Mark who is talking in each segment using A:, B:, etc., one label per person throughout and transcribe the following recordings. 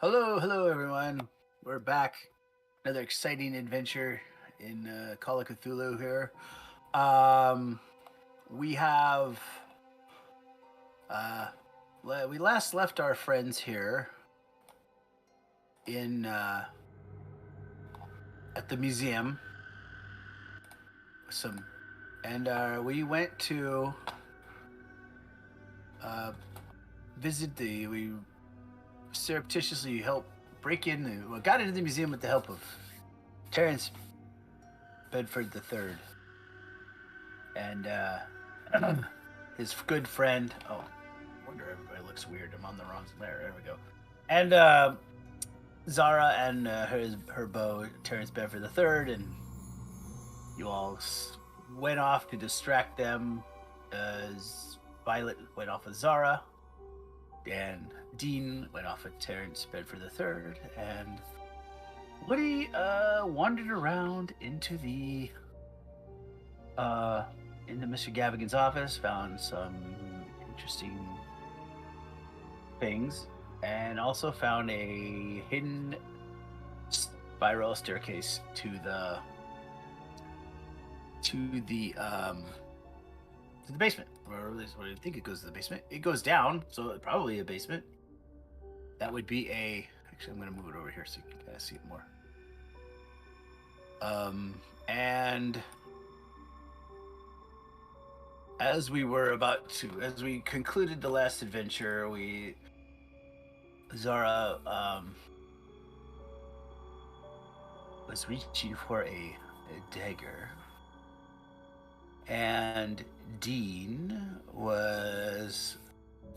A: Hello, everyone. We're back. Another exciting adventure in Call of Cthulhu here. Um, we have uh, we last left our friends here in at the museum. Some and we went to uh, visit the. We surreptitiously helped break in. We got into the museum with the help of Terence Bedford III and his good friend. Oh, I wonder everybody looks weird. I'm on the wrong there. We go. And Zara and her beau Terence Bedford III, and you all went off to distract them. As Violet went off with Zara, and Dean went off with Terence Bedford III, and Woody wandered around uh, into Mr. Gavigan's office, found some interesting things, and also found a hidden spiral staircase to the basement. Or at least what I think it goes to the basement. It goes down, so probably a basement. That would be a. Actually, I'm going to move it over here so you can kind of see it more. And as we concluded the last adventure, Zara was reaching for a dagger, and Dean was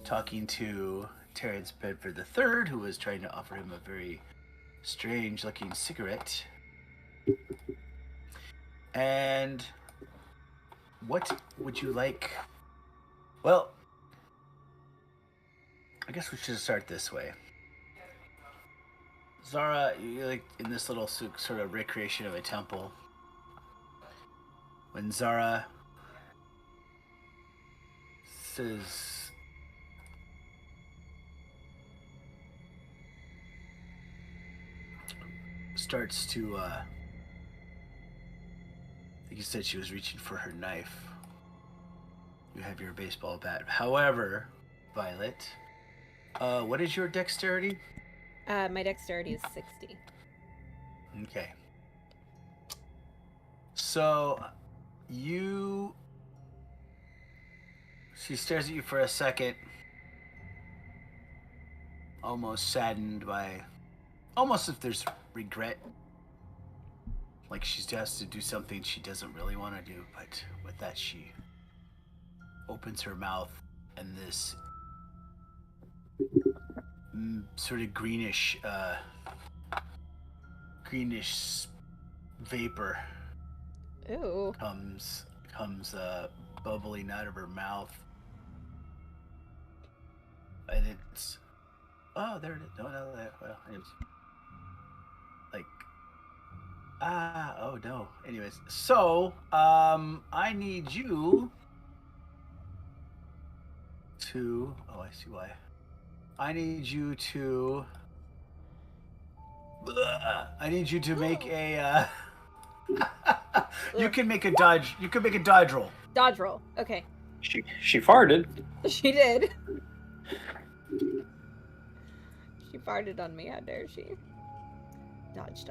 A: talking to Terence Bedford III, who was trying to offer him a very strange-looking cigarette. And what would you like? Well, I guess we should start this way. Zara, you're like in this little sort of recreation of a temple. When Zara says, starts to, I think you said she was reaching for her knife. You have your baseball bat. However, Violet, what is your dexterity?
B: My dexterity is 60.
A: Okay. So, you. She stares at you for a second, almost saddened by. Almost if there's regret. Like she has to do something she doesn't really want to do, but with that, she opens her mouth, and this sort of greenish vapor
B: Ooh.
A: comes bubbling out of her mouth, and it's there it is. No, that well, it's like oh no. Anyways, so I need you to. Oh, I see why. I need you to. I need you to make a. You can make a dodge. You can make a dodge roll.
B: Dodge roll. Okay.
C: She farted.
B: She did. She farted on me. How dare she? Dodge.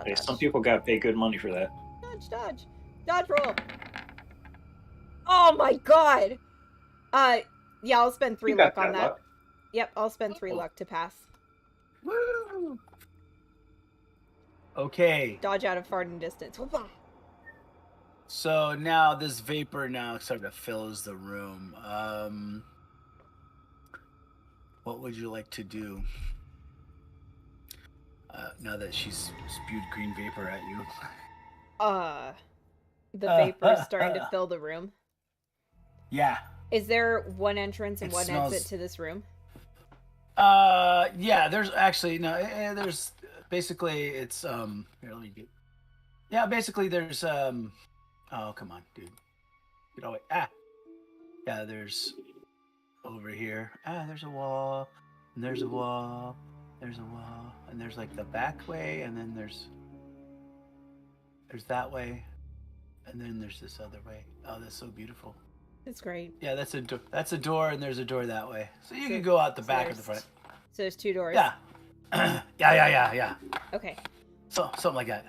C: Hey, some people got paid good money for that.
B: Dodge. Dodge roll. Oh my god. Yeah, I'll spend 3 luck on that.
C: Luck.
B: Yep, I'll spend 3 luck to pass.
A: Woo! Okay.
B: Dodge out of farting distance.
A: So now this vapor sort of fills the room. What would you like to do? Now that she's spewed green vapor at you.
B: The vapor is starting to fill the room.
A: Yeah.
B: Is there one entrance and one exit to this room?
A: Yeah, there's actually no. There's basically it's here, let me get. Yeah, basically there's Oh, come on, dude. Get away. Yeah, there's over here. There's a wall. And there's a wall. There's a wall, and there's like the back way, and then there's that way, and then there's this other way. Oh, that's so beautiful.
B: It's great.
A: Yeah, that's a door, and there's a door that way. So you can go out the back or the front.
B: So there's 2 doors.
A: Yeah. yeah.
B: Okay.
A: So something like that.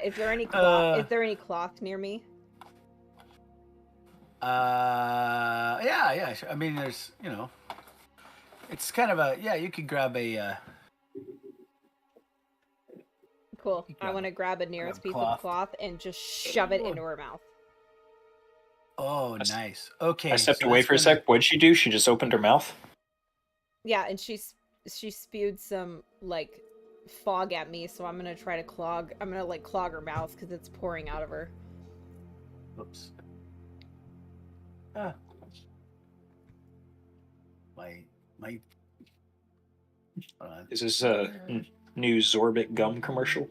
B: Is there any cloth? Is there any cloth near me?
A: Yeah. Sure. I mean, there's, it's kind of a, you could grab a.
B: Cool. I want to grab a nearest piece of cloth and just shove it into her mouth.
A: Oh, nice. Okay.
C: I stepped away for a sec. What'd she do? She just opened her mouth?
B: Yeah, and she spewed some, like, fog at me, so I'm gonna try to clog her mouth because it's pouring out of her.
A: Oops. My.
C: Is this a new Zorbit gum commercial?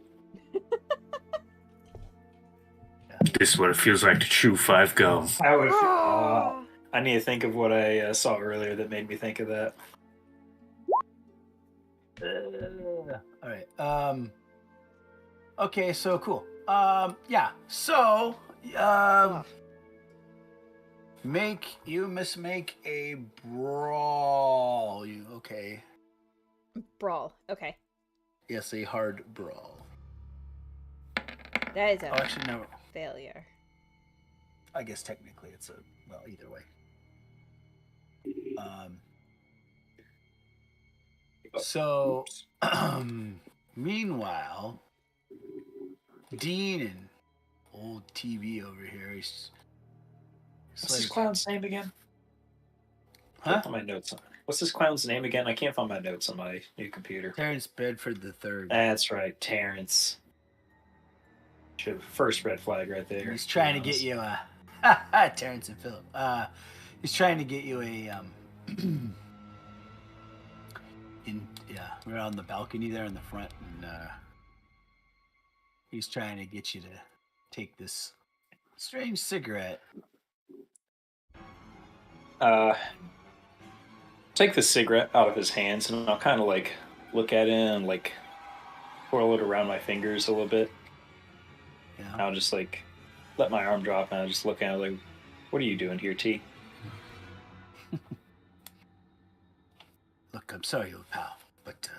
D: This is what it feels like to chew 5 gum.
C: I need to think of what I saw earlier that made me think of that.
A: All right. Okay, so cool. Yeah. So, you must make a brawl. Okay?
B: Brawl. Okay.
A: Yes, a hard brawl.
B: That is a
A: actually, no.
B: failure.
A: I guess technically it's either way. So, meanwhile, Dean and old TV over here.
C: What's this clown's name again?
A: Huh?
C: My notes on. What's this clown's name again? I can't find my notes on my new computer.
A: Terrence Bedford III.
C: That's right, Terrence. First red flag right there.
A: He's trying to get you Terrence and Philip. He's trying to get you we're on the balcony there in the front, and he's trying to get you to take this strange cigarette.
C: Take the cigarette out of his hands, and I'll kind of like look at it and like twirl it around my fingers a little bit.
A: Yeah.
C: And I'll just like let my arm drop, and I'll just look at it like, "What are you doing here, T?"
A: Look, I'm sorry, old pal, but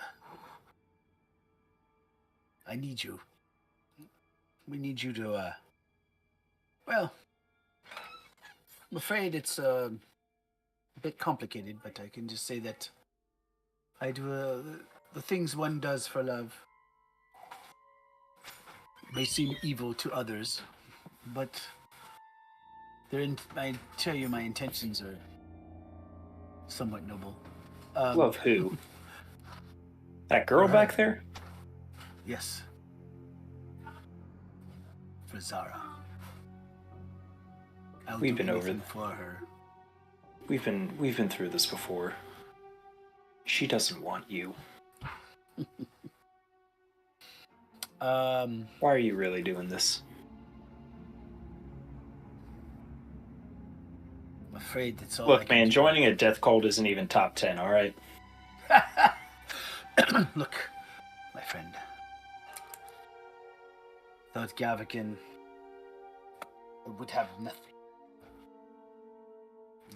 A: I need you. We need you to, well, I'm afraid it's a bit complicated, but I can just say that I do the things one does for love may seem evil to others, but I tell you, my intentions are somewhat noble.
C: Love who? That girl back there?
A: Yes. For Zara.
C: We've been over
A: for her.
C: We've been through this before. She doesn't want you. Why are you really doing this?
A: I'm afraid that's all.
C: Look, man, joining a death cult isn't even top 10, all right?
A: Look, my friend. Without Gavigan, we would have nothing.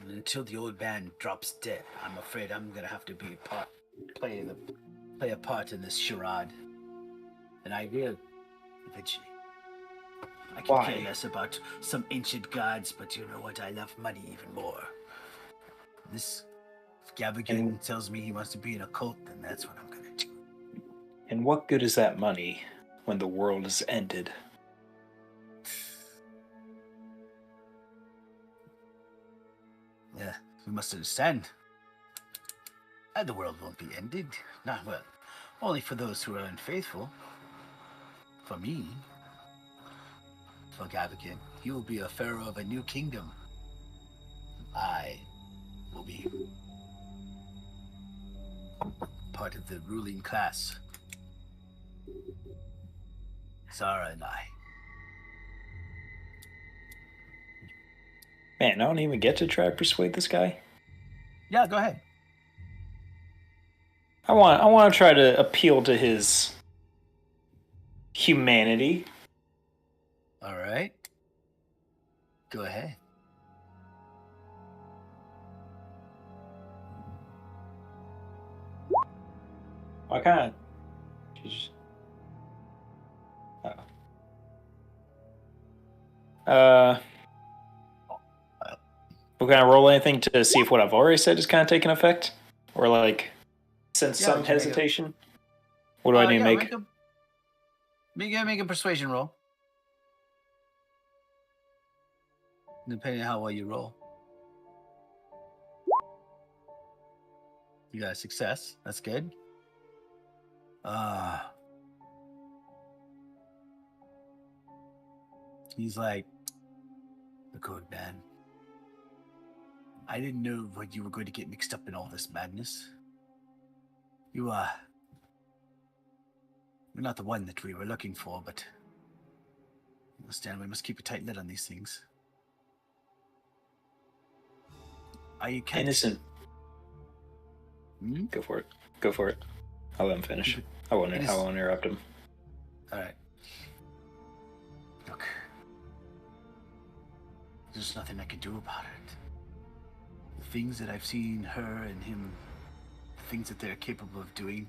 A: And until the old man drops dead, I'm afraid I'm gonna have to play a part in this charade. And I will, eventually. I can care less about some ancient gods, but you know what? I love money even more. This Gavigan tells me he wants to be in a cult, then that's what I'm gonna do.
C: And what good is that money when the world is ended?
A: Yeah, we must understand. The world won't be ended. Not well. Only for those who are unfaithful. For me, for Gavigan, he will be a pharaoh of a new kingdom. I will be part of the ruling class. Zara and I.
C: Man, I don't even get to try to persuade this guy.
A: Yeah, go ahead.
C: I want to try to appeal to his humanity.
A: All right. Go ahead.
C: Why can't? We're gonna roll anything to see if what I've already said is kind of taking effect, or like sense some
A: just make it-
C: hesitation. What do I need to make?
A: Make a persuasion roll. Depending on how well you roll. You got a success. That's good. He's like, the code man. I didn't know what you were going to get mixed up in all this madness. You're not the one that we were looking for, but understand we must keep a tight lid on these things. I can't...
C: Innocent.
A: Hmm?
C: Go for it. Go for it. I'll let him finish. I won't interrupt him.
A: All right. Look, there's nothing I can do about it. The things that I've seen her and him, the things that they're capable of doing,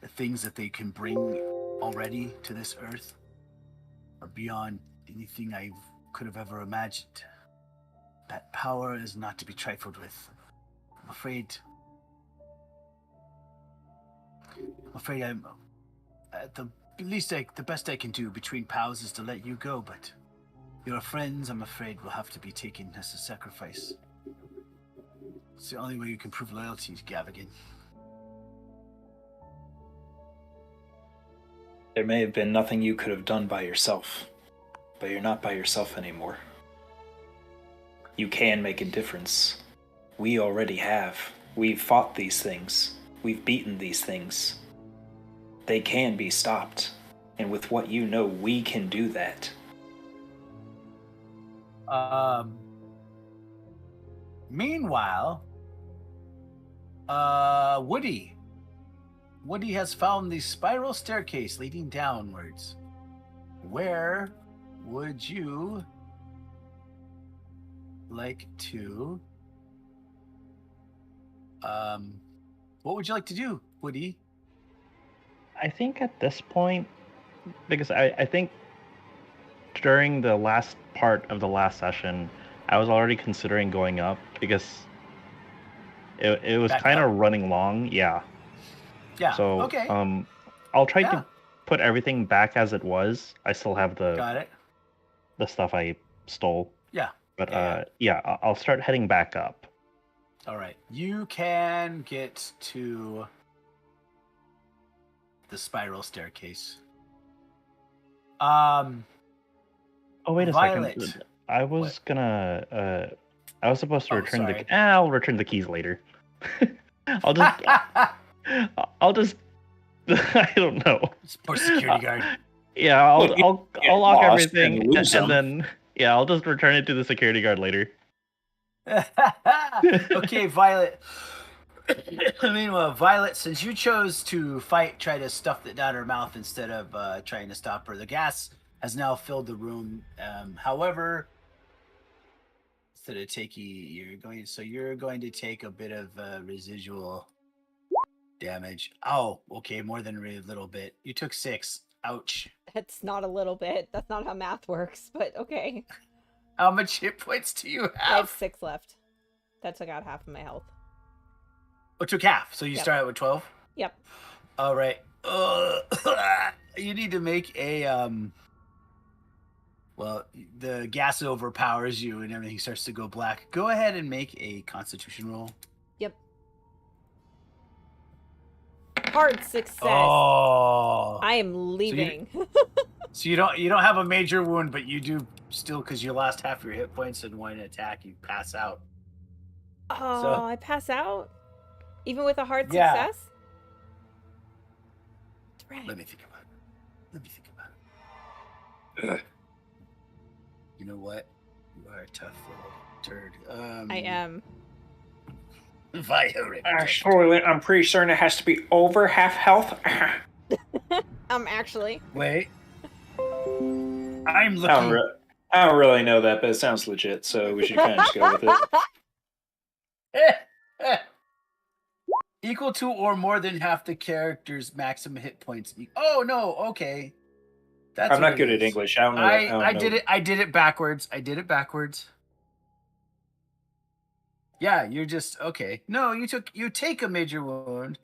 A: the things that they can bring already to this earth are beyond anything I could have ever imagined. That power is not to be trifled with. I'm afraid I'm at the least the best I can do between pals is to let you go, but your friends, I'm afraid, will have to be taken as a sacrifice. It's the only way you can prove loyalty to Gavigan.
C: There may have been nothing you could have done by yourself, but you're not by yourself anymore. You can make a difference. We already have. We've fought these things. We've beaten these things. They can be stopped. And with what you know, we can do that.
A: Meanwhile, Woody has found the spiral staircase leading downwards. Where would you like to... what would you like to do, Woody?
E: I think at this point, because I think during the last part of the last session, I was already considering going up because it was kind of running long. Yeah.
A: Yeah.
E: So
A: okay.
E: I'll try to put everything back as it was. I still have the stuff I stole.
A: Yeah.
E: But I'll start heading back up.
A: All right. You can get to the spiral staircase.
E: Oh, wait a
A: Violet.
E: second. I was gonna I was supposed to return
A: sorry.
E: I'll return the keys later. I'll just I don't know.
A: Poor security guard.
E: Yeah, I'll lock everything and
C: them.
E: then I'll just return it to the security guard later.
A: Okay, Violet. Meanwhile, Violet, since you chose to try to stuff it down her mouth instead of trying to stop her, the gas has now filled the room. However, instead of you're going to take a bit of residual damage. Oh, okay, more than a little bit. You took 6. Ouch.
B: That's not a little bit. That's not how math works, but okay.
A: How much hit points do you have?
B: I have 6 left. That took out half of my health.
A: Oh, took half. So you start out with 12?
B: Yep.
A: All right. You need to make a well, the gas overpowers you and everything starts to go black. Go ahead and make a constitution roll.
B: Yep. Hard success.
A: Oh.
B: I am leaving.
A: So you don't have a major wound, but you do still, because you lost half your hit points in one attack, you pass out.
B: Oh,
A: So,
B: I pass out? Even with a hard success? Dang.
A: Let me think about it. You know what? You are a tough little turd.
B: I am.
A: Fire it.
C: Actually, I'm pretty certain it has to be over half health.
B: Actually.
A: Wait. I'm
C: I don't,
A: looking.
C: I don't really know that, but it sounds legit, so we should kind of just go with it.
A: Equal to or more than half the character's maximum hit points. Oh no, okay. That's
C: I'm
A: what
C: not
A: it
C: good at
A: is.
C: English. I don't know.
A: I did it. I did it backwards. Yeah, you're just okay. No, you take a major wound,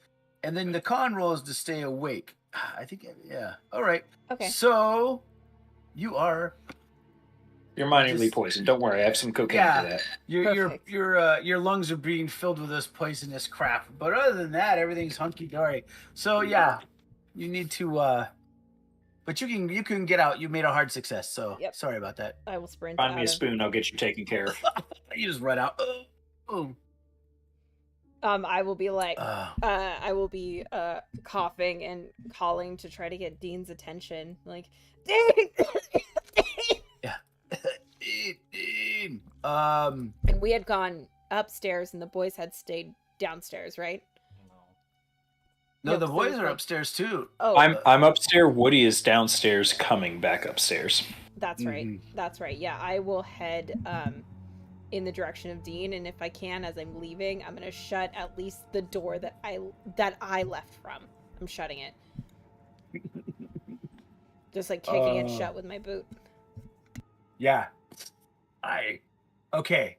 A: and then the con roll is to stay awake. I think yeah. All right.
B: Okay.
A: So you are.
C: You're minorly poisoned. Don't worry, I have some cocaine
A: Yeah.
C: for that.
B: Perfect.
A: Your lungs are being filled with this poisonous crap. But other than that, everything's hunky dory. So yeah, you need to. But you can get out. You made a hard success. So
B: Yep.
A: sorry about that.
B: I will sprint
C: Find
B: out
C: me a
B: of-
C: spoon. I'll get you taken care of.
A: You just run out. Oh.
B: I will be like,
A: Uh,
B: I will be coughing and calling to try to get Dean's attention. Like, Dean! And we had gone upstairs and the boys had stayed downstairs, right?
A: No,
B: No,
A: the
B: 'cause
A: boys
B: there was,
A: are
B: like-
A: upstairs too.
B: Oh,
C: I'm upstairs. Woody is downstairs, coming back upstairs.
B: that's right.
A: Mhm.
B: That's right. Yeah, I will head in the direction of Dean, and if I can, as I'm leaving, I'm gonna shut at least the door that I left from. I'm shutting it. Just like kicking it shut with my boot.
A: Yeah. Okay.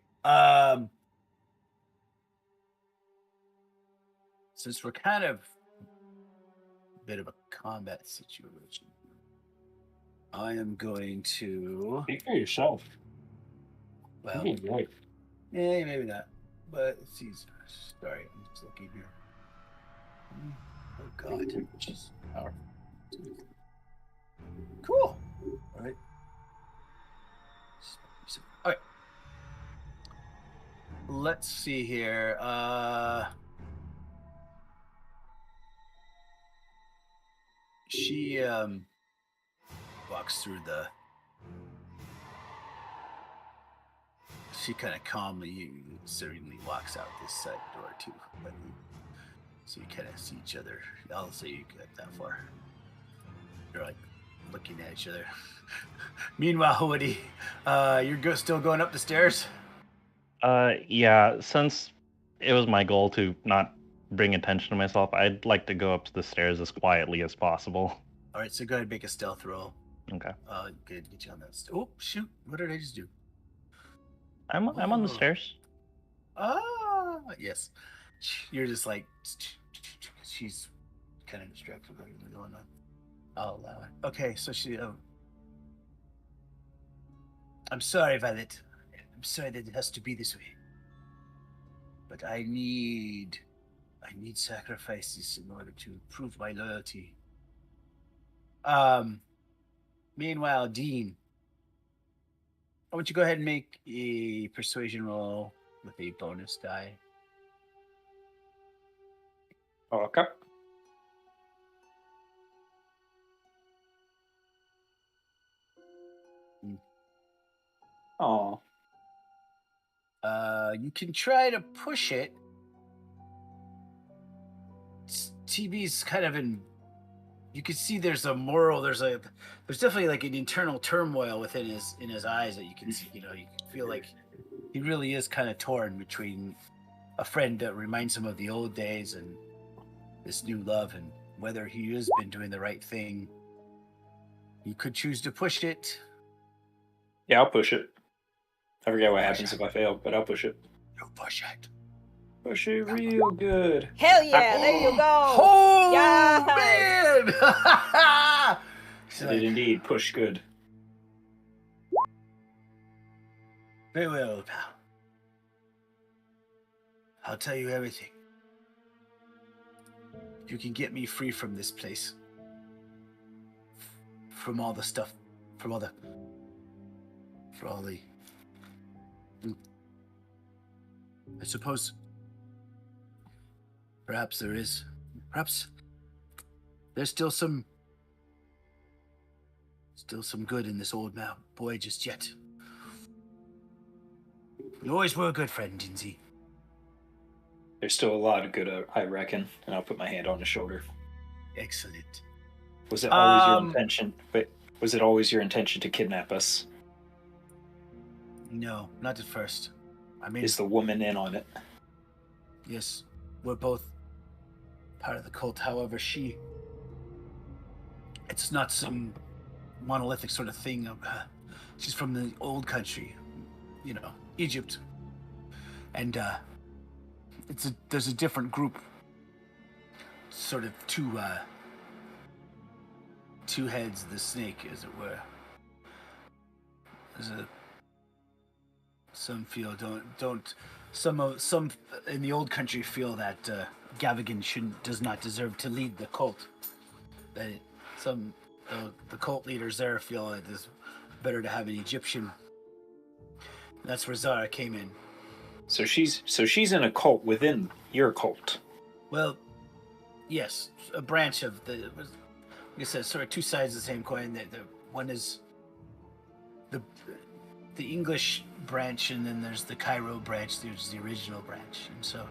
A: Since we're kind of a bit of a combat situation, I am going to.
D: Speak for yourself.
A: Well,
D: You're right.
A: yeah, maybe not. But see, sorry, I'm just looking here. Oh God, jeez, powerful. Cool. All right. All right. Let's see here. She walks through the. She kind of calmly, serenely walks out this side door too. But so you kind of see each other. I'll say you get that far. You're like looking at each other. Meanwhile, Woody, you're still going up the stairs.
E: Yeah, since it was my goal to not bring attention to myself, I'd like to go up the stairs as quietly as possible.
A: All right, so go ahead and make a stealth roll.
E: Okay.
A: Good, get you on that. Oh shoot! What did I just do?
E: I'm on the stairs.
A: Ah, yes. You're just like she's kind of distracted with everything going on. I'll allow it. Okay, so she. I'm sorry, Violet. I'm sorry that it has to be this way. But I need sacrifices in order to prove my loyalty. Meanwhile, Dean, why don't you go ahead and make a persuasion roll with a bonus die?
C: Okay. Oh.
A: You can try to push it. TB's kind of in. You can see there's a moral. There's definitely like an internal turmoil within his eyes that you can see. You know, you can feel like he really is kind of torn between a friend that reminds him of the old days and this new love, and whether he has been doing the right thing. You could choose to push it.
C: Yeah, I'll push it. I forget what happens if I fail, but I'll push it.
A: You push it.
C: Push it real good.
B: Hell yeah! There you go.
A: Oh
B: Yes!
A: man!
C: I did indeed push good.
A: Very well, pal. I'll tell you everything. If you can get me free from this place. From all the stuff. For all the... I suppose... Perhaps there's still some good in this old boy just yet. You always were a good friend, Jinsey.
C: There's still a lot of good, I reckon. And I'll put my hand on his shoulder.
A: Excellent.
C: Was it always your intention? But was it always your intention to kidnap us?
A: No, not at first. I mean,
C: Is the woman in on it?
A: yes, we're both part of the cult. However, it's not some monolithic sort of thing. She's from the old country, Egypt. And there's a different group, sort of two heads of the snake, as it were. Some feel some in the old country feel that Gavigan does not deserve to lead the cult. That the cult leaders there feel it is better to have an Egyptian. That's where Zara came in.
C: So she's in a cult within your cult.
A: Well, yes, a branch of like I said, sort of two sides of the same coin. The one is the English branch, and then there's the Cairo branch. There's the original branch, and so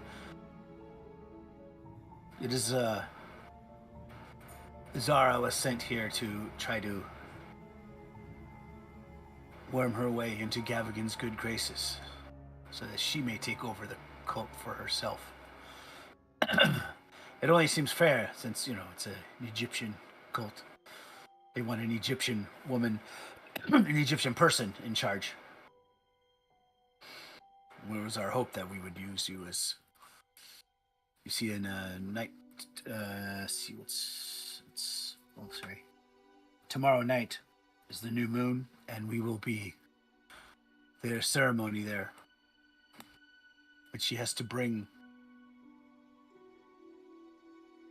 A: it is. Zara was sent here to try to worm her way into Gavigan's good graces, so that she may take over the cult for herself. It only seems fair, since it's an Egyptian cult. They want an Egyptian woman, an Egyptian person in charge. It was our hope that we would use you as, you see, in a night. Tomorrow night is the new moon, and we will be their ceremony there. But she has to bring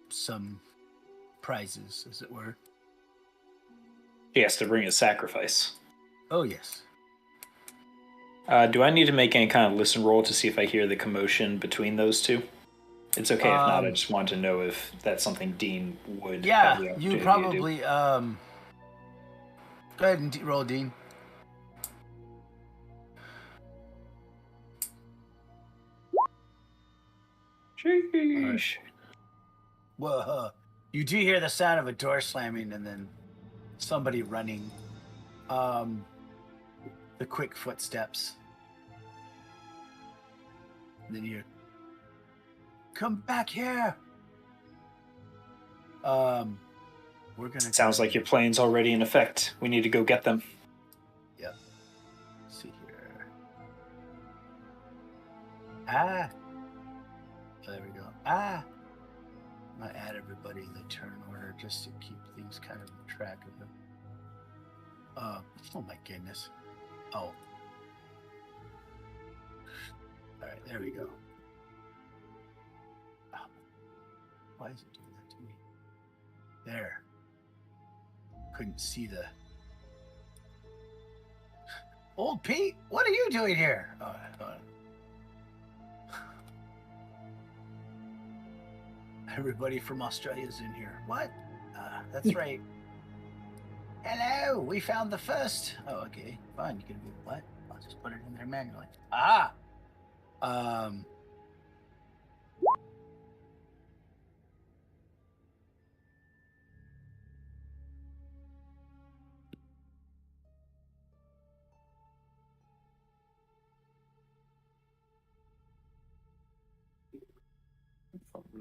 A: some prizes, as it were.
C: She has to bring a sacrifice.
A: Oh, yes.
C: Do I need to make any kind of listen roll to see if I hear the commotion between those two? It's okay if not. I just want to know if that's something Dean would.
A: Yeah, you probably. Go ahead and roll, Dean.
C: Sheesh.
A: Right. Whoa! You do hear the sound of a door slamming, and then somebody running. The quick footsteps. And then you come back here. We're gonna.
C: Sounds like your plan's already in effect. We need to go get them.
A: Yep. Let's see here. Ah. There we go. Ah. I'm gonna add everybody in the turn order just to keep things kind of in track of them. Oh my goodness. Oh. All right, there we go. Oh. Why is it doing that to me? There. Couldn't see the... Old Pete, what are you doing here? Everybody from Australia's in here. What? That's right. Hello, we found the first. Oh, okay, fine. You can do what? I'll just put it in there manually. Ah.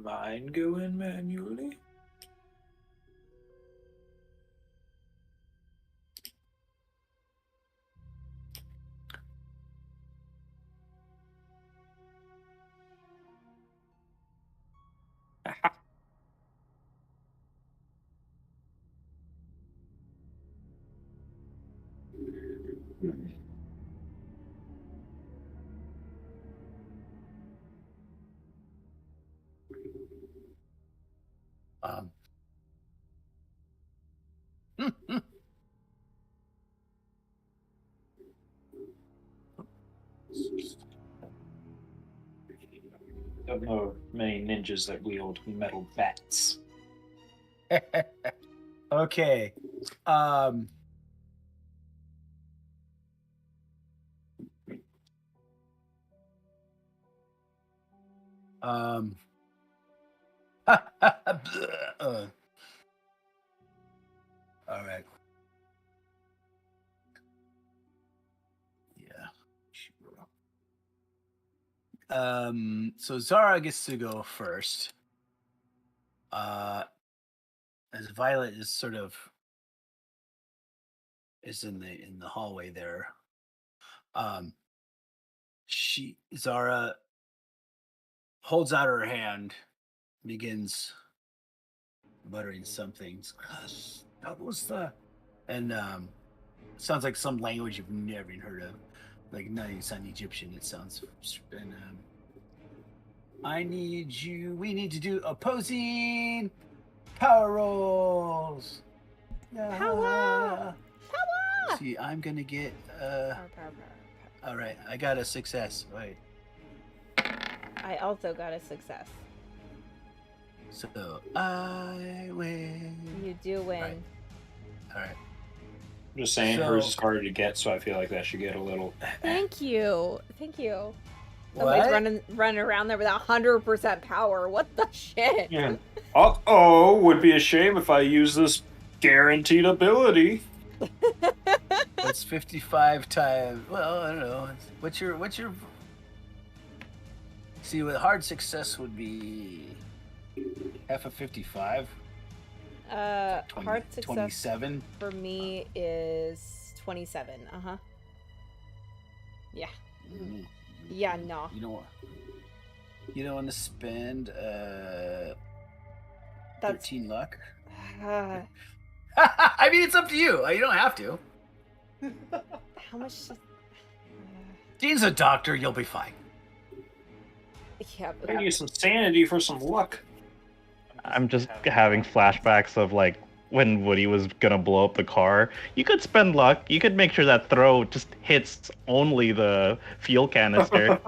C: Mine go in manually. Don't know many ninjas that wield metal bats.
A: Okay. Um. All right. Yeah. Sure. So Zara gets to go first. As Violet is sort of is in the hallway there. Um, Zara holds out her hand, begins muttering something. That was the and sounds like some language you've never even heard of. Like not even sound Egyptian. It sounds and we need to do opposing power rolls.
B: Power! Power!
A: See, I'm gonna get
B: Power.
A: all right, I got a success. Wait.
B: I also got a success.
A: So I win.
B: You do win.
A: All right.
C: I'm just saying,
A: So-
C: hers is harder to get, so I feel like that should get a little.
B: Thank you. Somebody's
A: What?
B: running around there with 100% power. What the shit?
C: Yeah. Would be a shame if I use this guaranteed ability.
A: That's 55 times. Well, I don't know. What's your? See, what hard success would be half of 55. 20,
B: Hard success
A: 27.
B: for me is 27. Yeah.
A: Mm.
B: Yeah, no.
A: You don't want to spend
B: That's
A: 13 luck.
B: uh,
A: I mean, it's up to you. You don't have to.
B: how much?
A: Dean's a doctor. You'll be fine.
B: Yeah, but
C: I need some sanity for some luck.
E: I'm just having flashbacks of like when Woody was gonna blow up the car. You could spend luck. You could make sure that throw just hits only the fuel canister.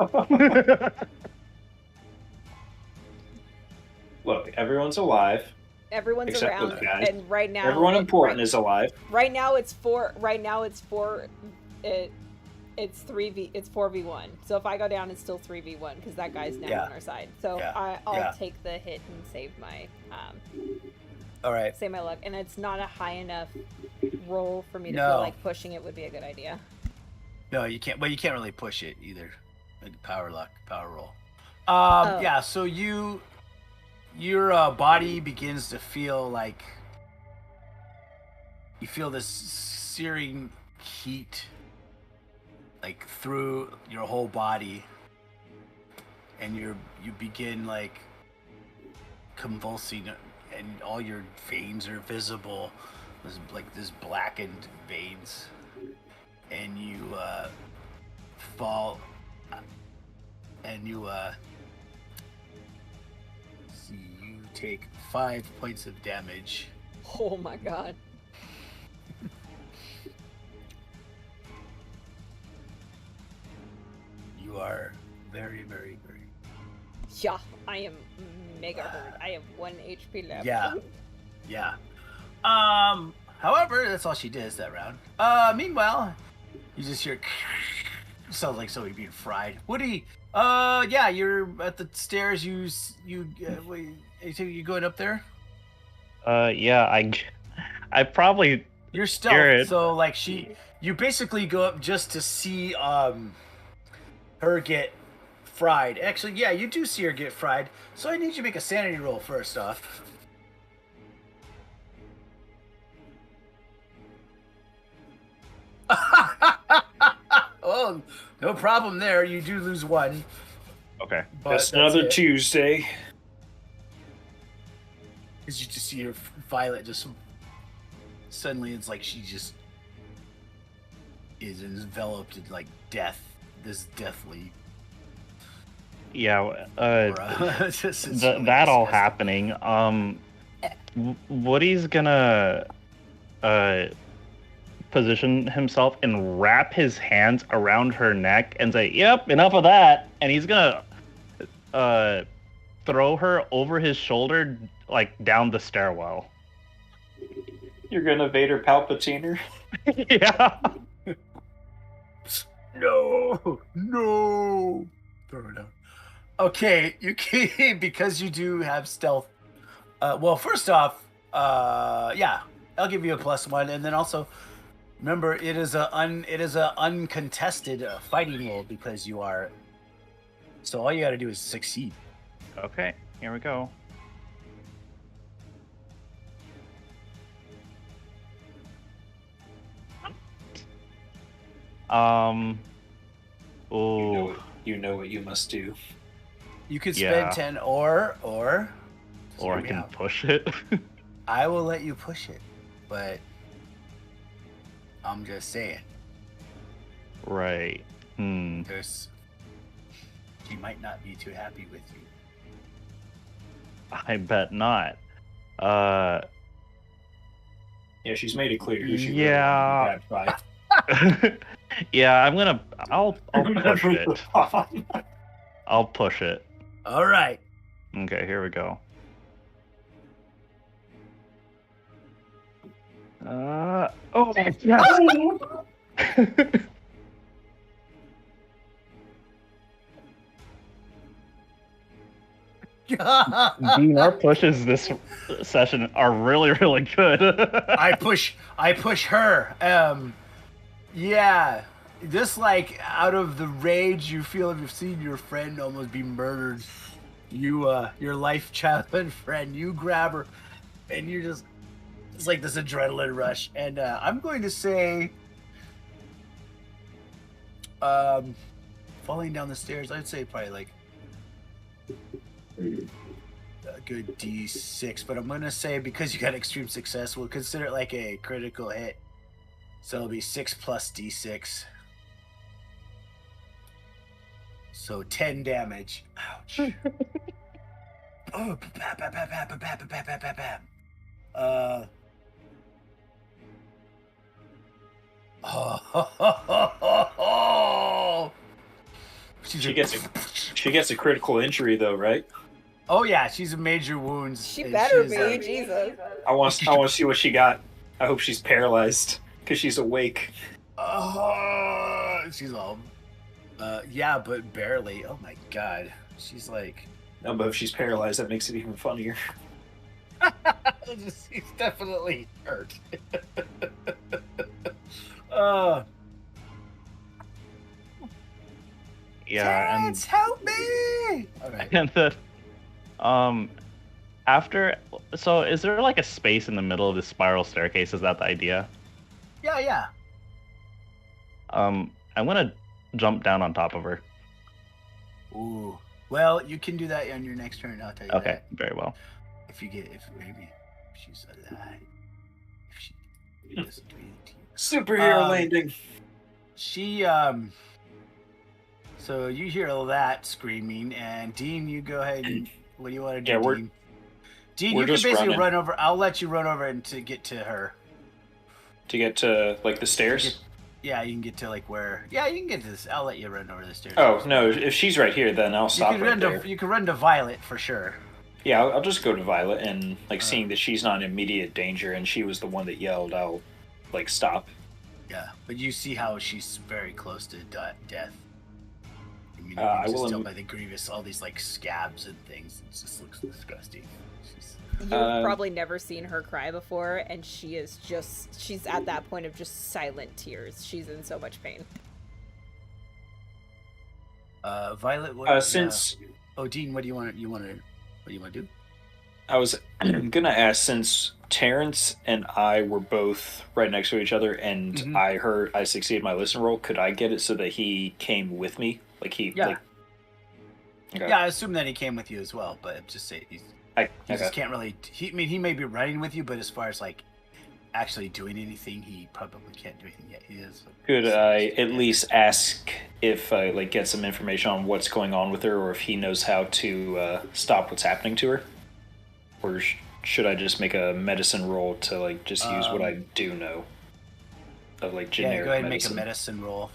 C: Look, everyone's alive.
B: everyone's
C: Except
B: around,
C: those guys.
B: and right now,
C: Everyone important is alive.
B: Right now, it's four. Right now, it's four. It's 3v. It's 4v1. So if I go down, it's still 3v1 because that guy's now
A: Yeah.
B: on our side. So
A: Yeah.
B: I'll
A: Yeah.
B: take the hit and save my
A: All right.
B: save my luck. And it's not a high enough roll for me to
A: No.
B: feel like pushing it would be a good idea.
A: No, you can't. But you can't really push it either. Like power roll.
B: Oh.
A: Yeah. So your body begins to feel like you feel this searing heat, like through your whole body, and you begin like convulsing, and all your veins are visible. There's like this blackened veins, and you fall, and you see you take 5 points of damage.
B: Oh my god.
A: You are very, very, very.
B: Yeah, I am mega hurt. I have 1 HP left.
A: Yeah. However, that's all she does that round. Meanwhile, you just hear sounds like somebody being fried. Woody, yeah, you're at the stairs. Wait, you going up there?
E: Yeah, I probably
A: You're stealth,
E: Jared.
A: so like you basically go up just to see her get fried. Actually, yeah, you do see her get fried. So I need you to make a sanity roll first off. Oh, no problem there. You do lose 1.
E: okay.
A: But
C: That's another
A: it.
C: Tuesday.
A: Because you just see her Violet just suddenly it's like she just is enveloped in like death. This deathly
E: Yeah.
A: aura. It's really
E: That all
A: disgusting.
E: happening. Woody's gonna position himself and wrap his hands around her neck and say, "Yep, enough of that." And he's gonna throw her over his shoulder, like down the stairwell.
C: You're gonna Vader Palpatine her?
E: Yeah.
A: No. Throw her down. Okay, you can because you do have stealth. Well, first off, yeah, I'll give you a +1, and then also remember it is a uncontested fighting roll because you are. So all you got to do is succeed.
E: Okay, here we go. Oh,
C: You know what you must do.
A: You could
E: Yeah.
A: spend 10 or
E: or I can push it.
A: I will let you push it, but I'm just saying.
E: Right.
A: There's. She might not be too happy with you.
E: I bet not.
C: Yeah, she's made it clear who she
E: Yeah.
C: really wanted to be grabbed
E: Yeah, I'll push
C: by.
E: it. I'll push it.
A: All right.
E: Okay, here we go. Oh my god. Dean, our pushes this session are really, really good.
A: I push her. Yeah. Just like out of the rage you feel if you've seen your friend almost be murdered, your life childhood friend, you grab her, and you're just, it's like this adrenaline rush. And I'm going to say, falling down the stairs, I'd say probably like a good D6, but I'm going to say because you got extreme success, we'll consider it like a critical hit. So it'll be 6 plus D6. So 10 damage. Ouch. Oh, bam, bam, bam, bam, bam, bam, bam, bam, bam, bam.
C: She gets a critical injury though, right?
A: Oh yeah, she's a major wounds.
B: She better be, Jesus.
C: I want to see what she got. I hope she's paralyzed because she's awake.
A: She's all. Yeah, but barely. Oh my god, she's like.
C: No, but if she's paralyzed, that makes it even funnier.
A: She's definitely hurt.
E: Yeah,
A: Terrence, help me! Okay.
E: and then, after, so is there like a space in the middle of the spiral staircase? Is that the idea?
A: Yeah.
E: I'm gonna jump down on top of her.
A: Ooh. Well, you can do that on your next turn. I'll tell you.
E: Okay,
A: that.
E: very well.
A: If maybe she's alive. If she doesn't do anything to you.
C: Superhero landing.
A: She So you hear all that screaming, and Dean, you go ahead and what do you want to do?
C: Yeah,
A: Dean? Dean,
C: we're
A: you can
C: just
A: basically
C: running.
A: run over. I'll let you run over and to get to her.
C: To get to like the stairs.
A: Yeah, you can get to like where. Yeah, you can get to this. I'll let you run over the stairs.
C: Oh no! If she's right here, then I'll stop right there.
A: You can run to Violet for sure.
C: Yeah, I'll just go to Violet and like seeing that she's not in immediate danger and she was the one that yelled, I'll like stop.
A: Yeah, but you see how she's very close to death. I mean, you
C: I
A: can
C: will
A: just tell by the grievous, all these like scabs and things. It just looks disgusting.
B: You've probably never seen her cry before, and she's at that point of just silent tears. She's in so much pain.
A: Violet, what?
C: Since
A: Dean, what do you want to do?
C: I was gonna ask, since Terrence and I were both right next to each other, and I succeeded my listen roll, could I get it so that he came with me? Like he,
A: yeah.
C: like. Okay.
A: Yeah, I assume that he came with you as well, but just say he just can't really. He may be running with you, but as far as like actually doing anything, he probably can't do anything yet. He is.
C: Could I at least ask if I like get some information on what's going on with her, or if he knows how to stop what's happening to her, or should I just make a medicine roll to like just use what I do know of like generic?
A: Yeah, go ahead and
C: medicine.
A: make a medicine roll.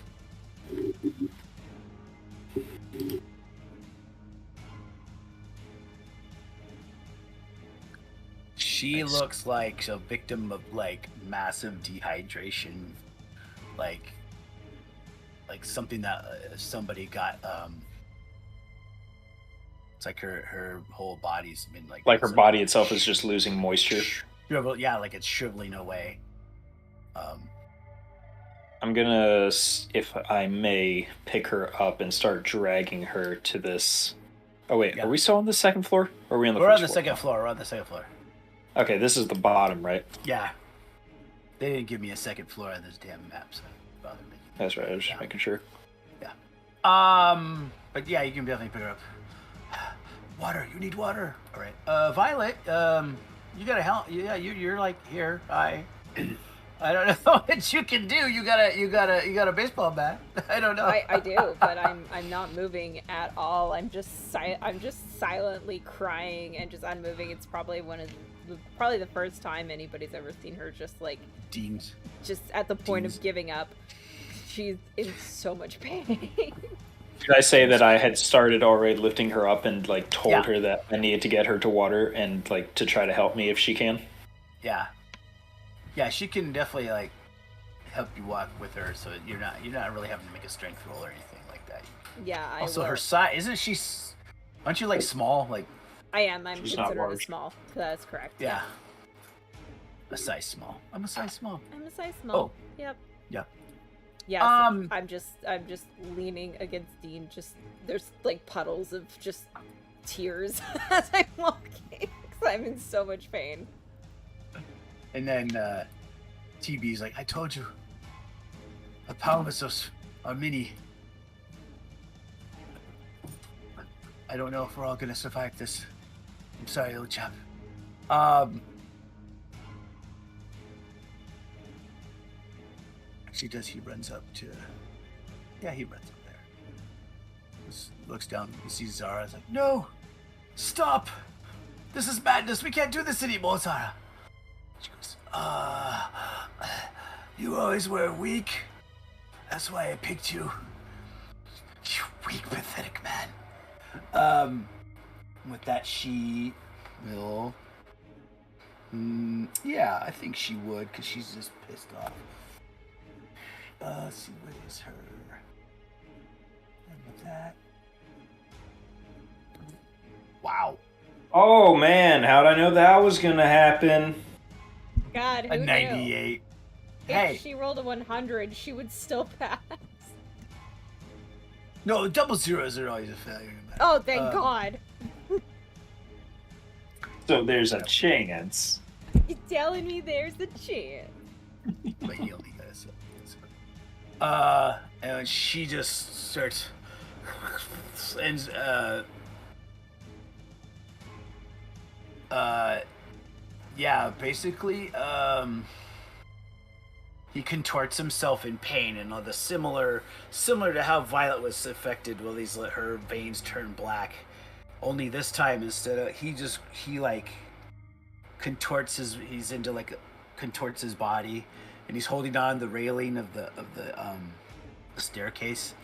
A: She looks like a victim of like massive dehydration, like something that somebody got It's like her whole body's been like
C: Like her body itself is just losing moisture.
A: Yeah, like it's shriveling away.
C: I'm gonna, if I may, pick her up and start dragging her to this. Oh wait,
A: Yeah.
C: Are we still on the second floor? Or are we on the
A: We're
C: first
A: on the
C: floor?
A: second floor. We're on the second floor.
C: Okay, this is the bottom, right?
A: Yeah. They didn't give me a second floor on this damn map, so it bothered me.
C: That's right. I was just making sure.
A: But yeah, you can definitely pick her up. Water. You need water. All right. Violet. You gotta help. Yeah, you're like here. I don't know what you can do. You got a baseball bat. I don't know.
B: I do, but I'm not moving at all. I'm just silently crying and just unmoving. It's probably probably the first time anybody's ever seen her just like
A: Deans.
B: just at the point of giving up. She's in so much pain.
C: Did I say that I had started already lifting her up and like told
A: Yeah.
C: her that I needed to get her to water and like to try to help me if she can?
A: Yeah. Yeah, she can definitely like help you walk with her, so you're not really having to make a strength roll or anything like that.
B: Yeah, I
A: Also,
B: will.
A: her size isn't she? Aren't you like small? Like
B: I am. I'm
C: She's not
B: considered a
C: large.
B: small. That's correct.
A: yeah. A size small. I'm a size small.
B: I'm a size small.
A: Oh.
B: Yep.
A: Yeah.
B: Yeah. So
A: Um,
B: I'm just leaning against Dean. Just there's like puddles of just tears as I'm walking because I'm in so much pain.
A: And then TB's like, I told you. The Palmasos are mini. I don't know if we're all gonna survive this. I'm sorry, little chap. Actually, he runs up to... Yeah, he runs up there. Just looks down, he sees Zara. He's like, no! Stop! This is madness! We can't do this anymore, Zara! She goes, you always were weak. That's why I picked you. You weak, pathetic man. With that, she will... yeah, I think she would, because she's just pissed off. Let's see, what is her... And with that... Wow.
C: Oh man, how'd I know that was gonna happen?
B: God, who
A: A
B: knew?
A: 98.
B: If
A: Hey.
B: she rolled a 100, she would still pass.
A: No, double zeros are always a failure.
B: Oh, thank God.
C: So there's a chance.
B: You're telling me there's a chance.
A: But he only got a 7. And she just starts... And, yeah, basically, he contorts himself in pain, and all the similar to how Violet was affected. Well, her veins turn black. Only this time, instead of he like contorts contorts his body, and he's holding on the railing of the staircase,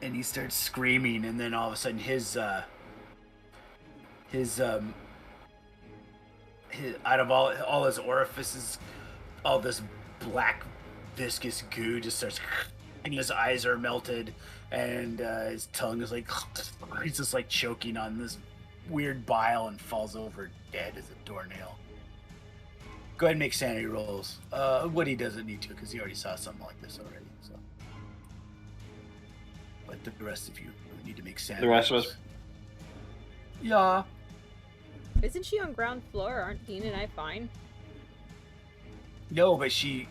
A: and he starts screaming, and then all of a sudden his out of all his orifices, all this black viscous goo just starts, and his eyes are melted, and his tongue is like, he's just like choking on this weird bile and falls over dead as a doornail. Go ahead and make sanity rolls. Woody doesn't need to because he already saw something like this already. So, but the rest of you need to make sanity.
C: The rest of
A: rolls.
C: us?
A: Yeah.
B: Isn't she on ground floor? Aren't Dean and I fine?
A: No, but she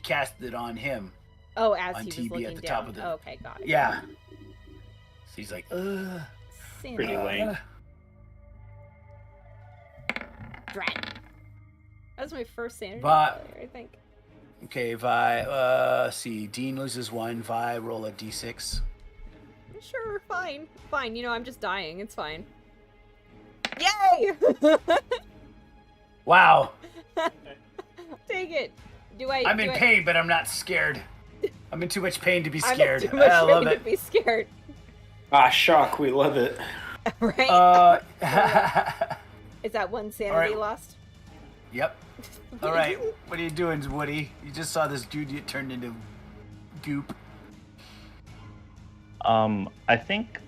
A: casted it on him.
B: Oh, as
A: On
B: he was
A: TB
B: looking
A: at the
B: down.
A: top of the-
B: Oh, okay, got it.
A: Yeah. So he's like, ugh.
C: Pretty lame.
B: Drat. That was my first sanity
A: But-
B: failure, I think.
A: Okay, Vi, see, Dean loses 1, Vi, roll a d6.
B: Sure, fine. Fine, I'm just dying. It's fine. Yay!
A: Wow.
B: Take it.
A: I'm in pain, but I'm not scared. I'm in too much pain to be
B: I'm
A: scared.
B: in too much
A: I love
B: pain to
A: it.
B: be scared.
C: Ah, shock, we love it.
B: Right? Is that one sanity
A: Alright.
B: lost?
A: Yep. All right, what are you doing, Woody? You just saw this dude get turned into goop.
E: I think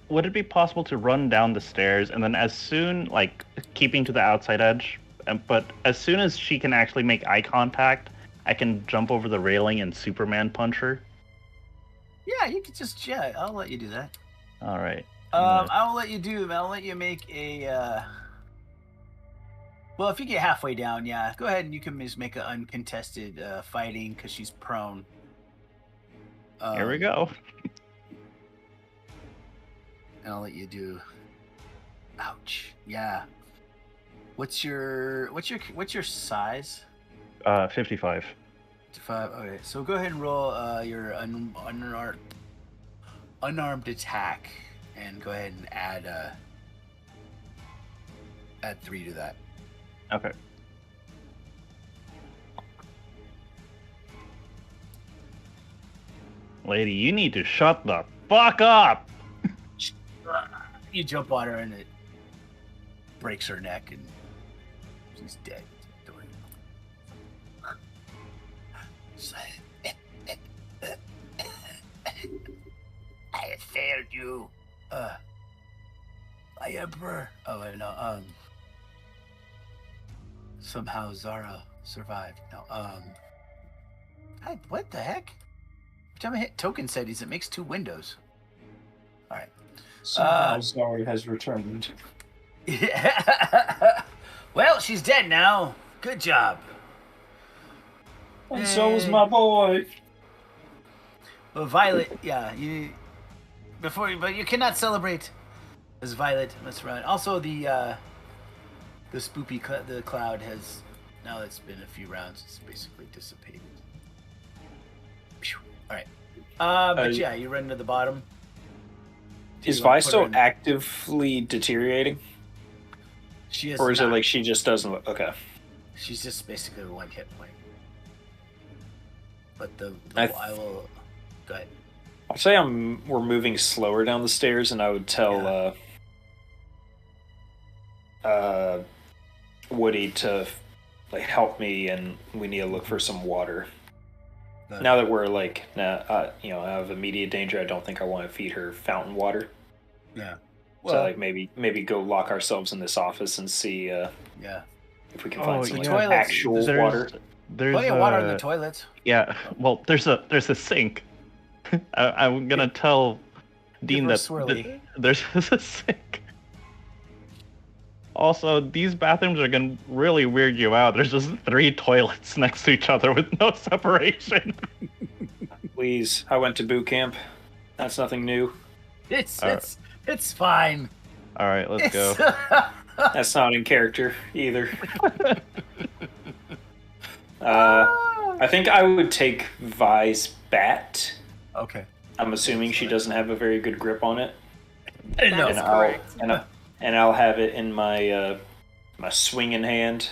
E: would it be possible to run down the stairs and then as soon, like, keeping to the outside edge, but as soon as she can actually make eye contact, I can jump over the railing and Superman punch her?
A: Yeah, you could just, I'll let you do that.
E: All right.
A: I'll let you make a, well, if you get halfway down, yeah, go ahead and you can just make an uncontested fighting because she's prone.
E: Here we go.
A: And I'll let you do. Ouch. Yeah. What's your size?
E: 55.
A: 55. Okay, so go ahead and roll your unarmed attack, and go ahead and add 3 to that.
E: Okay. Lady, you need to shut the fuck up!
A: You jump on her and it breaks her neck and she's dead. I have failed you. My emperor. Oh, I know. Somehow Zara survived. No, what the heck? Every time I hit token settings, it makes 2 windows. All right.
C: Somehow Zara has returned.
A: Yeah. Well, she's dead now. Good job.
C: And so was my boy.
A: Well, Violet, but you cannot celebrate as Violet. Let's run. Also, the spoopy the cloud has, now that it's been a few rounds, it's basically dissipated. All right. But you run to the bottom.
C: Is Vi still actively deteriorating?
A: She is.
C: Or is it like she just doesn't look? Okay.
A: She's just basically 1 hit point. But
C: I
A: will. Go ahead.
C: I'll say we're moving slower down the stairs, and I would tell Woody to help me, and we need to look for some water. Now that we're out of immediate danger, I don't think I want to feed her fountain water.
A: Yeah.
C: Well, so maybe go lock ourselves in this office and see if we can find some actual water.
E: There's
A: plenty of water in the toilets.
E: Yeah. Well, there's a sink. I'm gonna tell Dean that there's a sink. Also, these bathrooms are gonna really weird you out. There's just 3 toilets next to each other with no separation.
C: Please, I went to boot camp. That's nothing new.
A: It's fine.
E: All right, let's go.
C: That's not in character either. I think I would take Vi's bat.
A: Okay.
C: I'm assuming she doesn't have a very good grip on it.
B: No, that's correct.
C: And I'll have it in my my swinging hand.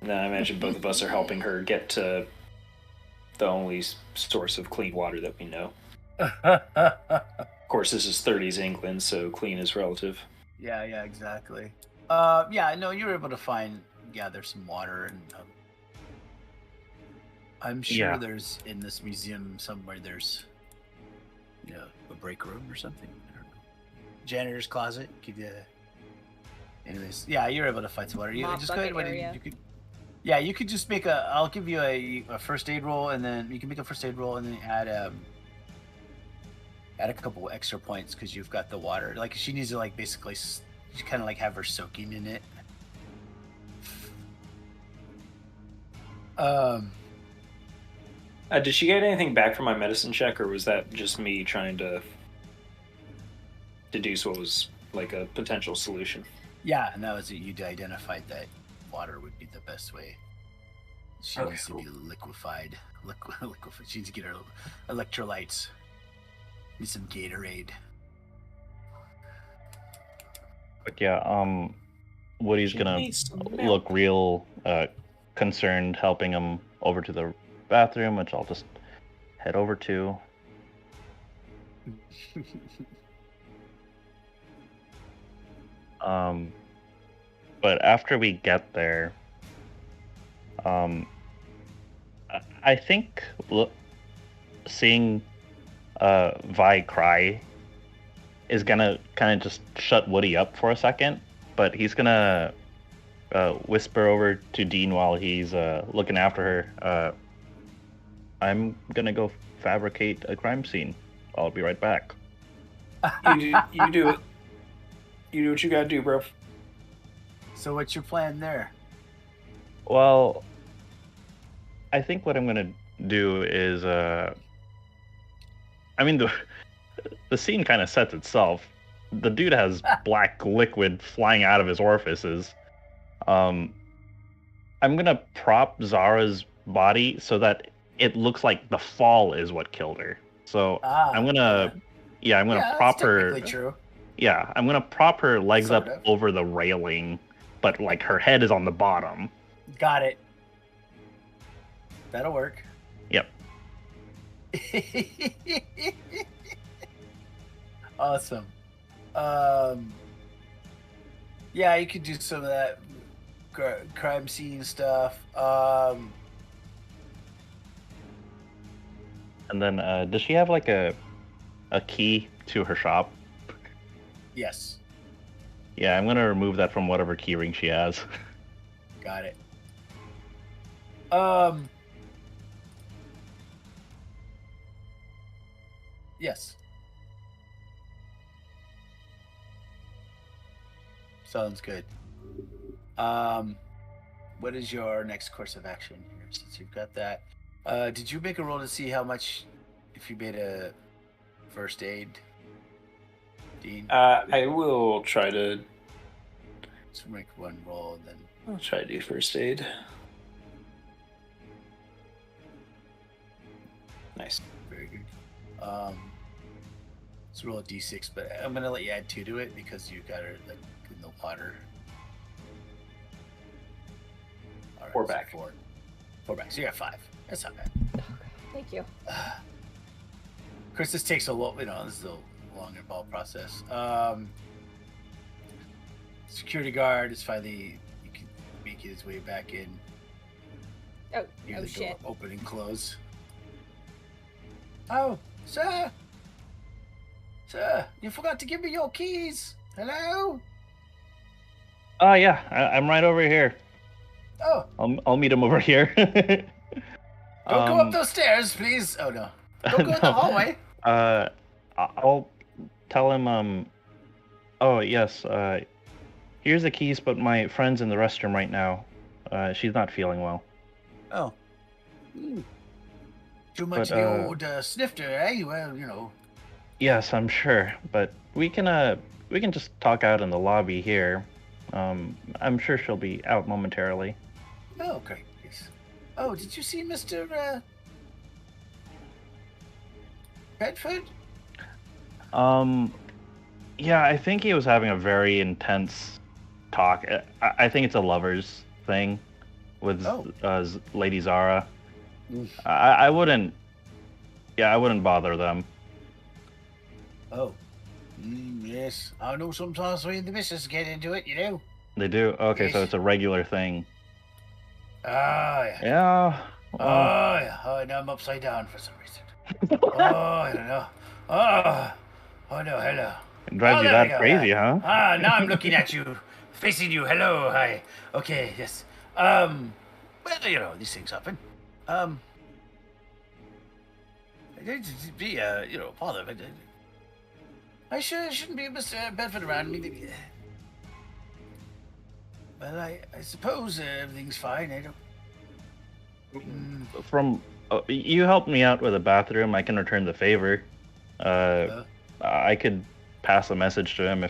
C: And then I imagine both of us are helping her get to the only source of clean water that we know. Of course, this is 30s England, so clean is relative.
A: Yeah, exactly. You were able to gather some water, and I'm sure there's in this museum somewhere there's, a break room or something. I don't know. Janitor's closet. Anyways, you're able to find some water. You just go ahead. You could just make I'll give you a first aid roll, and then you can make a first aid roll, and then add a couple extra points because you've got the water. Like she needs to basically kind of have her soaking in it.
C: Did she get anything back from my medicine check, or was that just me trying to deduce what was a potential solution?
A: Yeah, and that was it. You identified that water would be the best way. She needs to be liquefied. She needs to get her electrolytes. Need some Gatorade.
E: But Woody's gonna look real concerned, helping him over to the bathroom, which I'll just head over to. But after we get there, I think seeing Vi cry is gonna kind of just shut Woody up for a second, but he's gonna whisper over to Dean while he's looking after her. I'm gonna go fabricate a crime scene. I'll be right back.
C: You do it. You do what you gotta do, bro.
A: So what's your plan there?
E: Well, I think what I'm gonna do is, I mean, the scene kind of sets itself. The dude has black liquid flying out of his orifices. I'm gonna prop Zara's body so that it looks like the fall is what killed her. So I'm gonna prop her.
A: True.
E: Yeah, I'm gonna prop her legs
A: Sort
E: up
A: of.
E: over the railing, but like her head is on the bottom.
A: Got it. That'll work.
E: Yep.
A: Awesome. Yeah, you could do some of that crime scene stuff.
E: And then, does she have like a key to her shop?
A: Yes.
E: Yeah, I'm gonna remove that from whatever keyring she has.
A: Got it. Yes. Sounds good. What is your next course of action here? Since you've got that, did you make a roll to see how much, if you made a first aid, Dean?
C: I will try to.
A: Let's make one roll and then.
C: I'll try to do first aid. Nice.
A: Very good. Let's roll a d6, but I'm gonna let you add 2 to it because you got her like in the water. All right,
C: 4
A: so
C: back.
A: 4 back. So you got 5. That's not bad.
B: Thank you.
A: Of course, this takes a while. This is a long, involved process. Security guard is finally. You can make his way back in.
B: Oh,
A: Hear
B: oh
A: the door
B: shit.
A: open and close. Oh, sir! Sir, you forgot to give me your keys. Hello?
E: Oh yeah, I'm right over here.
A: Oh,
E: I'll meet him over here.
A: don't go up those stairs, please. Oh no, don't go in the hallway.
E: I'll tell him. Oh yes. Here's the keys, but my friend's in the restroom right now. She's not feeling well.
A: Oh. Too much of the old snifter, eh? Well, you know.
E: Yes, I'm sure, but we can just talk out in the lobby here. I'm sure she'll be out momentarily.
A: Oh, great. Yes. Oh, did you see Mr. Bedford?
E: Yeah, I think he was having a very intense talk. I think it's a lovers thing with Lady Zara. I wouldn't bother them.
A: Oh. Yes. I know sometimes when the missus get into it, you know.
E: They do? Okay,
A: Yes.
E: so it's a regular thing.
A: Ah, yeah.
E: Yeah.
A: Oh, yeah. Oh, now I'm upside down for some reason. Oh, I don't know. Oh, no, hello.
E: It drives you
A: there we
E: that
A: go,
E: crazy,
A: yeah.
E: huh?
A: Now I'm looking at you, facing you. Hello, hi. Okay, yes. Well, you know, these things happen. I hate to be, bother, but I shouldn't be Mr. Bedford around me. Well, I suppose everything's fine. I don't.
E: From you helped me out with a bathroom. I can return the favor. I could pass a message to him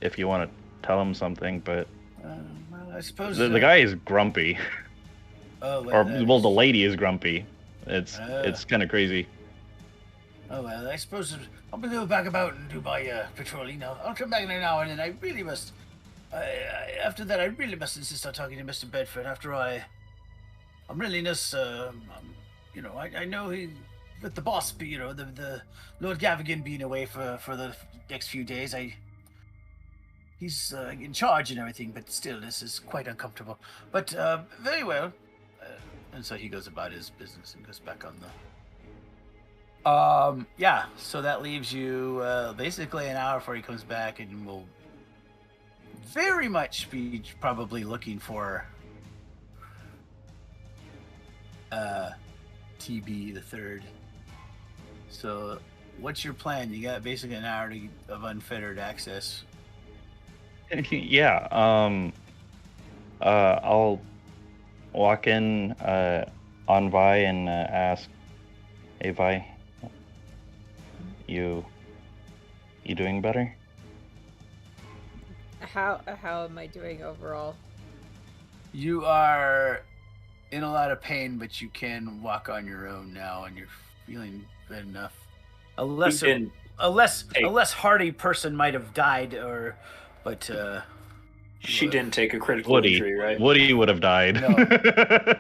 E: if you want to tell him something, but
A: Well, I suppose
E: the guy is grumpy.
A: Oh,
E: Well, the lady is grumpy. It's kind of crazy.
A: Oh well, I suppose I'll go back about and do my patrolling now. I'll come back in an hour, and then I really must. After that, I really must insist on talking to Mr. Bedford. After I'm really just, I know he, with the boss, the Lord Gavigan being away for the next few days, he's in charge and everything, but still, this is quite uncomfortable. But very well. And so he goes about his business and goes back on Yeah. So that leaves you basically an hour before he comes back, and we'll very much be probably looking for TB the third. So, what's your plan? You got basically an hour of unfettered access.
E: Yeah. I'll walk in on Vi and ask, "Hey, Vi, you doing better?"
B: How am I doing overall?
A: You are in a lot of pain, but you can walk on your own now, and you're feeling good enough. A less hardy person might have died, but
C: She didn't take a critical
E: Woody,
C: injury, right?
E: Woody would have died.
A: No.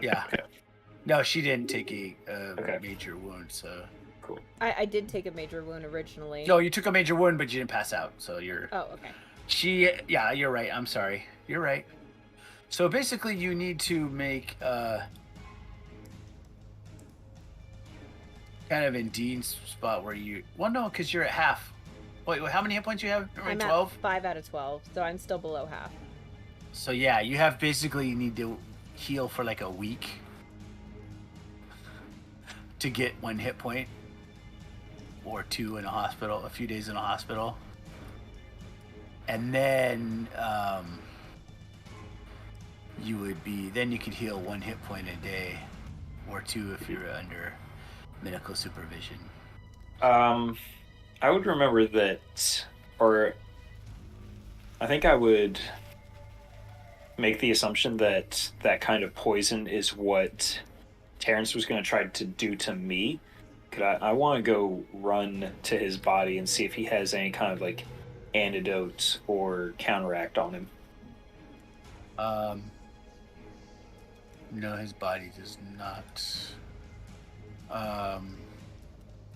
A: Yeah.
C: Okay.
A: No, she didn't take a
C: Okay.
A: major wound. So
C: Cool.
B: I did take a major wound originally.
A: no, you took a major wound, but you didn't pass out. So you're.
B: Oh, okay.
A: Yeah, you're right. I'm sorry. You're right. So basically, you need to make kind of in Dean's spot where you. Well, no, because you're at half. Wait, how many hit points you have?
B: I'm
A: 12?
B: at 5 out of 12, so I'm still below half.
A: So yeah, you have basically you need to heal for like a week to get 1 hit point, or 2 in a hospital, a few days in a hospital, and then you could heal 1 hit point a day, or 2 if you're under medical supervision.
C: I would remember that, or I think I would make the assumption that that kind of poison is what Terrence was going to try to do to me. I want to go run to his body and see if he has any kind of like antidote or counteract on him.
A: No, his body does not.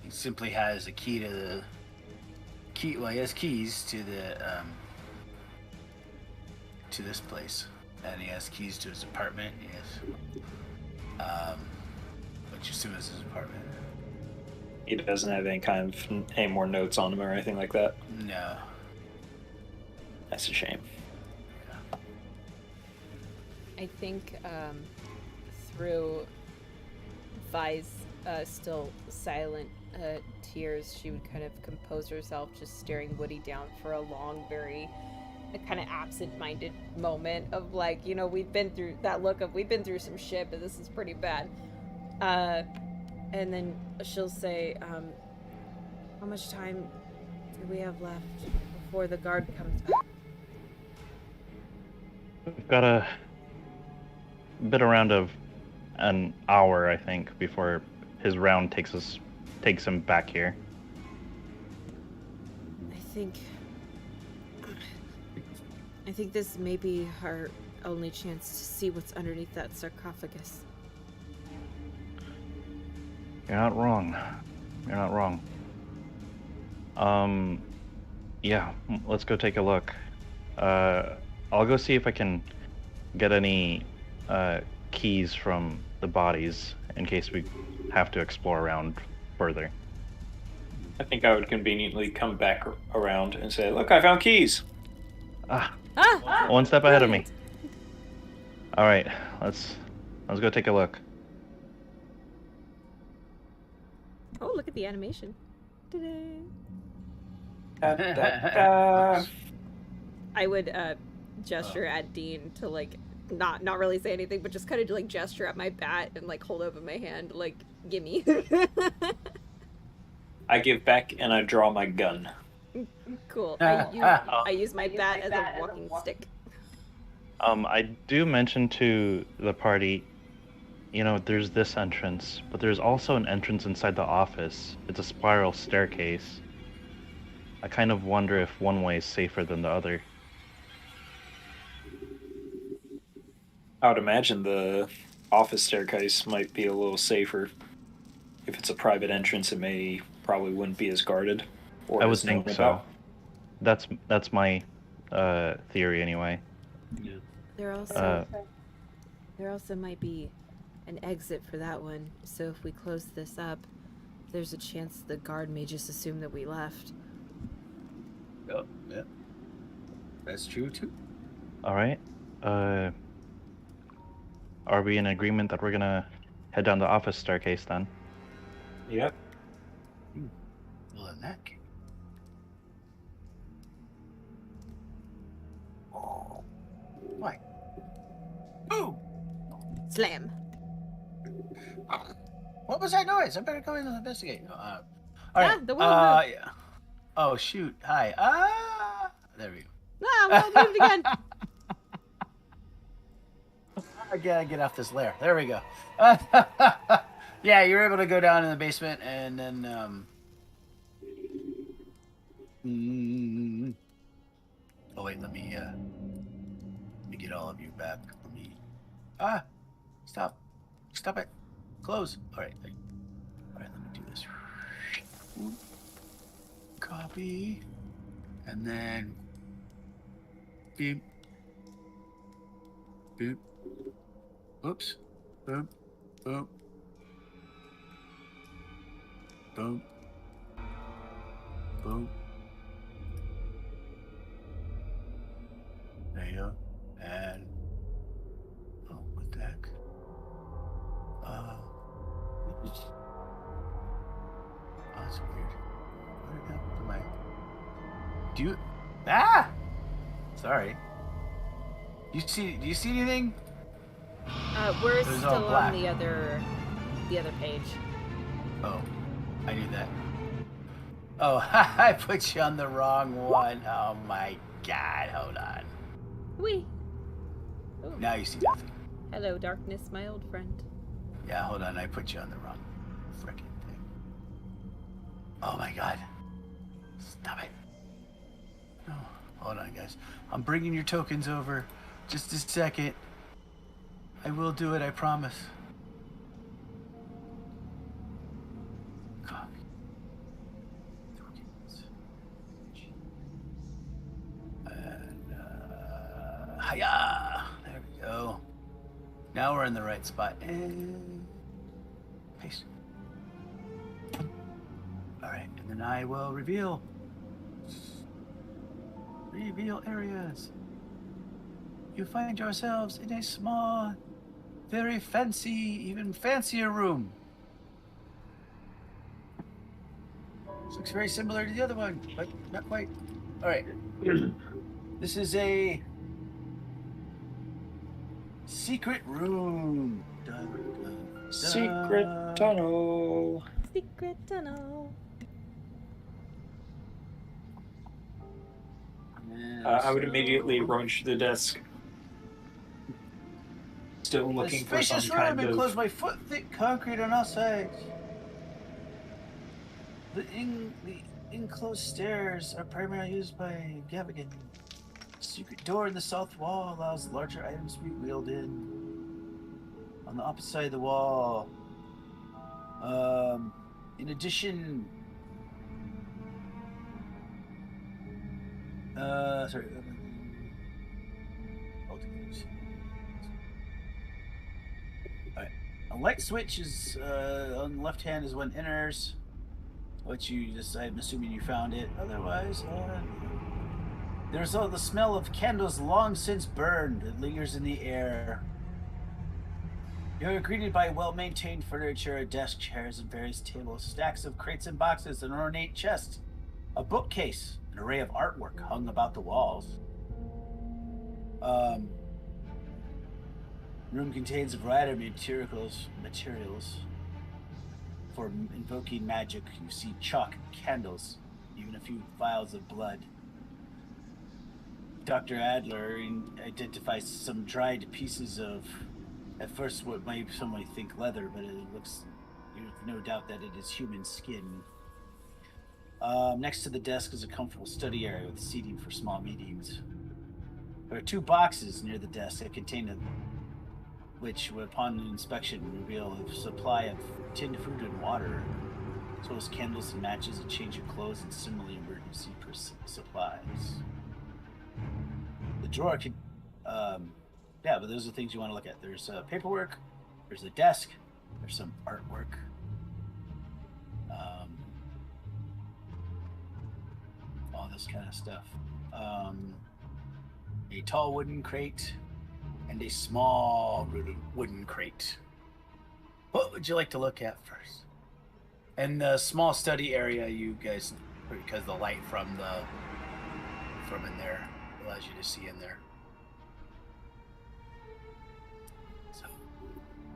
A: He simply has a key to the key. Well, he has keys to the to this place, and he has keys to his apartment. He has, which assume is his apartment.
C: He doesn't have any more notes on him or anything like that.
A: No.
C: That's a shame.
B: I think through Vi's still silent tears, she would kind of compose herself, just staring Woody down for a long, very kind of absent-minded moment of like, you know, we've been through some shit, but this is pretty bad. And then she'll say, how much time do we have left before the guard comes back?
E: We've got a bit around of an hour, I think, before his round takes him back here.
B: I think this may be our only chance to see what's underneath that sarcophagus.
E: You're not wrong. Yeah, let's go take a look. I'll go see if I can get any keys from the bodies in case we have to explore around further.
C: I think I would conveniently come back around and say, "Look, I found keys."
E: One step ahead of me. All right, let's go take a look.
B: Oh, look at the animation. I would gesture at Dean to like not really say anything, but just kind of like gesture at my bat and like hold over my hand, like gimme.
C: I give back and I draw my gun.
B: Cool. I use my bat as a walking stick.
E: I do mention to the party, you know, there's this entrance, but there's also an entrance inside the office. It's a spiral staircase. I kind of wonder if one way is safer than the other.
C: I would imagine the office staircase might be a little safer. If it's a private entrance, it probably wouldn't be as guarded. Or
E: I would think so. That's my theory anyway.
C: Yeah.
B: There also might be an exit for that one. So if we close this up, there's a chance the guard may just assume that we left.
A: Oh, yeah. That's true, too.
E: All right. Are we in agreement that we're gonna head down the office staircase then?
C: Yep.
A: Well, in that case. Why? Boom!
B: Slam.
A: What was that noise? I better go in and investigate. All
B: Ah,
A: right.
B: the world
A: yeah. Oh, shoot. Hi. There we go.
B: Ah, well, moved again.
A: I gotta get off this lair. There we go. Yeah, you're able to go down in the basement and then, Oh, wait, let me get all of you back. Stop. Stop it. Close. All right, let me do this. Copy. And then, beep. Boop. Oops. Boop. Boop. Boom. Boom. There you go. And oh, what the heck? Oh, that's weird. What happened to my? Do you? Sorry. Do you see anything?
B: We're
A: It was all
B: still on
A: black.
B: the other page.
A: Oh, I knew that. Oh, I put you on the wrong one. Oh my God! Hold on.
B: Wee. Oh.
A: Now you see nothing.
B: Hello, darkness, my old friend.
A: Yeah, hold on. I put you on the wrong frickin' thing. Oh my God! Stop it. No, hold on, guys. I'm bringing your tokens over. Just a second. I will do it. I promise. Copy. Tokens. And hiya! There we go. Now we're in the right spot. And paste. All right, and then I will reveal areas. You find yourselves in a small, very fancy, even fancier room. This looks very similar to the other one, but not quite. All right. This is a secret room. Dun, dun, dun.
C: Secret tunnel.
B: Secret tunnel.
C: I would immediately rummage the desk. Still looking for some
A: spacious room
C: kind of.
A: enclosed by foot-thick concrete on all sides. The enclosed stairs are primarily used by Gavigan. A secret door in the south wall allows larger items to be wheeled in. On the opposite side of the wall. In addition, sorry. Alright. A light switch is on the left hand is when enters. What you just, I'm assuming you found it. Otherwise, there's the smell of candles long since burned. It lingers in the air. You're greeted by well-maintained furniture, a desk, chairs, and various tables, stacks of crates and boxes, an ornate chest, a bookcase, an array of artwork hung about the walls. Room contains a variety of materials for invoking magic. You see chalk, candles, even a few vials of blood. Dr. Adler identifies some dried pieces of, at first, what might someone think leather, but it looks, there's no doubt that it is human skin. Next to the desk is a comfortable study area with seating for small meetings. There are two boxes near the desk that contain which, upon inspection, reveal a supply of tinned food and water, as well as candles and matches, a change of clothes, and similarly emergency supplies. The drawer could, yeah, but those are things you want to look at. There's paperwork, there's a desk, there's some artwork. this kind of stuff. A tall wooden crate and a small wooden crate. What would you like to look at first? And the small study area, you guys, because the light from in there allows you to see in there.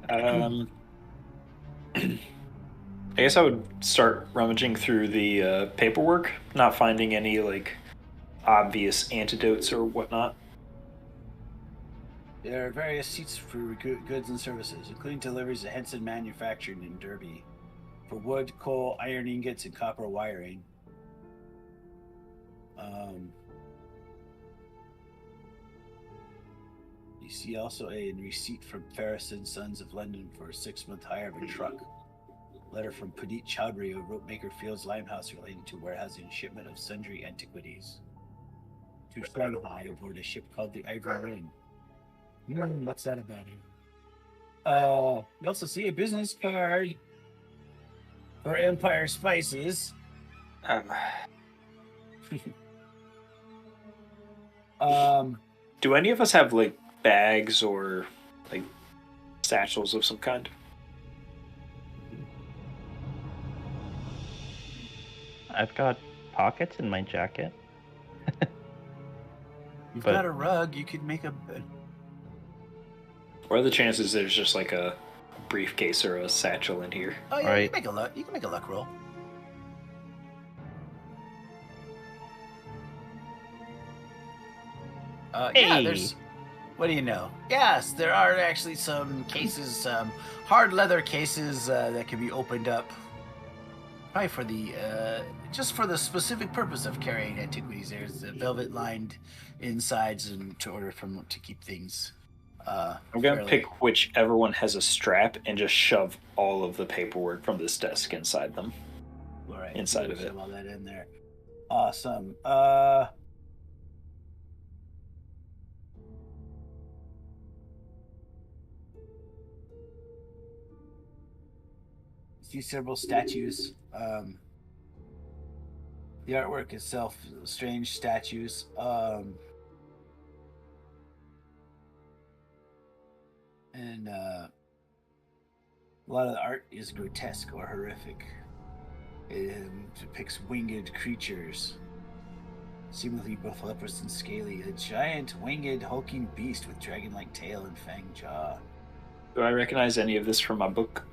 C: I guess I would start rummaging through the paperwork, not finding any like obvious antidotes or whatnot.
A: There are various seats for goods and services, including deliveries to Henson Manufacturing in Derby for wood, coal, iron ingots, and copper wiring. You see also a receipt from Ferris and Sons of London for a 6-month hire of a truck. Letter from Puneet Chowdhury of Ropemaker Fields Limehouse relating to warehousing and shipment of sundry antiquities to Shanghai aboard a ship called the Ivory Ring. What's that about? You also see a business card for Empire Spices.
C: Do any of us have like bags or like satchels of some kind?
E: I've got pockets in my jacket.
A: You've got a rug. You could make a.
C: What are the chances there's just like a briefcase or a satchel in here?
A: Oh yeah,
E: Right.
A: you can make a luck roll. Yeah, there's. What do you know? Yes, there are actually some cases, hard leather cases that can be opened up. Probably for the just for the specific purpose of carrying antiquities. There's the velvet-lined insides, and to keep things.
C: I'm gonna pick whichever one has a strap and just shove all of the paperwork from this desk inside them.
A: All right,
C: inside of it.
A: Shove all that in there. Awesome. See several statues. The artwork itself, strange statues. And a lot of the art is grotesque or horrific. It depicts winged creatures, seemingly both leprous and scaly. A giant winged hulking beast with dragon-like tail and fanged jaw.
C: Do I recognize any of this from my book?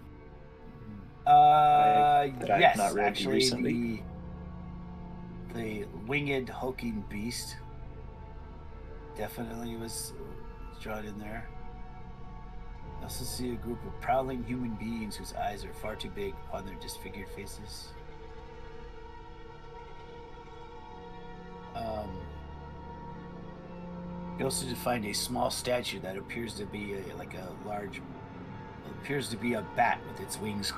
A: That
C: I've
A: yes,
C: not read
A: actually,
C: recently.
A: the winged hulking beast definitely was drawn in there. You also see a group of prowling human beings whose eyes are far too big upon their disfigured faces. You also find a small statue that appears to be appears to be a bat with its wings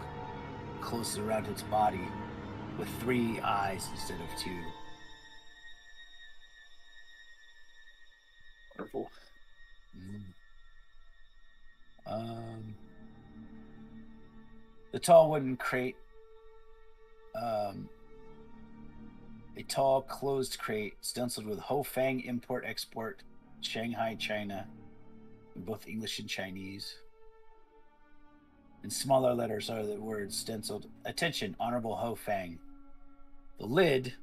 A: close around its body, with 3 eyes instead of 2.
C: Wonderful.
A: The tall wooden crate, a tall closed crate stenciled with Ho Fang Import Export, Shanghai, China, in both English and Chinese. In smaller letters are the words stenciled, "Attention, Honorable Ho Fang." The lid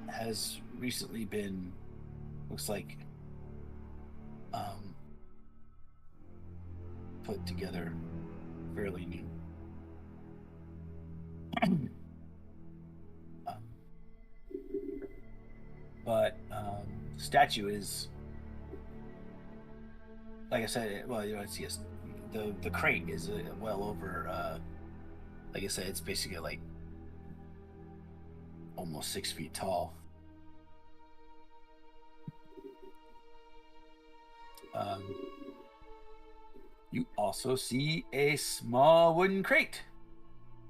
A: has recently been, looks like, put together, fairly new. But statue is, like I said, well, you know, it's yes, the crate is well over, like I said, it's basically like almost 6 feet tall. You also see a small wooden crate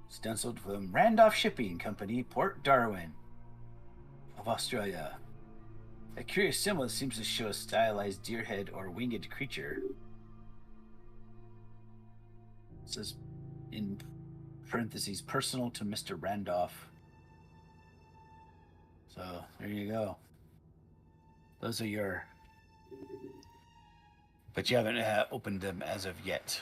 A: stenciled from Randolph Shipping Company, Port Darwin of Australia. A curious symbol seems to show a stylized deer head or winged creature. It says in parentheses, "Personal to Mr. Randolph." So there you go. Those are your. But you haven't opened them as of yet.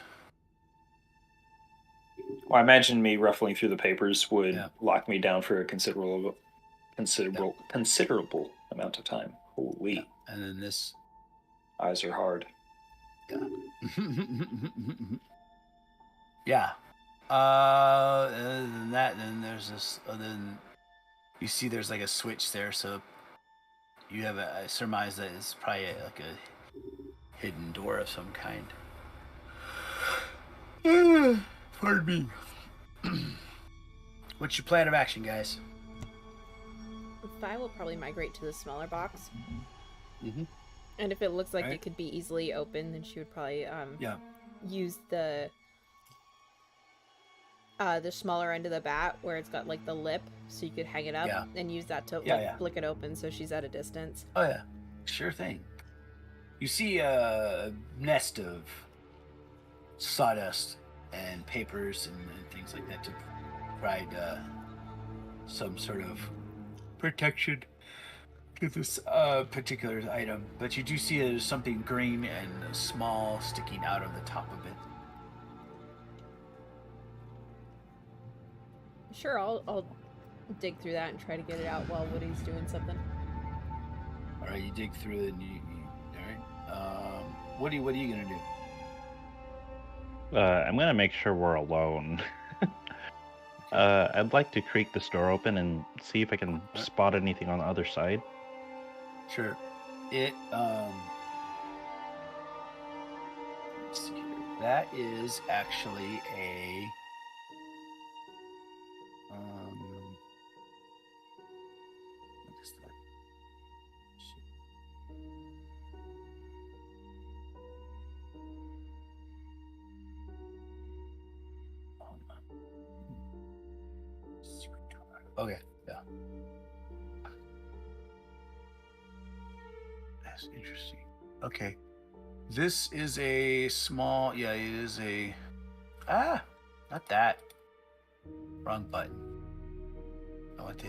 C: Well, I imagine me ruffling through the papers would lock me down for a considerable amount of time. Holy.
A: Yeah. And then this.
C: Eyes are hard.
A: Yeah. Yeah. Other than that, then there's this. Then you see there's like a switch there, so you have I surmise that it's probably like a hidden door of some kind. Pardon me. What's your plan of action, guys?
B: Vi will probably migrate to the smaller box.
A: Mm-hmm.
B: And if it looks like it could be easily opened, then she would probably use the smaller end of the bat where it's got like the lip, so you could hang it up and use that to flick it open, so she's at a distance.
A: Oh yeah, sure thing. You see a nest of sawdust and papers and things like that to provide some sort of protection to this particular item. But you do see there's something green and small sticking out of the top of it.
B: Sure, I'll dig through that and try to get it out while Woody's doing something.
A: All right, you dig through it and you all right. What are you gonna do?
E: I'm gonna make sure we're alone. I'd like to creak this door open and see if I can spot anything on the other side.
A: Sure. It let's see here. That is actually a what is that? Shit. Hold on. Okay, yeah. That's interesting. Okay. This is a small, it is a, not that. Wrong button. I want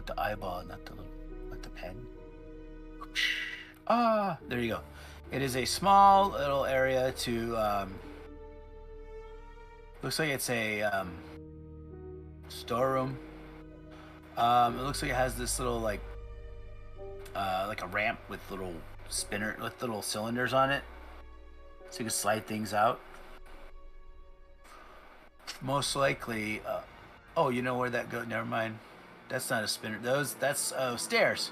A: the eyeball, not the pen. There you go. It is a small little area to, looks like it's a, storeroom. It looks like it has this little, like a ramp with little cylinders on it. So you can slide things out. Most likely, you know where that goes? Never mind. That's not a spinner. That's stairs.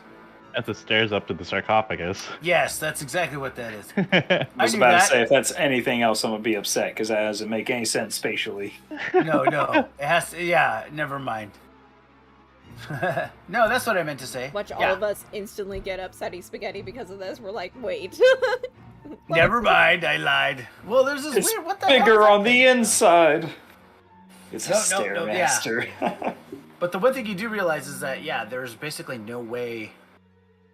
E: That's the stairs up to the sarcophagus.
A: Yes, that's exactly what that is.
C: I was about to say, if that's anything else, I'm going to be upset, because that doesn't make any sense spatially.
A: No. It has to, never mind. No, that's what I meant to say.
B: Watch all of us instantly get upsetty spaghetti because of this. We're like, wait.
A: Never mind, I lied. Well, there's this weird, what the
C: bigger
A: hell
C: on the inside. It's a Stairmaster.
A: Yeah. But the one thing you do realize is that, there's basically no way.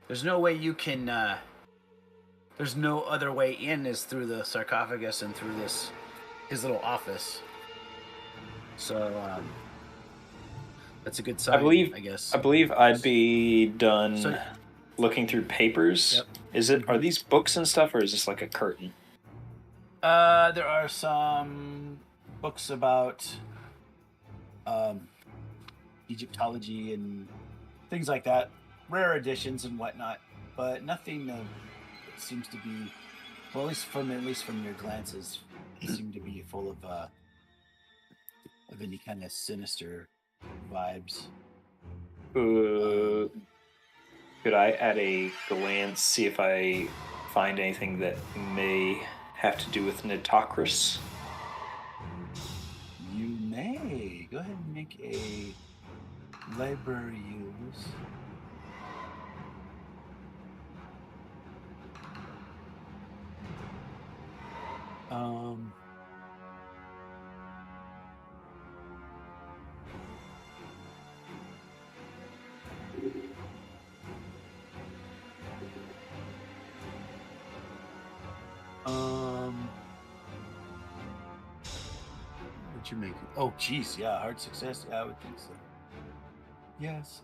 A: There's no way you can. There's no other way in is through the sarcophagus and through his little office. So that's a good sign, I guess.
C: I believe I'd be done looking through papers.
A: Yep.
C: Are these books and stuff, or is this like a curtain?
A: There are some books about Egyptology and things like that, rare editions and whatnot, but nothing seems to be, well, at least from your glances, seem to be full of any kind of sinister vibes.
C: Could I, at a glance, see if I find anything that may have to do with Nitocris?
A: You may. Go ahead and make a library use. What you make? Oh, geez, hard success. Yeah, I would think so. Yes.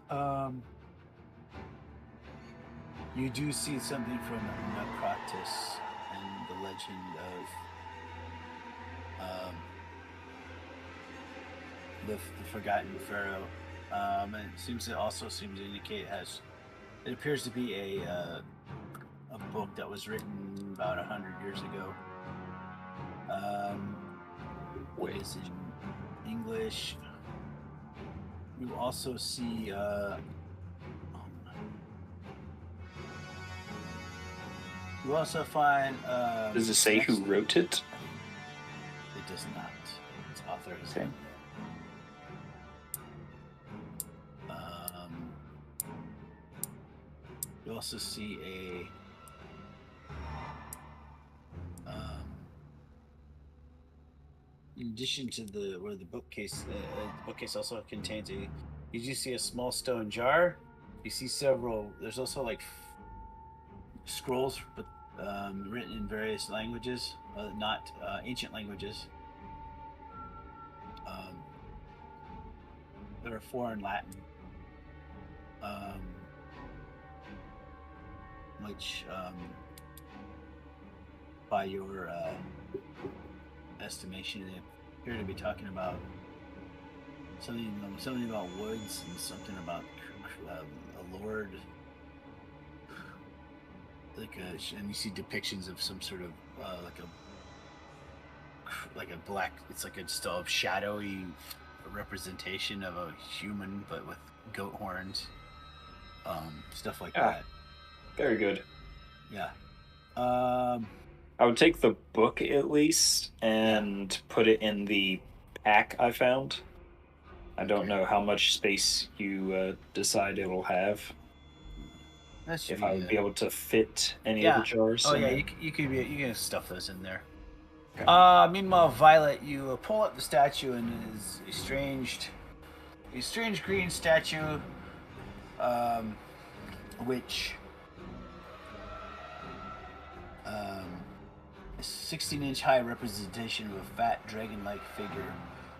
A: You do see something from Nyarlathotep and the legend of the Forgotten Pharaoh. And it also seems to indicate it appears to be a book that was written about 100 years ago. It is in English. You also see you also find
C: Does it say who wrote it?
A: It does not. Its author is
C: Okay.
A: You also see in addition to the bookcase also contains you do see a small stone jar. You see several. There's also like scrolls, but written in various languages, not ancient languages. There are 4 in Latin, which, by your estimation, they appear to be talking about something about woods and something about a lord. And you see depictions of some sort of like a black. It's like just a shadowy representation of a human, but with goat horns. Stuff like that.
C: Very good.
A: Yeah.
C: I would take the book at least and put it in the pack I found. I don't know how much space you decide it'll have. If I would be able to fit any of the jars.
A: Oh yeah, you can stuff those in there. Okay. Meanwhile, Violet, you pull up the statue, and it is a strange green statue, which a 16-inch high representation of a fat dragon-like figure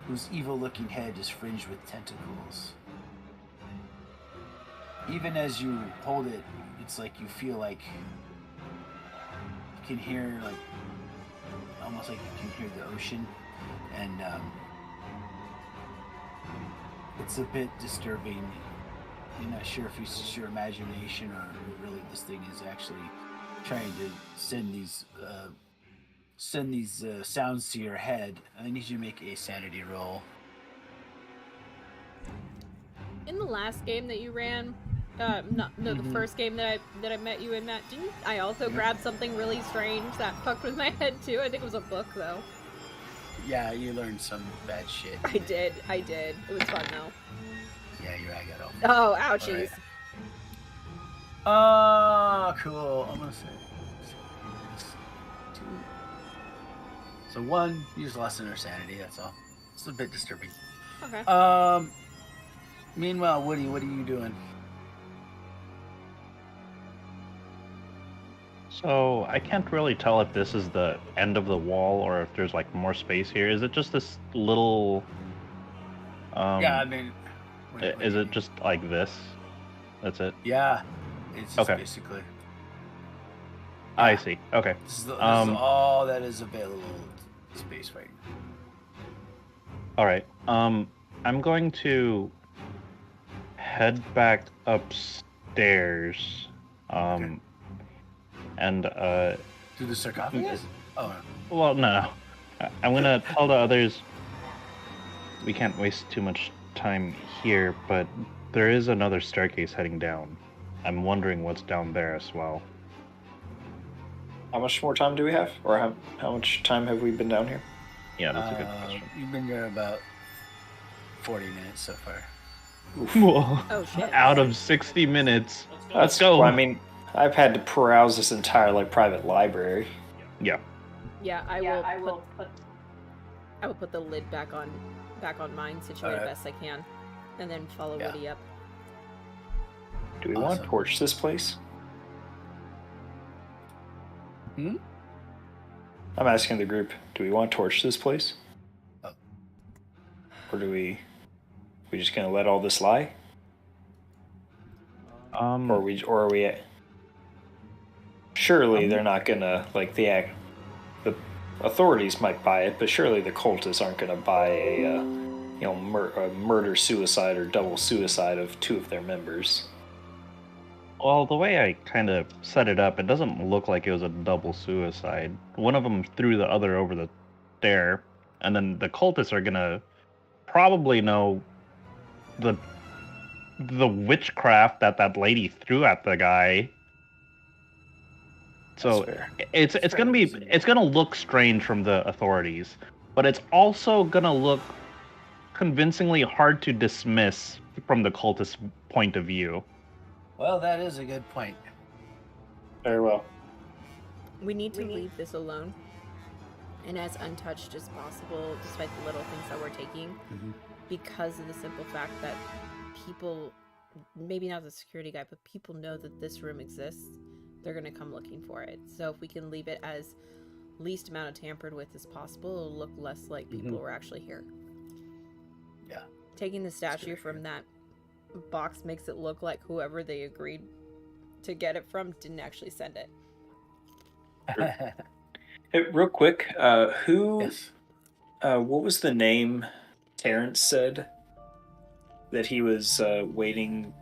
A: whose evil-looking head is fringed with tentacles. Even as you hold it, it's like you feel like you can hear, like, almost like you can hear the ocean, and it's a bit disturbing. You're not sure if it's your imagination or really this thing is actually trying to send these sounds to your head. I need you to make a sanity roll.
B: In the last game that you ran, the first game that I met you in, Matt, didn't I also grab something really strange that fucked with my head too? I think it was a book though.
A: Yeah, you learned some bad shit.
B: I did. It was fun though.
A: Yeah, your eye got off.
B: Oh, ouchies.
A: Oh, cool. I'm gonna say 2. So 1, use less in her sanity. That's all. It's a bit disturbing.
B: Okay.
A: Meanwhile, Woody, what are you doing?
E: So I can't really tell if this is the end of the wall or if there's like more space here. Is it just this little?
A: Yeah, I mean,
E: is it just like this? That's it.
A: Yeah, it's just
E: okay.
A: Basically.
E: I see. Okay.
A: This is all that is available space right now.
E: All right. I'm going to head back upstairs.
A: Okay.
E: And
A: through the sarcophagus? Oh.
E: Well, no. I'm gonna tell the others we can't waste too much time here, but there is another staircase heading down. I'm wondering what's down there as well.
C: How much more time do we have? Or how much time have we been down here?
E: Yeah, that's a good question.
A: You've been there about 40 minutes so far.
E: Whoa.
B: Oh, shit.
E: Out of 60 minutes.
C: Let's go. Well, I mean, I've had to peruse this entire private library.
E: Yeah.
B: Yeah, I will put the lid back on mine, situated best I can, and then follow Woody up.
C: Do we want to torch this place? I'm asking the group, do we want to torch this place? Or do we just gonna let all this lie? Or are we Surely they're not gonna like the authorities might buy it, but surely the cultists aren't gonna buy a murder suicide or double suicide of 2 of their members.
E: Well, the way I kind of set it up, it doesn't look like it was a double suicide. One of them threw the other over the stair, and then the cultists are gonna probably know the witchcraft that lady threw at the guy. So it's gonna look strange from the authorities, but it's also gonna look convincingly hard to dismiss from the cultist point of view.
A: Well, that is a good point.
C: Very well.
B: We need to leave this alone and as untouched as possible, despite the little things that we're taking, because of the simple fact that people, maybe not the security guy, but people know that this room exists. They're going to come looking for it. So if we can leave it as least amount of tampered with as possible, it'll look less like people were actually here.
A: Yeah.
B: Taking the statue from that box makes it look like whoever they agreed to get it from didn't actually send it.
C: Hey, real quick, who?
A: Yes.
C: What was the name? Terrence said that he was waiting.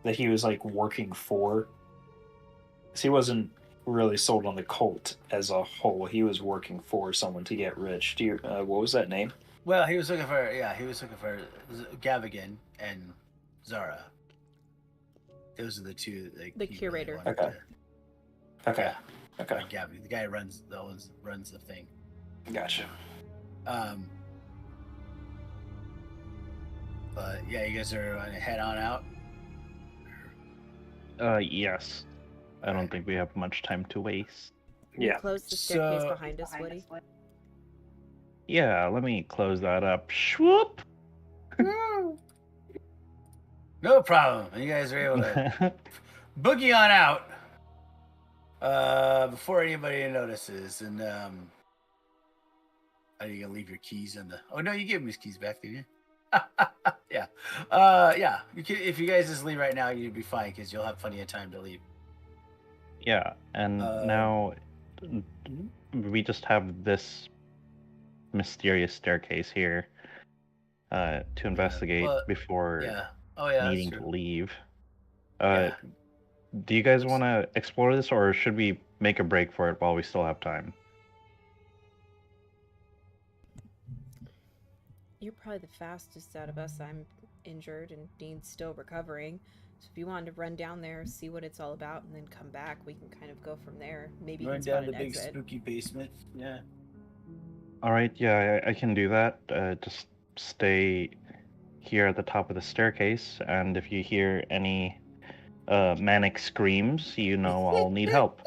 C: That he was like working for. 'Cause he wasn't really sold on the cult as a whole. He was working for someone to get rich. Do you? What was that name?
A: Well, he was looking for Gavigan and Zara. Those are the 2. Like,
B: The curator.
C: Okay. Okay. Okay.
A: Gavigan, the guy who runs the thing.
C: Gotcha.
A: But yeah, you guys are going to head on out.
E: Yes. I don't think we have much time to waste.
C: Yeah.
B: Close the staircase behind us, Woody.
E: Yeah, let me close that up. Swoop!
A: No problem. You guys are able to boogie on out before anybody notices. And are you gonna leave your keys in the? Oh no, you gave him his keys back, didn't you? Yeah. Yeah. If you guys just leave right now, you'd be fine because you'll have plenty of time to leave.
E: Yeah, and now we just have this mysterious staircase here to investigate before needing to leave. Do you guys want to explore this, or should we make a break for it while we still have time?
B: You're probably the fastest out of us. I'm injured and Dean's still recovering. So if you wanted to run down there, see what it's all about, and then come back, we can kind of go from there. Maybe
A: run down the big spooky basement. Yeah.
E: All right. Yeah, I can do that. Just stay here at the top of the staircase, and if you hear any manic screams, you know I'll need help.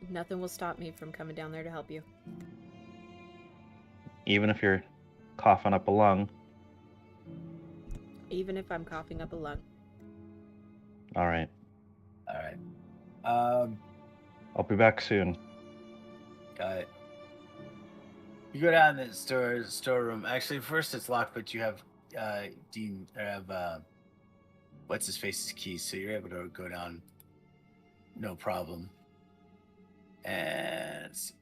B: Nothing will stop me from coming down there to help you.
E: Even if you're coughing up a lung.
B: Even if I'm coughing up a lung.
E: All right.
A: I'll
E: be back soon.
A: Got it. You go down the storeroom. Actually, first it's locked, but you have Dean have what's his face's keys, so you're able to go down, no problem. And let's see,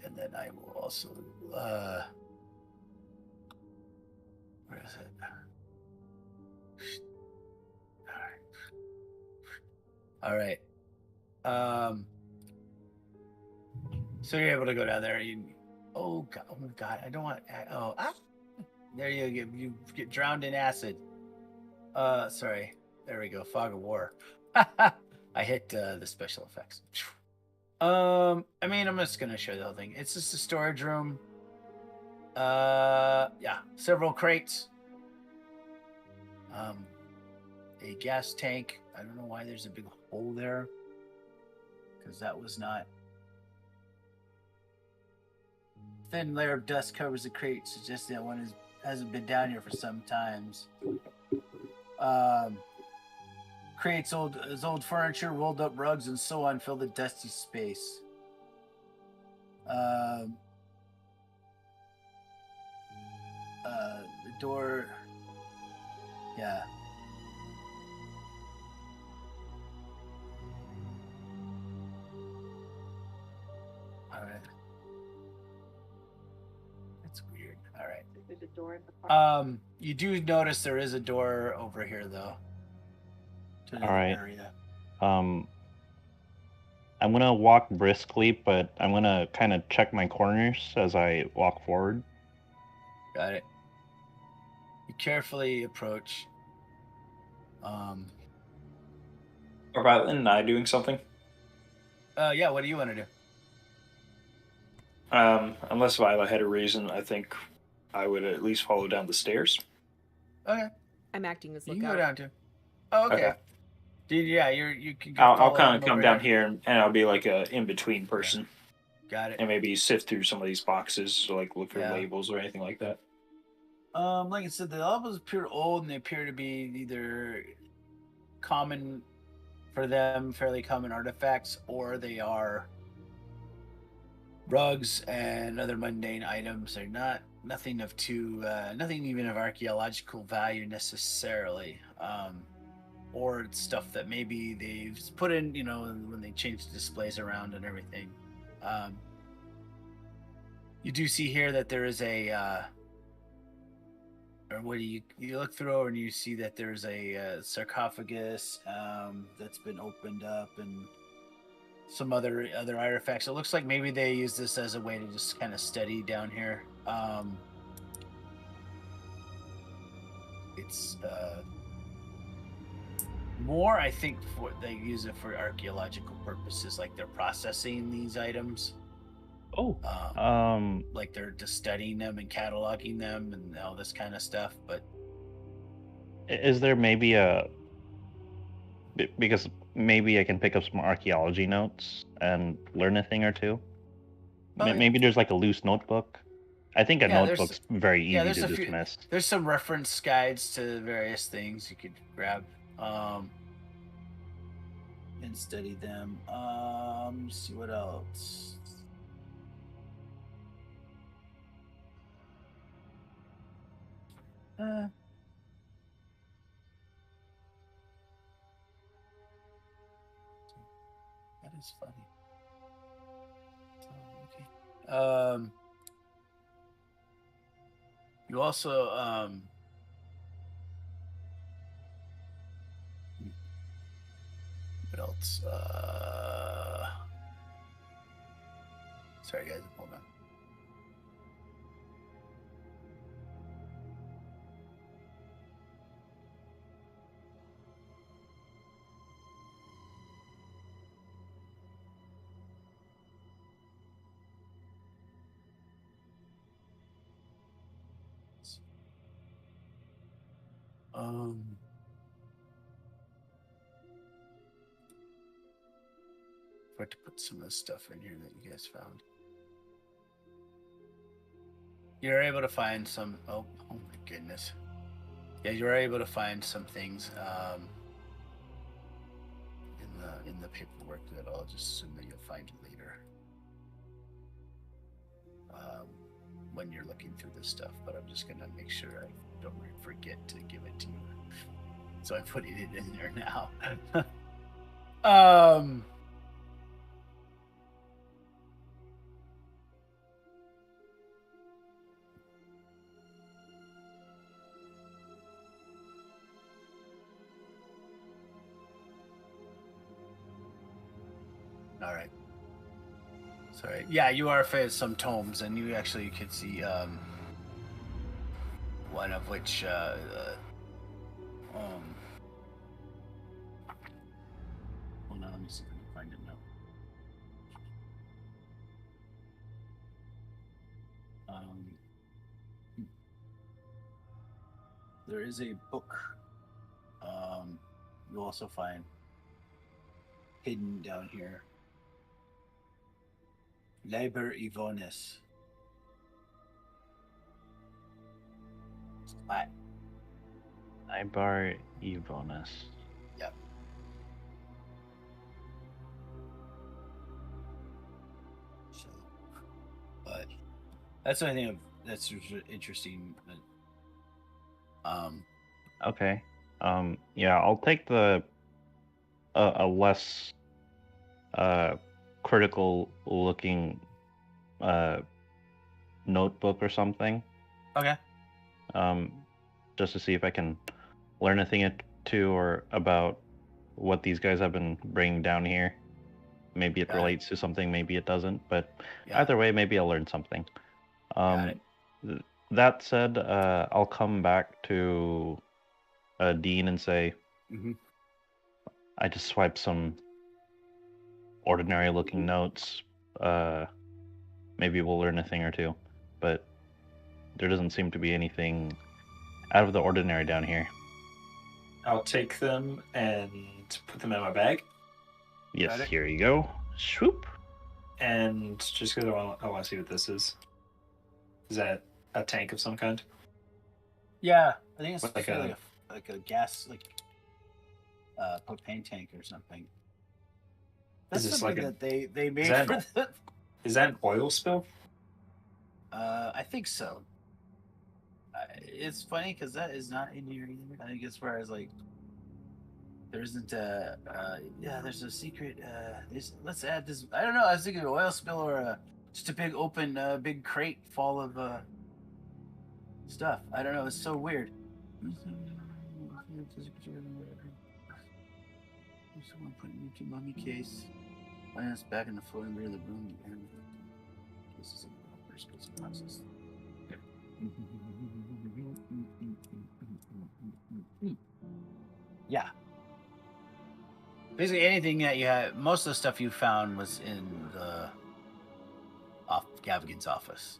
A: and then I will also where is it? All right. So you're able to go down there. Oh god! I don't want. There you get drowned in acid. Sorry. There we go. Fog of war. I hit the special effects. I mean, I'm just gonna show the whole thing. It's just a storage room. Yeah, several crates. A gas tank. I don't know why there's a big hole there, because that was not. Thin layer of dust covers the crate, suggesting that one hasn't been down here for some times. Crates old furniture, rolled up rugs, and so on fill the dusty space. The door, yeah.
F: There's a door in the park.
A: You do notice there is a door over here, though. To another
E: Alright.
A: area.
E: I'm gonna walk briskly, but I'm gonna kind of check my corners as I walk forward.
A: Got it. You carefully approach.
C: Are Violet and I doing something?
A: Yeah. What do you want to do?
C: Unless Violet had a reason, I think I would at least follow down the stairs.
A: Okay.
B: I'm acting as
A: You
B: lookout.
A: can go down too. Oh, okay.
C: Okay.
A: Dude, yeah, you can go.
C: I'll
A: follow
C: kind
A: him
C: of come
A: over
C: down here and I'll be like a in-between person.
A: Got it.
C: And maybe sift through some of these boxes, or like look for
A: Yeah.
C: labels or anything like that.
A: Like I said, the labels appear old and they appear to be either common for them, fairly common artifacts, or they are rugs and other mundane items. They're nothing even of archaeological value necessarily. Or it's stuff that maybe they've put in, when they change the displays around and everything. You do see here that there is you look through and you see that there's a sarcophagus that's been opened up and some other artifacts. It looks like maybe they use this as a way to just kind of study down here. It's more, I think, they use it for archaeological purposes, like they're processing these items.
E: Oh.
A: Like they're just studying them and cataloging them and all this kind of stuff. But
E: Is there maybe because maybe I can pick up some archaeology notes and learn a thing or two?
A: Oh, yeah.
E: Maybe there's like a loose notebook. I think a
A: Yeah,
E: notebook's very easy
A: there's
E: to
A: a few-
E: dismiss.
A: There's some reference guides to various things you could grab and study them. Let's see what else. That is funny. Oh, okay. You also what else? Sorry guys, hold on. I have to put some of the stuff in here that you guys found. You're able to find some. Oh my goodness. Yeah, you're able to find some things in the paperwork that I'll just assume that you'll find later when you're looking through this stuff. But I'm just gonna make sure I don't forget to give it to you. So I'm putting it in there now. All right. Sorry. Yeah, you are fed some tomes, and you actually could see one of which hold on, let me see if I can find it now. There is a book you'll also find hidden down here. Liber Ivonis.
E: Liber Ivonis.
A: Yep. So, but that's the only thing that's interesting.
E: Okay. Yeah, I'll take the a less critical looking notebook or something.
A: Okay.
E: just to see if I can learn a thing or two or about what these guys have been bringing down here. Maybe it
A: Got it.
E: relates to something, maybe it doesn't, but
A: Yeah.
E: either way, maybe I'll learn something.
A: Got it.
E: That said, I'll come back to Dean and say,
A: Mm-hmm.
E: I just swiped some ordinary looking notes. Maybe we'll learn a thing or two, but there doesn't seem to be anything out of the ordinary down here.
C: I'll take them and put them in my bag.
E: Yes,
A: Got it.
E: here you go. Swoop.
C: And just because I want to see what this is. Is that a tank of some kind?
A: Yeah, I think it's
C: What,
A: like,
C: like
A: like a gas, like propane tank or something. That's
C: Is this
A: something
C: like
A: that they made
C: that-
A: for the.
C: Is that an oil spill?
A: I think so. It's funny because that is not in here either. I think as far as like, there isn't there's a secret. Let's add this. I don't know. I was thinking an oil spill or just a big open, big crate full of stuff. I don't know. It's so weird. Someone put an empty mummy case. Plants back in the floor in the rear of the room. This is a first process. Yeah. Basically, anything that you had, most of the stuff you found was in the Gavigan's office.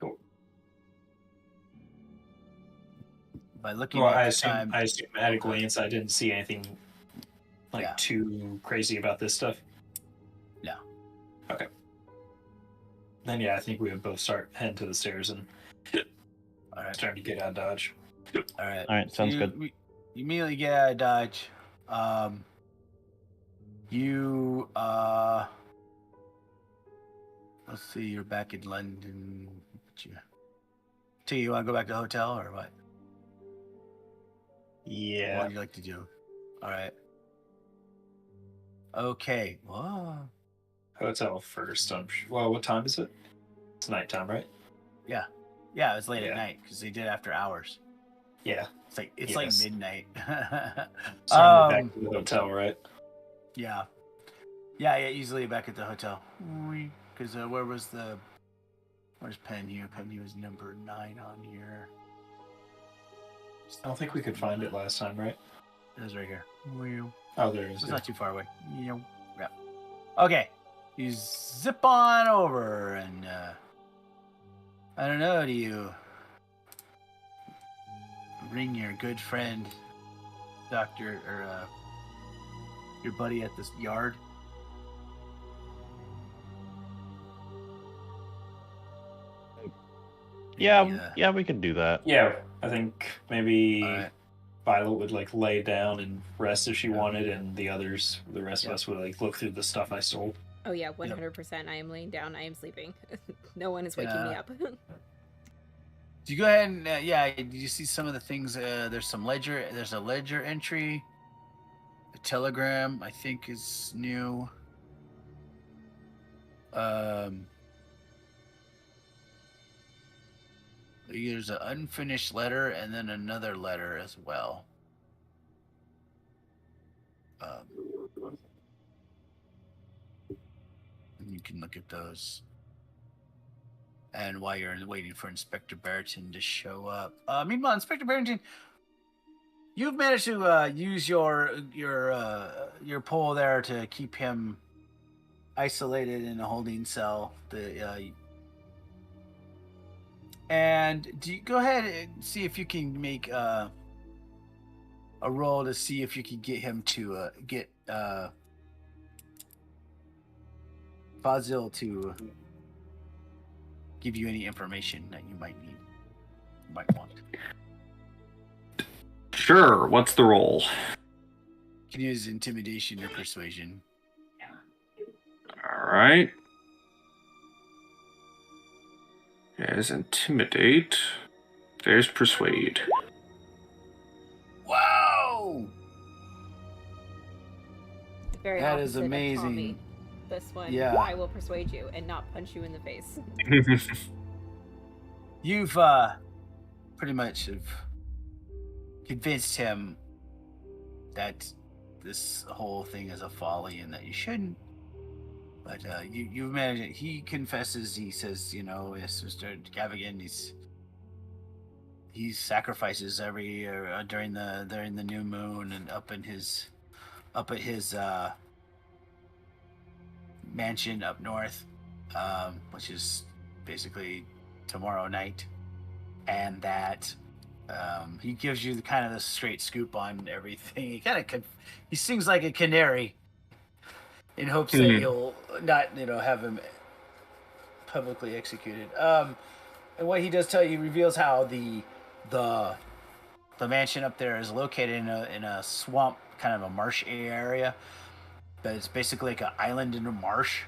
C: Cool.
A: By looking
C: Well,
A: at
C: I
A: the
C: assume
A: time,
C: at a glance I didn't see anything like
A: Yeah.
C: too crazy about this stuff.
A: No.
C: Okay. Then yeah, I think we would both start heading to the stairs and
A: all right,
C: starting to get out of Dodge.
A: all right,
E: All right, sounds good.
A: You immediately get out of Dodge. Let's see, you're back in London. You want to go back to the hotel or what?
C: Yeah.
A: What would you like to do? All right. Okay. Whoa.
C: Hotel first. Well, what time is it? It's nighttime, right?
A: Yeah, it's late
C: Yeah.
A: at night because they did after hours.
C: Yeah.
A: It's like
C: Yes.
A: midnight.
C: So I'm back to the hotel, right?
A: Yeah, easily back at the hotel. Because where's Penhew? Penhew is number 9 on here.
C: I don't think we could find it last time, right?
A: It is right here.
C: Oh, there it is.
A: It's not too far away. Yeah. Okay. You zip on over and I don't know, do you ring your good friend Doctor or your buddy at this yard?
E: Yeah, we could do that.
C: Yeah, I think maybe
A: All right.
C: Violet would like lay down and rest if she wanted, and the rest of us would like look through the stuff I stole.
B: Oh yeah, 100%. I am laying down. I am sleeping. No one is waking me up.
A: Do you go ahead and do you see some of the things? There's a ledger entry. A telegram, I think, is new. There's an unfinished letter and then another letter as well. You can look at those. And while you're waiting for Inspector Barrington to show up. Meanwhile, Inspector Barrington, you've managed to use your pole there to keep him isolated in a holding cell. And do you go ahead and see if you can make a roll to see if you can get him to get Fazil to give you any information that you might want.
D: Sure, what's the roll?
A: You can use intimidation or persuasion.
D: Alright. There's intimidate. There's persuade.
A: Wow!
B: Very
A: That is
B: opposite of
A: amazing.
B: Tommy. This one,
A: Yeah.
B: I will persuade you and not punch you in the face.
A: You've pretty much have convinced him that this whole thing is a folly and that you shouldn't. But you manage it. He confesses. He says, yes, Mr. Gavigan. He sacrifices every year during the new moon and up at his mansion up north, which is basically tomorrow night, and that he gives you kind of the straight scoop on everything. He sings like a canary in hopes that you'll not have him publicly executed. And what he does tell you, he reveals how the mansion up there is located in a swamp, kind of a marsh area. But it's basically like an island in a marsh.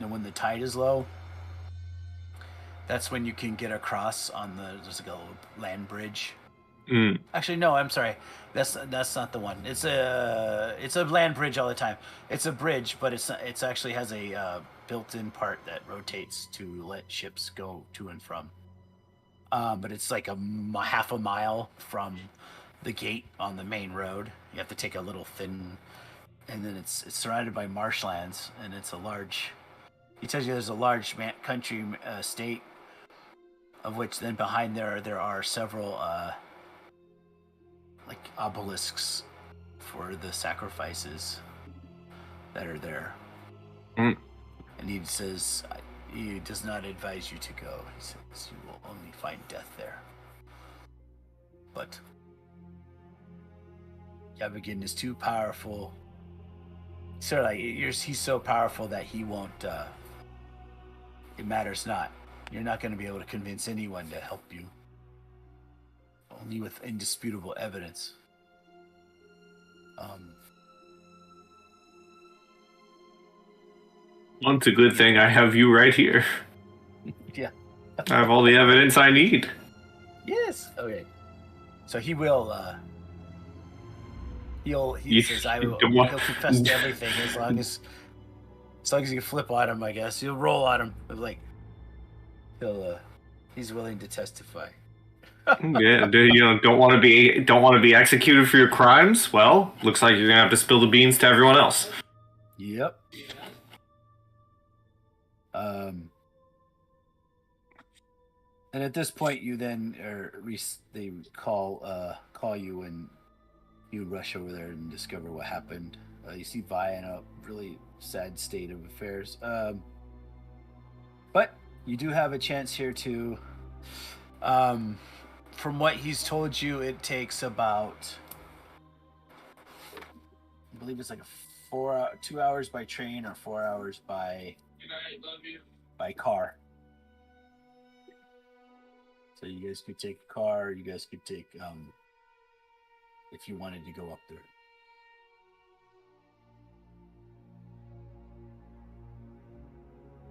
A: And when the tide is low, that's when you can get across there's like a land bridge. Actually, no, I'm sorry. That's not the one. It's a land bridge all the time. It's a bridge, but it's actually has a built-in part that rotates to let ships go to and from. But it's like half a mile from the gate on the main road. You have to take a little thin, and then it's surrounded by marshlands, and it's a large. He tells you there's a large country state, of which then behind there are several like obelisks for the sacrifices that are there. And he says he does not advise you to go. He says you will only find death there. But Gavigan is too powerful. Sir, he's so powerful that he won't. It matters not. You're not going to be able to convince anyone to help you. Only with indisputable evidence.
D: Well, it's a good thing I have you right here.
A: Yeah.
D: I have all the evidence I need.
A: Yes. Okay. So he will. He says he'll confess to everything as long as you flip on him. I guess you'll roll on him. Like he's willing to testify.
D: Yeah, don't want to be executed for your crimes? Well, looks like you're gonna have to spill the beans to everyone else.
A: Yep. And at this point, you then they call you, and you rush over there and discover what happened. You see Vi in a really sad state of affairs. But you do have a chance here to. From what he's told you, it takes about, I believe it's like 2 hours by train or 4 hours by car. So you guys could take a car. You guys could take, if you wanted to go up there.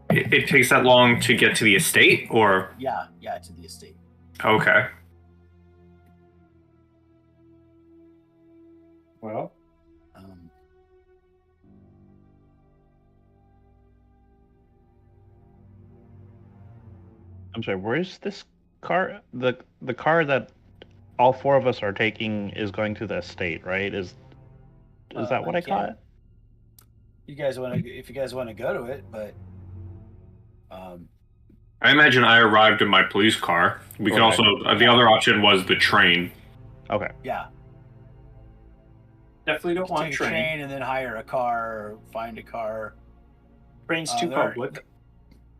D: It takes that long to get to the estate, or?
A: Yeah, to the estate.
D: Okay.
C: Well,
E: I'm sorry, where is this car? The car that all four of us are taking is going to the estate, right? Is that what I caught?
A: You guys if you guys want to go to it, but
D: I imagine I arrived in my police car. We could also the other option was the train.
E: Okay.
A: Yeah.
C: Definitely don't want
A: take a train and then hire a car or find a car.
C: Trains too public.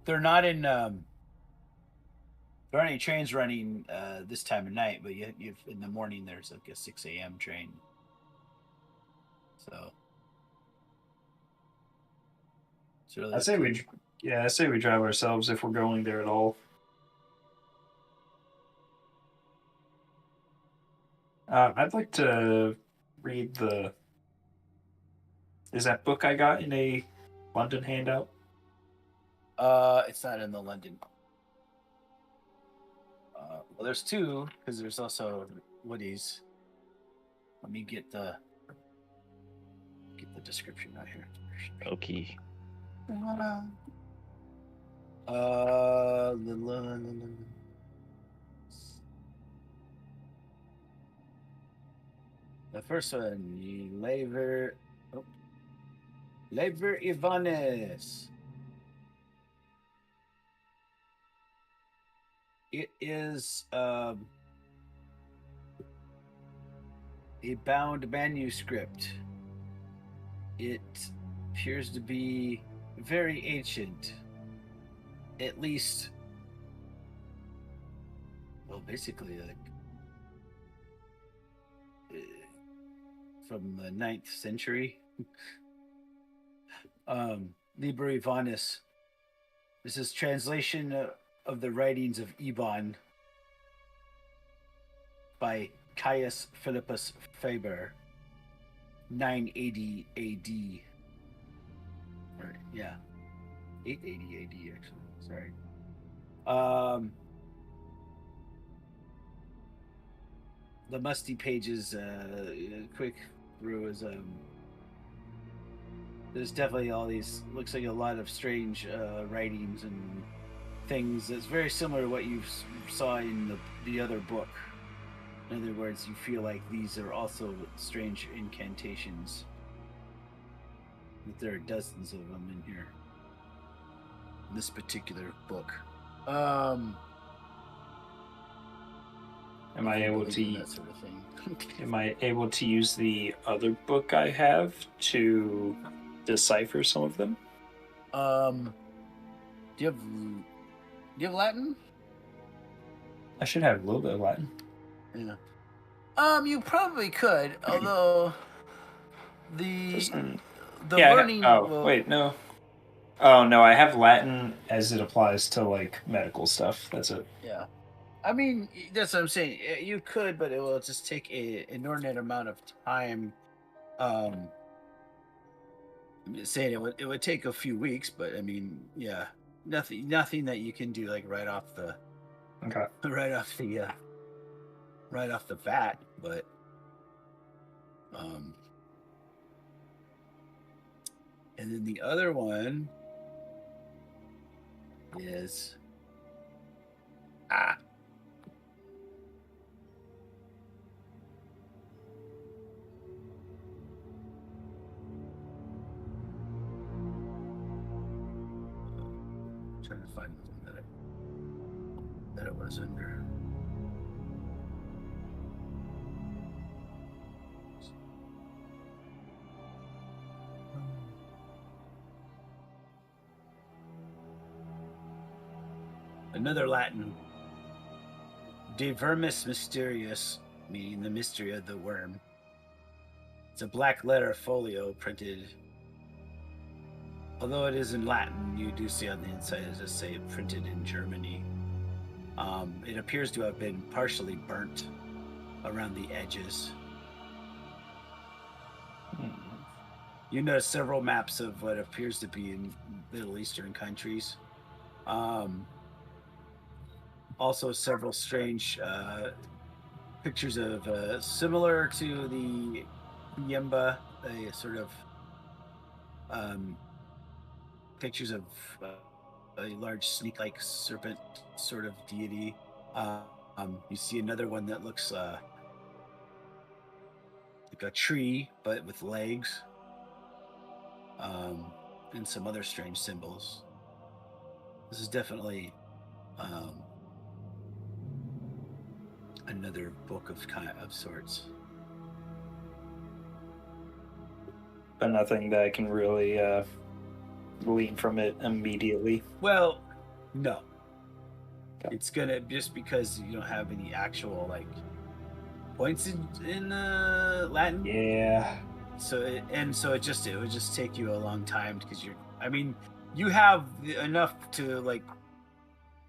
A: They're not in. There aren't any trains running this time of night, but you've in the morning there's like a 6 a.m. train. So really
C: I say we drive ourselves if we're going there at all. I'd like to read is that book I got in a London handout?
A: It's not in the London. Well, there's two, because there's also Woody's. Let me get the description out here.
E: Okay.
A: The first one, Lever Ivanes. It is a bound manuscript. It appears to be very ancient. At least, well, basically, like from the 9th century. Liber Ivanis. This is translation of the writings of Ivan by Caius Philippus Faber, 980 AD. Or, yeah, 880 AD, actually. Sorry. The musty pages, quick through is there's definitely all these, looks like a lot of strange writings and things. It's very similar to what you saw in the other book. In other words, you feel like these are also strange incantations. That there are dozens of them in here. In this particular book.
C: Am I able to
A: that sort of thing?
C: Am I able to use the other book I have to decipher some of them?
A: Do you have Latin?
C: I should have a little bit of Latin.
A: Yeah. You probably could, although the learning.
C: Wait, no. Oh no, I have Latin as it applies to like medical stuff. That's it.
A: Yeah. I mean, that's what I'm saying. You could, but it will just take an inordinate amount of time. I'm saying it would take a few weeks, but I mean, yeah, nothing that you can do like right off the bat. But and then the other one is trying to find the one that it was under. Another Latin. De Vermis Mysterious, meaning the mystery of the worm. It's a black letter folio printed. Although it is in Latin, you do see on the inside, it does say printed in Germany. It appears to have been partially burnt around the edges. You notice several maps of what appears to be in Middle Eastern countries. Also, several strange pictures of similar to the Yemba, a sort of pictures of a large snake-like serpent sort of deity. You see another one that looks like a tree, but with legs, and some other strange symbols. This is definitely another book of sorts.
C: But nothing that I can really glean from it immediately.
A: Well, no. Okay. It's gonna, just because you don't have any actual like points in Latin.
C: Yeah.
A: So it would just take you a long time because you have enough to like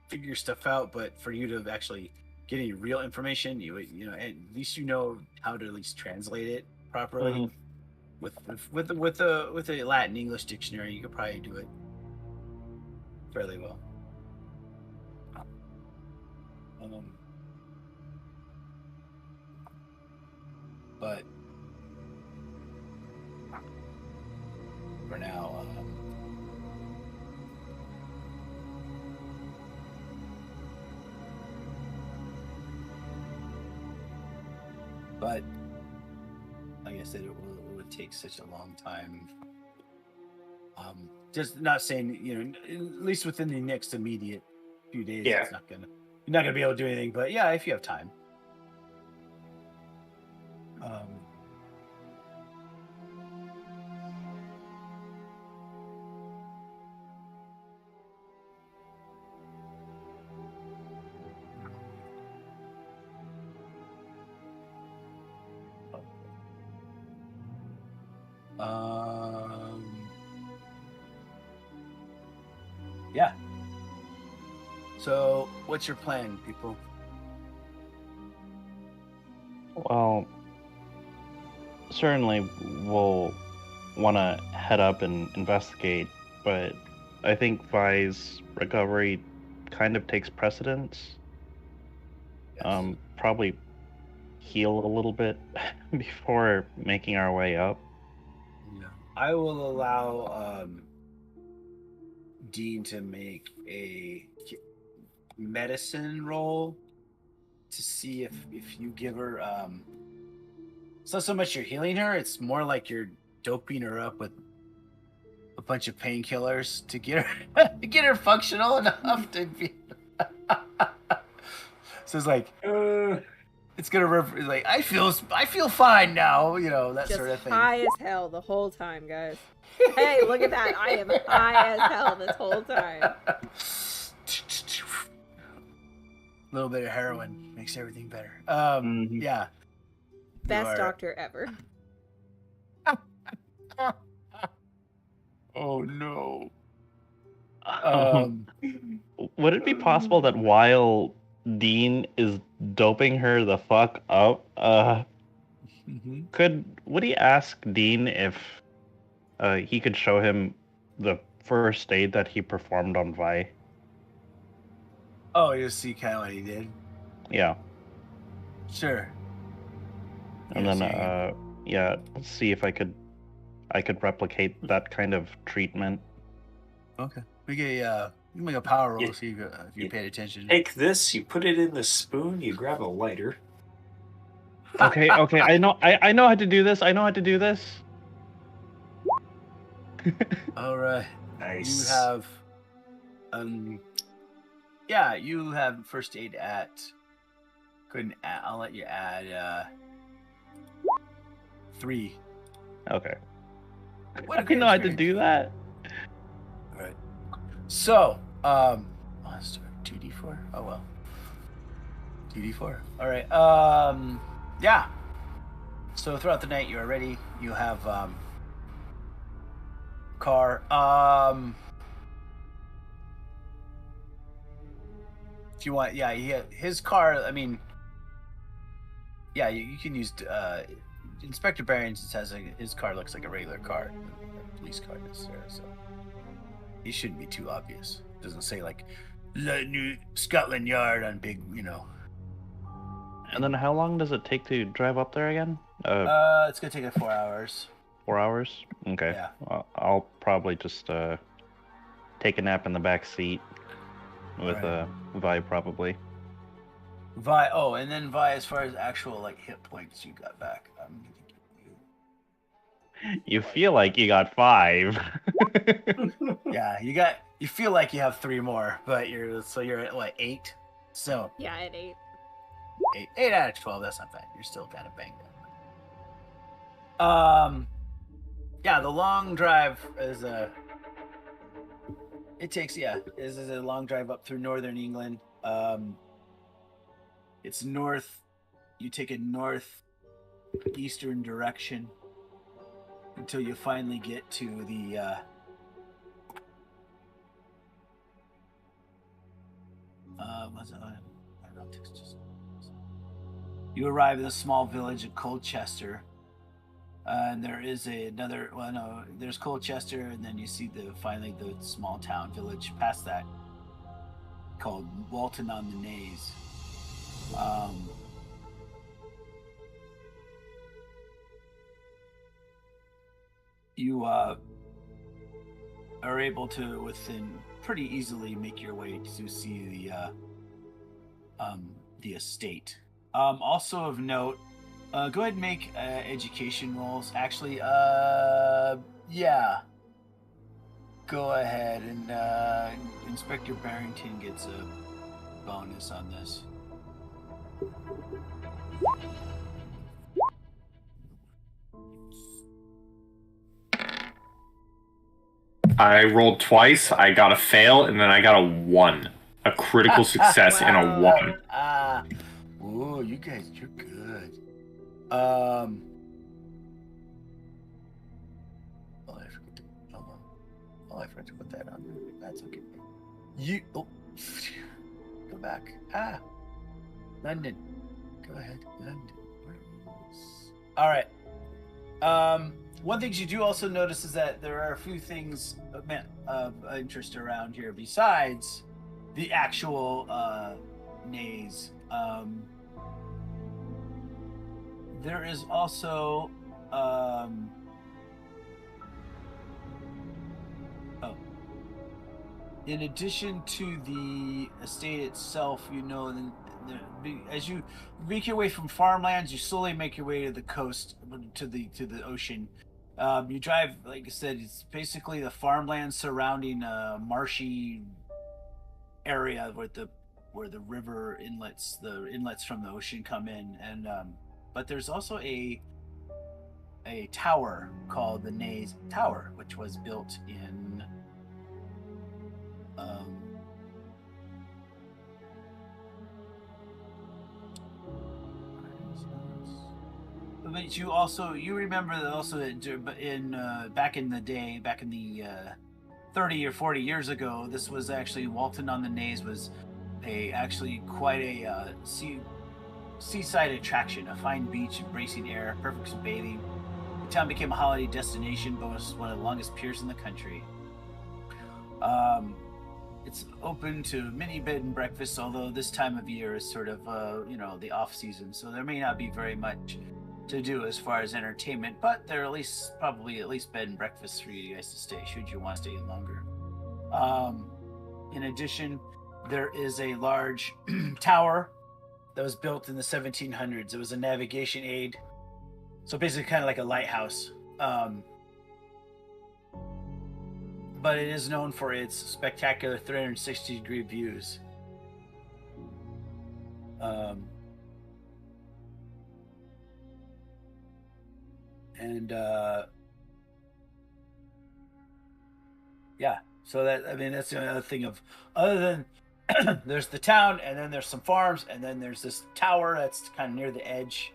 A: figure stuff out, but for you to actually get any real information, you know at least you know how to at least translate it properly. Mm-hmm. With a Latin English dictionary, you could probably do it fairly well. But for now, but I said it would take such a long time. Just not saying, at least within the next immediate few days,
C: Yeah.
A: you're not gonna be able to do anything. But yeah, if you have time. Yeah. So, what's your plan, people?
E: Well, certainly we'll want to head up and investigate, but I think Vi's recovery kind of takes precedence.
A: Yes.
E: Probably heal a little bit before making our way up.
A: Yeah. I will allow Dean to make a medicine roll to see if you give her it's not so much you're healing her, it's more like you're doping her up with a bunch of painkillers to get her functional enough to be so it's like it's gonna like I feel fine now, that
B: Just
A: sort of thing.
B: high as hell the whole time, guys. Hey, look at that! I am high as hell this whole time.
A: A little bit of heroin makes everything better. Yeah.
B: Best doctor ever.
A: Oh no.
E: Would it be possible that while Dean is doping her the fuck up, would he ask Dean if he could show him the first aid that he performed on Vi?
A: Oh, you see kind of what he did?
E: Yeah.
A: Sure.
E: And then see if I could replicate that kind of treatment.
A: Okay. We get you make a power roll, see if you paid attention.
C: Take this, you put it in the spoon, you grab a lighter.
E: Okay, I know how to do this.
A: All right.
C: Nice.
A: You have you have first aid at I'll let you add 3.
E: Okay.
A: What a
E: I
A: great
E: know how to
A: experience.
E: do that.
A: All right. So, let's do 2d4. Oh well. 2d4. All right. Yeah. So throughout the night, you are ready. You have car. If you want, his car. I mean, yeah, you can use. Inspector Barons has his car looks like a regular car, a police car necessarily. So he shouldn't be too obvious. It doesn't say like New Scotland Yard on big,
E: And then how long does it take to drive up there again?
A: It's gonna take 4 hours.
E: 4 hours? Okay.
A: Yeah.
E: I'll probably just take a nap in the back seat with Vi probably.
A: Vi. Oh, and then Vi, as far as actual like hit points you got back, I'm gonna give
E: You feel like you got 5.
A: Yeah, you feel like you have 3 more, but you're at what, 8? So
B: Yeah, at 8.
A: 8 out of 12. That's not bad. You're still kind of banged up. Yeah, the long drive is a long drive up through northern England. It's north. You take a northeastern direction until you finally get to the you arrive at a small village of Colchester, and there is there's Colchester, and then you see finally the small town village past that called Walton on the Naze. You are able to pretty easily make your way to see the estate. Also of note, Go ahead and make education rolls. Actually, yeah. Go ahead and Inspector Barrington gets a bonus on this.
D: I rolled twice. I got a fail, and then I got a 1. A critical success and a 1.
A: Ooh, you guys, you're good. I forgot to put that on there. That's okay. Go back. London. Go ahead, London. All right. One thing you do also notice is that there are a few things of interest around here besides the actual nays. There is also in addition to the estate itself, as you make your way from farmlands, you slowly make your way to the coast, to the ocean. You drive, like I said, it's basically the farmland surrounding a marshy area where the river inlets, the inlets from the ocean come in, and but there's also a tower called the Nays Tower, which was built in but you remember that also that in back in the day, back in the 30 or 40 years ago, this was actually Walton on the Nays was quite a seaside attraction, a fine beach and bracing air, perfect for bathing. The town became a holiday destination, but was one of the longest piers in the country. It's open to many bed and breakfasts, although this time of year is sort of the off season, so there may not be very much to do as far as entertainment, but there are probably at least bed and breakfasts for you guys to stay should you want to stay longer. In addition, there is a large tower that was built in the 1700s. It was a navigation aid, so basically kind of like a lighthouse. But it is known for its spectacular 360-degree views. So that's the other thing other than there's the town, and then there's some farms, and then there's this tower that's kind of near the edge.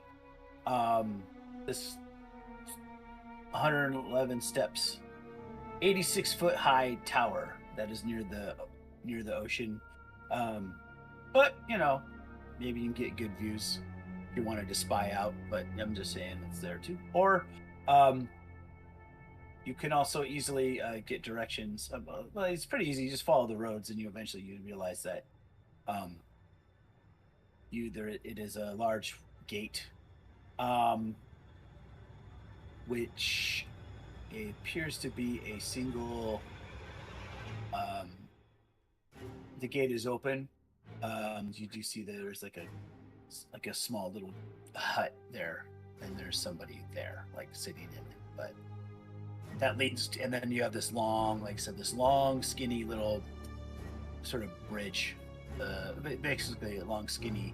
A: This 111 steps, 86-foot high tower that is near the ocean. But maybe you can get good views if you wanted to spy out, but I'm just saying it's there too. Or you can also easily get directions. Well, it's pretty easy. You just follow the roads, and you realize that it is a large gate, which appears to be a single. The gate is open. You do see that there's like a small little hut there, and there's somebody there, like sitting in it. But that leads and then you have this long, like I said, this long, skinny little sort of bridge, basically a long, skinny,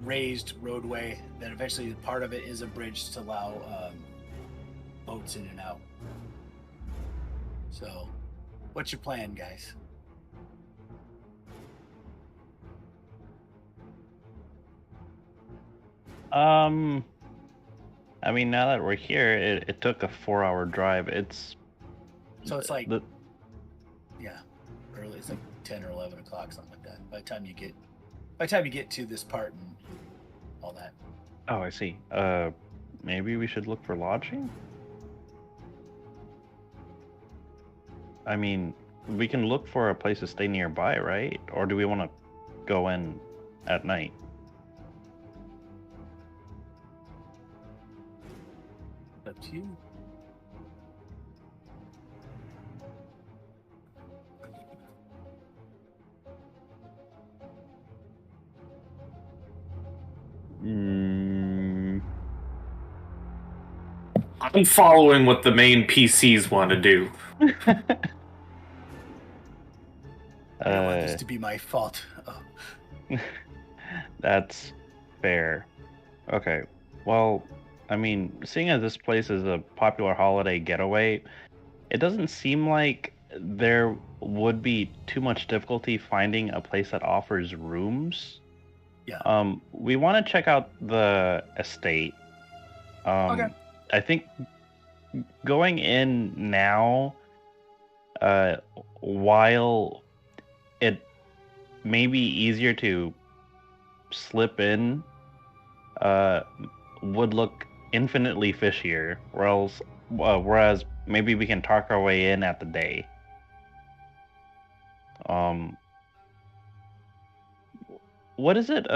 A: raised roadway. Then eventually part of it is a bridge to allow boats in and out. So, what's your plan, guys?
E: I mean, now that we're here, it took a 4-hour drive. It's
A: like early. It's like 10 or 11 o'clock, something like that. By the time you get to this part and all that.
E: Oh, I see. Maybe we should look for lodging. I mean, we can look for a place to stay nearby, right? Or do we want to go in at night?
A: Up to you.
D: I'm following what the main PCs want to do.
A: I don't want this to be my fault. Oh.
E: That's fair. Okay. Well, I mean, seeing as this place is a popular holiday getaway, it doesn't seem like there would be too much difficulty finding a place that offers rooms.
A: Yeah.
E: We want to check out the estate.
A: Okay.
E: I think going in now, while it may be easier to slip in, would look infinitely fishier. Whereas maybe we can talk our way in at the day. What is it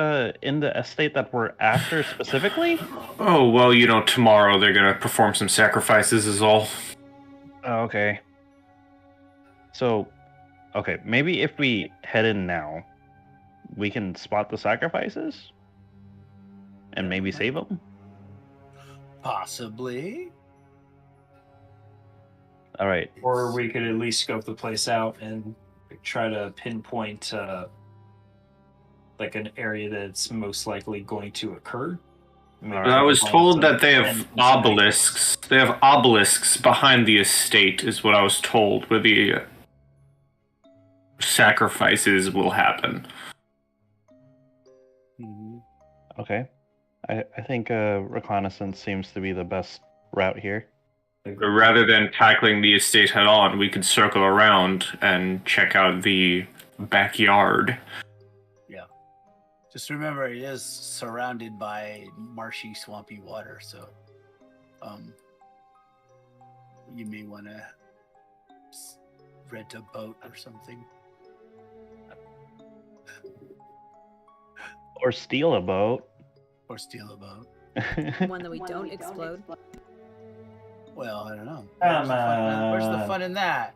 E: in the estate that we're after specifically?
D: Oh, well, tomorrow they're going to perform some sacrifices is all.
E: Oh, okay. So, okay, maybe if we head in now, we can spot the sacrifices? And maybe save them?
A: Possibly.
E: All right.
C: Or we could at least scope the place out and try to pinpoint like an area that's most likely going to occur. Maybe
D: I was told that they have
C: and-
D: obelisks. They have obelisks behind the estate, is what I was told, where the sacrifices will happen.
A: Mhm.
E: Okay. I think reconnaissance seems to be the best route here.
D: But rather than tackling the estate head on, we could circle around and check out the backyard.
A: Yeah. Just remember, it is surrounded by marshy, swampy water, so you may want to rent a boat or something.
E: Or steal a boat.
A: Or steal a boat.
B: One that we don't explode.
A: Well, I don't know.
C: Come
A: Where's the
C: on.
A: fun in that?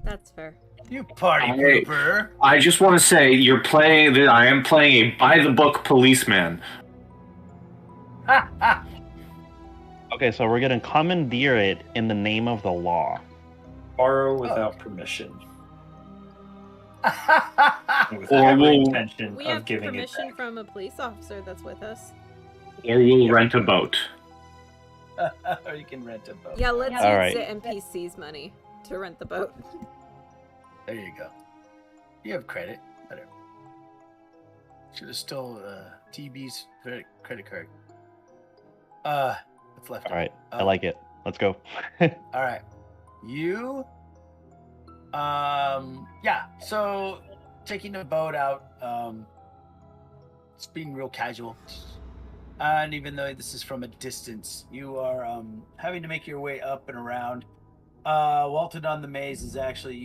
B: That's fair.
A: You party
D: Hey.
A: pooper.
D: I just want to say, I am playing a by-the-book policeman.
A: Ha ha!
E: Okay, so we're gonna commandeer it in the name of the law.
C: Borrow without permission. With
D: Or
C: every
D: we'll-
C: intention
B: We
C: of
B: have
C: giving it
B: permission
C: back.
B: from a police officer that's with us.
D: Or we'll rent a boat.
A: Or you can rent a boat.
B: Yeah, let's
E: All
B: use
E: right.
B: the NPC's money to rent the boat.
A: There you go. You have credit. Whatever. Should have stole TB's credit card. What's left?
E: All right, I like it. Let's go.
A: All right. You. Yeah. So taking the boat out. It's being real casual. And even though this is from a distance, you are having to make your way up and around. Walton on the Maze is actually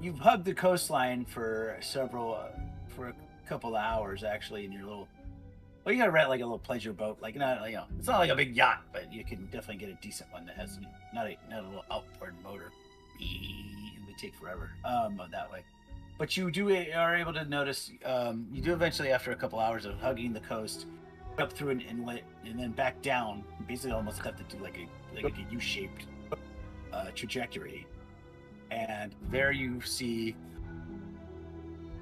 A: you've hugged the coastline for a couple of hours actually in your little. Well, you gotta rent like a little pleasure boat, like not it's not like a big yacht, but you can definitely get a decent one that has not a little outboard motor. It would take forever that way. But you are able to notice, you do eventually, after a couple hours of hugging the coast, up through an inlet and then back down. You basically almost have to do like a U-shaped trajectory. And there you see,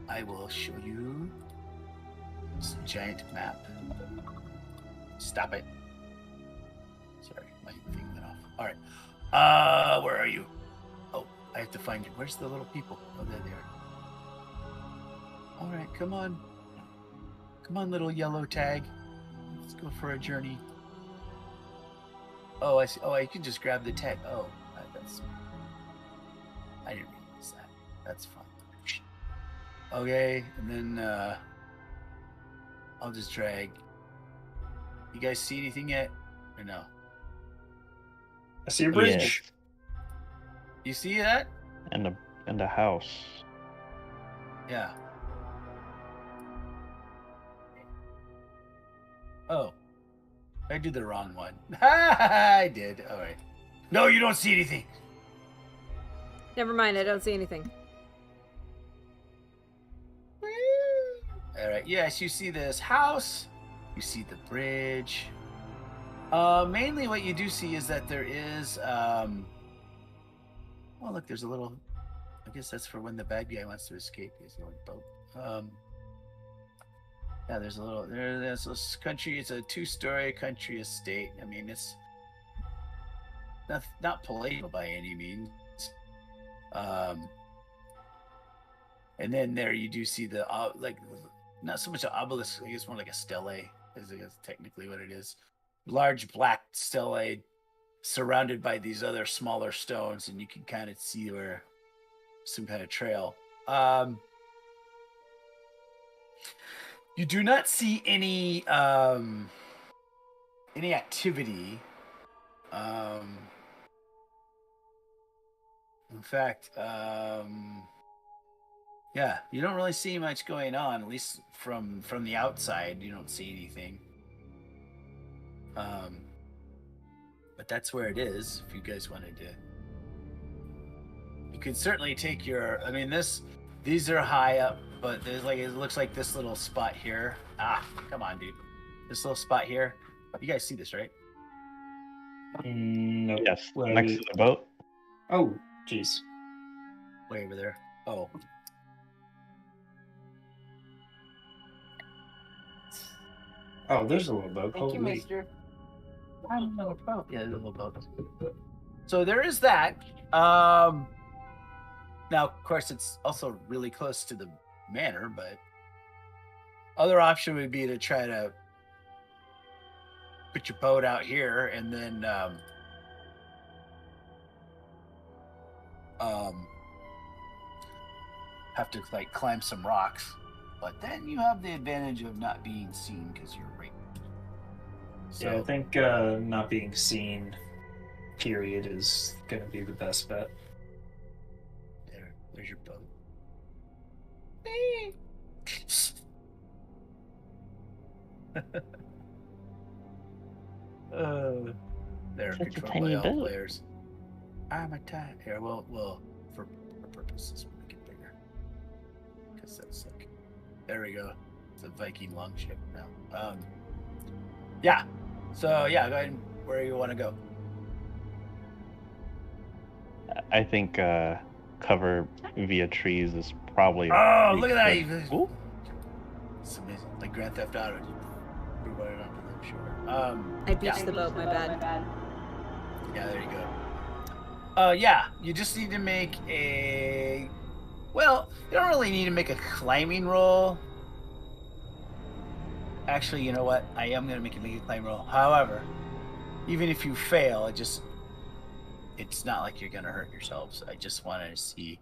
A: I will show you this giant map. Stop it. Sorry, my thing went off. All right. Where are you? Oh, I have to find you. Where's the little people? Oh, there they are. All right, come on. Come on, little yellow tag. Let's go for a journey. Oh, I see. Oh, I can just grab the tag. Oh, that's... I didn't realize that. That's fun. Okay, and then I'll just drag. You guys see anything yet? Or no?
C: I see a bridge.
A: You see that?
E: And a house.
A: Yeah. Oh. I did the wrong one. I did. All right. No, you don't see anything.
B: Never mind, I don't see anything.
A: All right. Yes, you see this house. You see the bridge. Mainly what you do see is that there is, well, look, there's a little, I guess that's for when the bad guy wants to escape. He's a little boat. Yeah, there's this country. It's a 2-story country estate. I mean, it's not palatial by any means. And then there you do see the like, not so much an obelisk. I guess more like a stele is I guess technically what it is. Large black stele surrounded by these other smaller stones, and you can kind of see where some kind of trail. You do not see any activity. In fact, yeah, you don't really see much going on, at least from the outside. You don't see anything. But that's where it is. If you guys wanted to, you could certainly take your. I mean, these are high up, but there's like, it looks like this little spot here. Come on, dude. This little spot here. You guys see this, right?
C: No.
E: Yes, next to the boat.
C: Oh, jeez.
A: Way over there. Oh.
C: Oh, there's a little boat.
A: Thank you,
C: Holy.
A: mister. I'm a little boat. Yeah, there's a little boat. So there is that. Now, of course, it's also really close to the manor, but other option would be to try to put your boat out here and then have to like climb some rocks. But then you have the advantage of not being seen because you're right. So
C: Yeah, I think not being seen, period, is going to be the best bet.
A: there's your boat. They're
E: Such a
A: controlled
E: tiny
A: by all
E: boat.
A: players. I'm a tiny. Here, well, for purposes, we'll make it bigger. Because that's like, there we go. It's a Viking longship now. Yeah. So yeah, go ahead and where you want to go.
E: I think cover via trees is probably.
A: Oh, look at that!
E: Ooh.
A: It's amazing. Like Grand Theft Auto. Just right onto the shore.
B: I beached the boat, my bad.
A: Yeah, there you go. Yeah, you just need to make a. Well, you don't really need to make a climbing roll. Actually, you know what? I am going to make a climb roll. However, even if you fail, it's not like you're going to hurt yourselves. I just wanted to see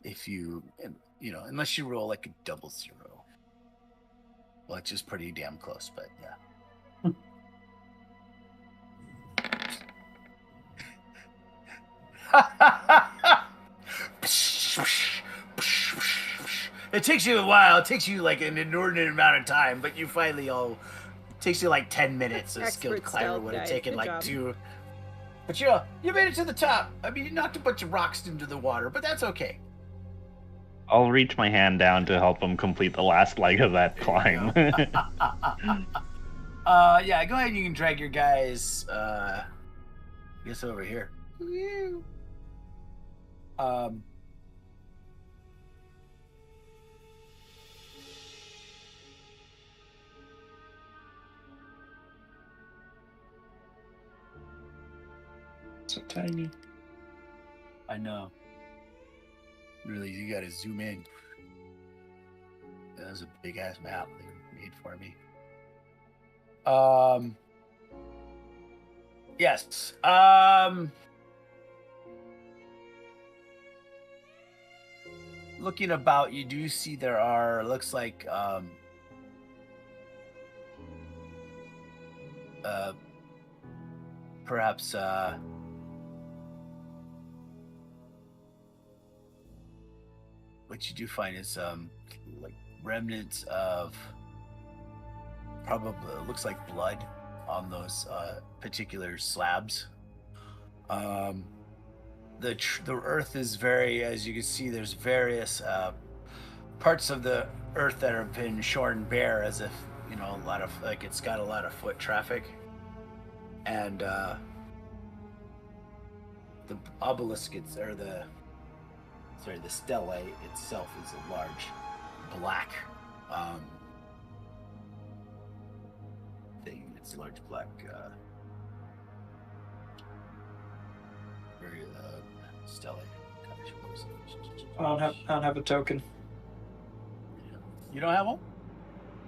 A: if you unless you roll like a double 0. Well, it's just pretty damn close, but yeah. It takes you a while. It takes you like an inordinate amount of time, but you finally it takes you like 10 minutes. A skilled
B: Expert
A: climber
B: stealth,
A: would have
B: guys.
A: taken
B: Good
A: like
B: job.
A: 2. But you made it to the top. I mean, you knocked a bunch of rocks into the water, but that's okay.
E: I'll reach my hand down to help him complete the last leg of that climb.
A: Yeah, go ahead and you can drag your guys, I guess over here.
C: So tiny.
A: I know. Really, you gotta zoom in. That was a big ass map they made for me. Yes. Looking about, you do see there are, looks like, perhaps, what you do find is, like remnants of probably, looks like blood on those particular slabs. The earth is very, as you can see, there's various parts of the earth that have been shorn bare, as if a lot of, like, it's got a lot of foot traffic. And the obelisk, the stele itself is a large black thing. It's a large black, very stele.
C: I don't have a token.
A: You don't have one?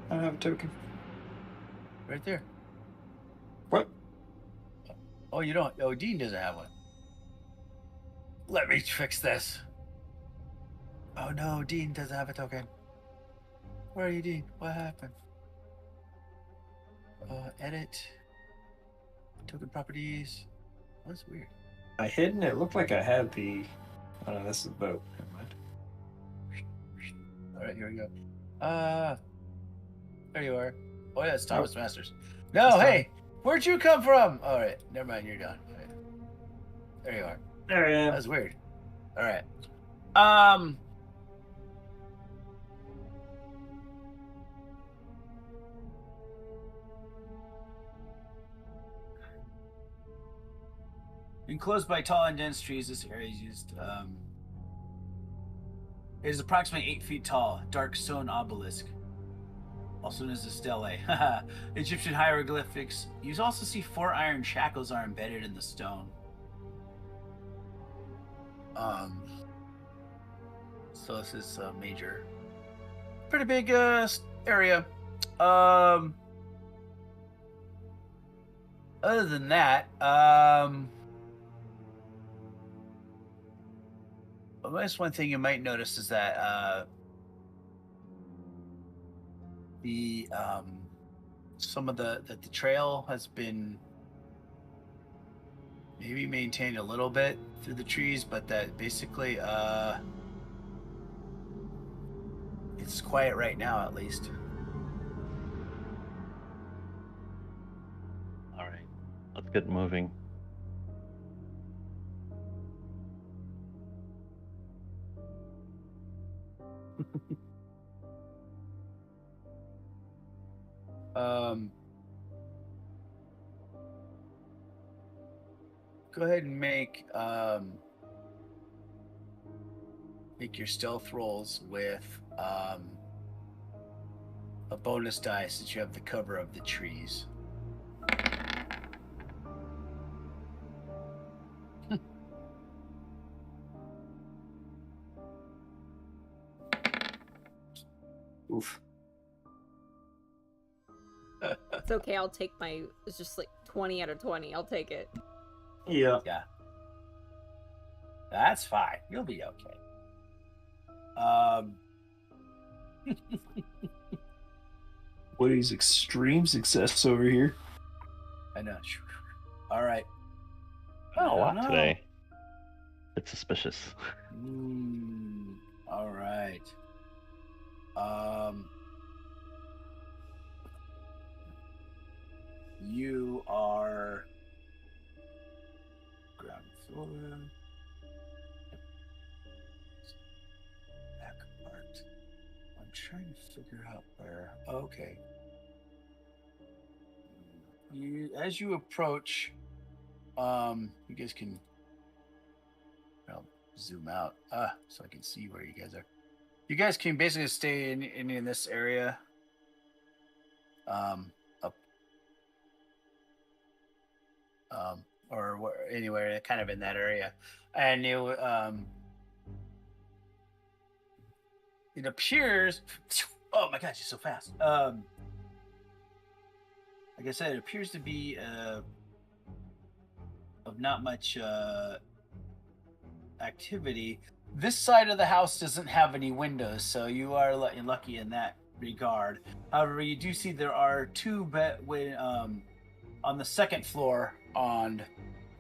C: I don't have a token.
A: Right there.
C: What?
A: Oh, you don't? Oh, Dean doesn't have one. Let me fix this. Oh no, Dean doesn't have a token. Where are you, Dean? What happened? Edit. Token properties. That's weird.
C: I hidden. It looked like I had the. Oh no, this is a boat. Never mind.
A: All right, here we go. There you are. Oh yeah, it's Thomas Masters. No, hey, where'd you come from? All right, never mind. You're done. All right. There you are.
C: There I am.
A: That was weird. All right. Enclosed by tall and dense trees, this area is used. It is approximately 8 feet tall, dark stone obelisk, also known as a stele. Egyptian hieroglyphics. You also see 4 iron shackles are embedded in the stone. So this is a major, pretty big area. Other than that, that's one thing you might notice is that some of the trail has been maybe maintained a little bit through the trees, but that basically it's quiet right now, at least.
E: All right, let's get moving.
A: Go ahead and make your stealth rolls with a bonus die since you have the cover of the trees.
C: Oof.
B: It's okay. I'll take my. It's just like 20 out of 20. I'll take it.
C: Yeah.
A: Yeah. That's fine. You'll be okay.
C: Woody's extreme success over here.
A: I know. All right.
E: Not a lot
A: No.
E: today. It's suspicious.
A: All right. You are ground floor. Back apart. I'm trying to figure out where. Okay. As you approach, you guys can. I'll zoom out, so I can see where you guys are. You guys can basically stay in this area. Up. Or anywhere, kind of in that area, and you, it appears. Oh my gosh, you're so fast. Like I said, it appears to be of not much activity. This side of the house doesn't have any windows, so you are lucky in that regard. However, you do see there are 2 on the second floor on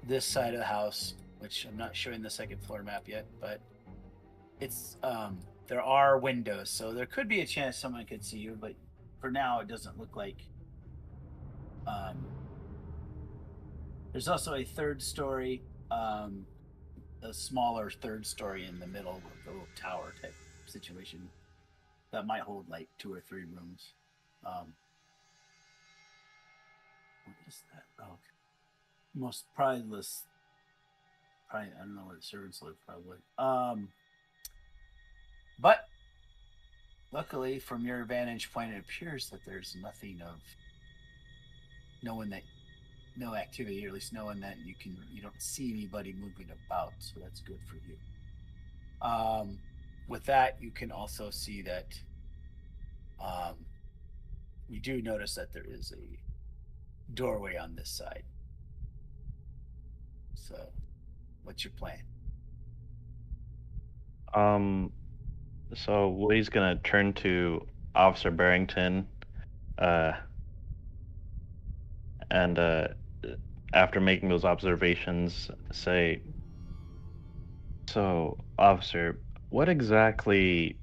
A: this side of the house, which I'm not showing the second floor map yet, but it's there are windows, so there could be a chance someone could see you, but for now it doesn't look like. There's also a 3rd story, a smaller 3rd story in the middle of the little tower type situation that might hold like 2 or 3 rooms. What is that? Oh, okay. most probably list. Probably I don't know where the servants live. Probably. But luckily, from your vantage point, it appears that there's nothing of no activity, or at least knowing that you don't see anybody moving about. So that's good for you. With that, you can also see that you do notice that there is a doorway on this side. So, what's your plan?
E: So Woody's gonna turn to Officer Barrington, and after making those observations, say, "So, officer, what exactly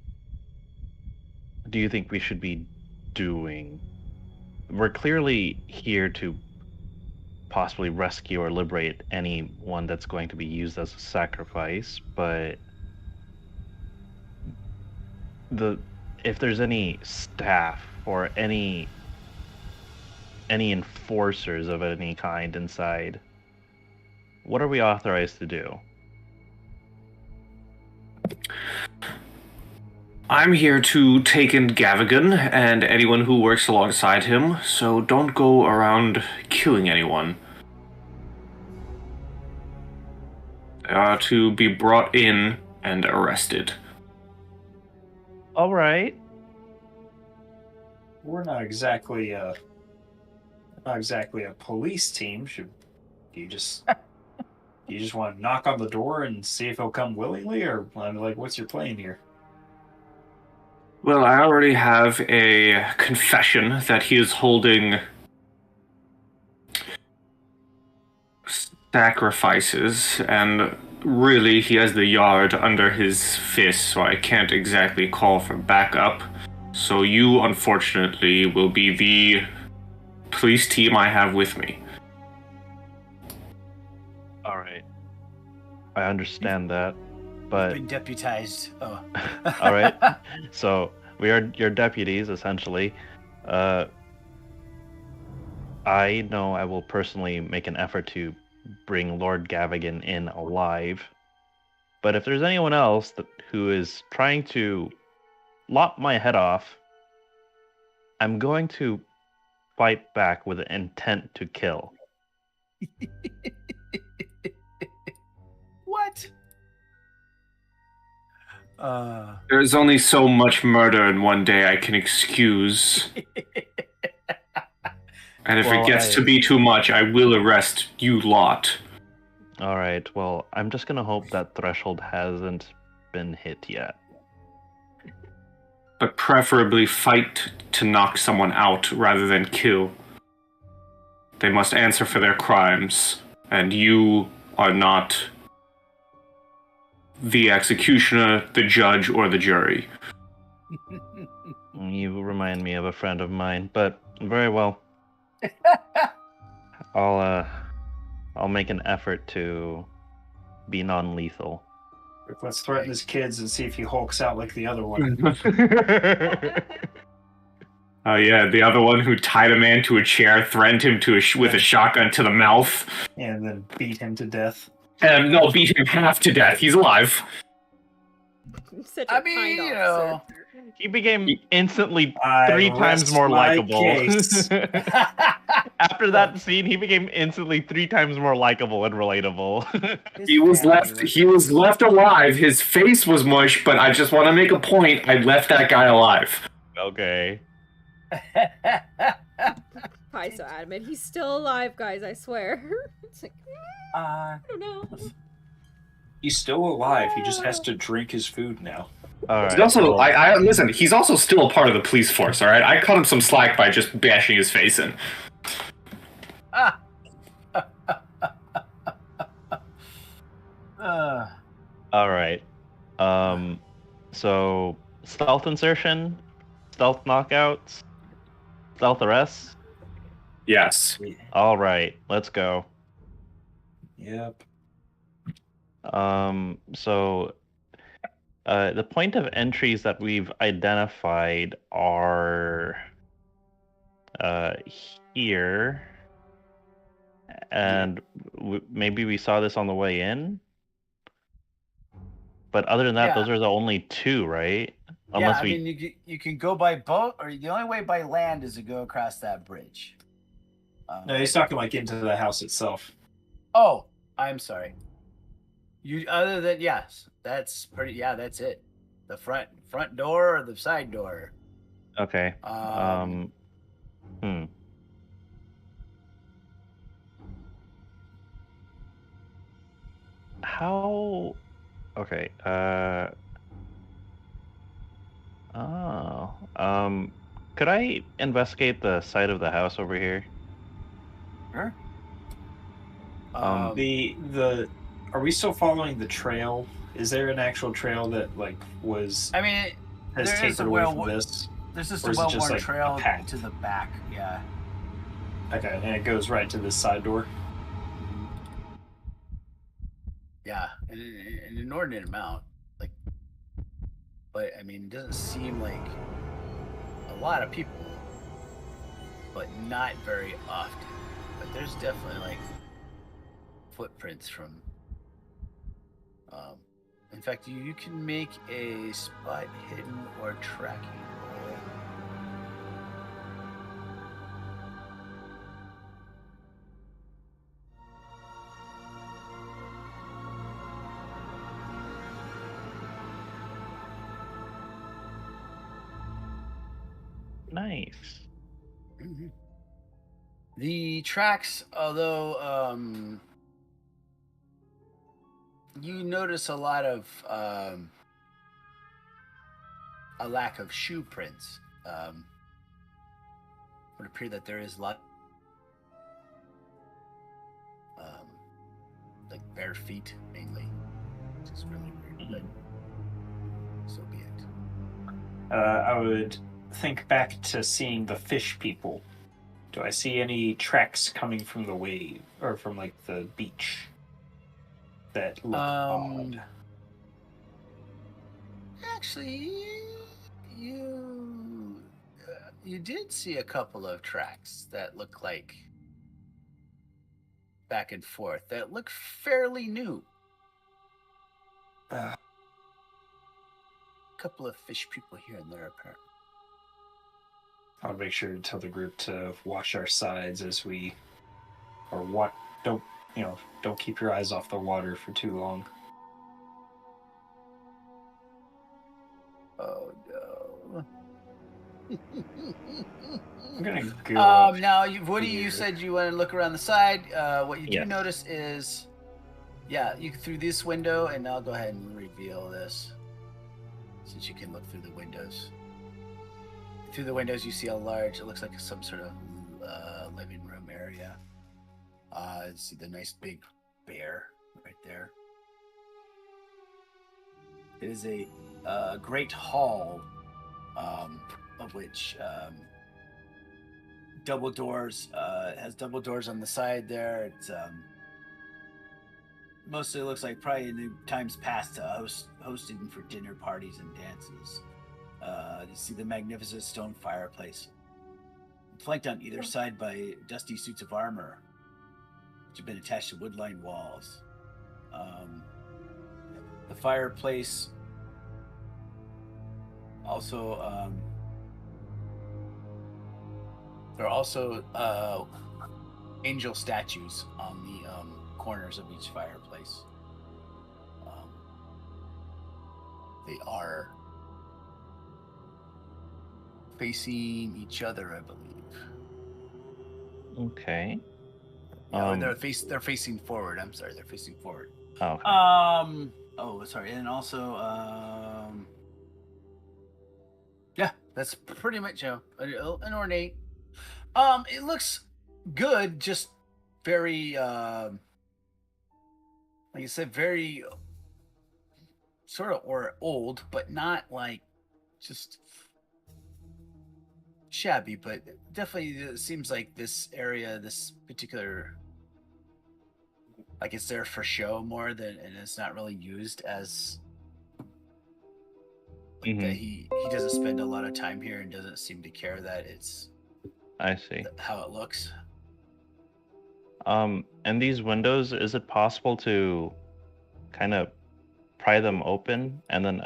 E: do you think we should be doing? We're clearly here to possibly rescue or liberate anyone that's going to be used as a sacrifice, but if there's any staff or any enforcers of any kind inside, what are we authorized to do?"
D: I'm here to take in Gavigan and anyone who works alongside him, so don't go around killing anyone. They are to be brought in and arrested.
E: All right.
C: We're not exactly a police team. Should you just want to knock on the door and see if he'll come willingly, or like what's your plan here?
D: Well, I already have a confession that he is holding sacrifices, and really he has the yard under his fist, so I can't exactly call for backup. So you, unfortunately, will be the police team I have with me.
E: All right. I understand that, but
A: Been deputized. Oh.
E: all right. So we are your deputies, essentially. I know I will personally make an effort to bring Lord Gavigan in alive. But if there's anyone else who is trying to lop my head off, I'm going to fight back with an intent to kill.
A: What?
D: There's only so much murder in one day I can excuse. And if it gets to be too much, I will arrest you lot.
E: All right, well, I'm just going to hope that threshold hasn't been hit yet.
D: But preferably fight to knock someone out rather than kill. They must answer for their crimes, and you are not the executioner, the judge, or the jury.
E: You remind me of a friend of mine, but very well. I'll make an effort to be non-lethal.
C: Let's threaten his kids and see if he hulks out like the other one.
D: Oh yeah, the other one who tied a man to a chair, threatened him with a shotgun to the mouth.
C: And then beat him to death.
D: No, beat him half to death. He's alive.
B: Such a kind officer.
E: He became instantly 3 times more likable. After that scene, he became instantly 3 times more likable and relatable.
D: He was left alive. His face was mush, but I just want to make a point. I left that guy alive.
E: Okay.
B: Pie's so adamant. He's still alive, guys, I swear. It's like, I don't know.
C: He's still alive. He just has to drink his food now.
E: All right.
D: He's also, listen, he's also still a part of the police force, alright? I cut him some slack by just bashing his face in.
E: All right. So, stealth insertion, stealth knockouts, stealth arrests.
D: Yes.
E: All right, let's go.
C: Yep.
E: So the point of entries that we've identified are here, and maybe we saw this on the way in. But other than that,
A: Yeah.
E: those are the only two, right?
A: Yeah, I mean, you can go by boat, or the only way by land is to go across that bridge.
C: No, he's talking like into the house itself.
A: Oh, I'm sorry. You other than yes, that's pretty. Yeah, that's it. The front door or the side door.
E: Okay. How? Okay. Oh. Could I investigate the side of the house over here?
A: Sure.
C: The are we still following the trail? Is there an actual trail that like was
A: I mean,
C: has
A: there is
C: tapered
A: a
C: away
A: well.
C: from this?
A: There's just
C: Or
A: a
C: is it just,
A: well-worn
C: like, a
A: trail
C: path?
A: to the back. Yeah.
C: Okay, and it goes right to this side door.
A: Yeah, and an inordinate amount. Like, but I mean, it doesn't seem like a lot of people, but not very often. But there's definitely like footprints from. In fact, you can make a spot hidden or tracking roll.
E: Nice.
A: Mm-hmm. The tracks, although you notice a lot of a lack of shoe prints. Would appear that there is a lot like bare feet mainly, which is really weird, but so be it.
C: I would think back to seeing the fish people. Do I see any tracks coming from the wave or from like the beach that look odd?
A: Actually, you did see a couple of tracks that look like back and forth that look fairly new. A couple of fish people here and there, apparently.
C: I'll make sure to tell the group to watch our sides as we, or what? Don't keep your eyes off the water for too long.
A: Oh no.
C: I'm gonna go.
A: Now, Woody, you said you want to look around the side. What you do
E: Yes.
A: notice is, you through this window, and I'll go ahead and reveal this, since you can look through the windows. Through the windows, you see a large. It looks like some sort of living room area. See the nice big bear right there. It is a great hall, of which double doors. Has double doors on the side there. It's mostly looks like probably in the times past hosted for dinner parties and dances. You see the magnificent stone fireplace, flanked on either side by dusty suits of armor, which have been attached to wood-lined walls. The fireplace also there are also angel statues on the corners of each fireplace. They are facing each other, I believe.
E: Okay.
A: Yeah, they're facing forward. I'm sorry, they're facing forward.
E: Oh, okay.
A: Oh, sorry, and also yeah, that's pretty much an ornate. It looks good, just very like I said, very sort of or old, but not like just shabby, but definitely it seems like this area, this particular, like it's there for show more than, and it's not really used as like that. He doesn't spend a lot of time here and doesn't seem to care that it's
E: I see.
A: how it looks.
E: And these windows, is it possible to kind of pry them open? And then,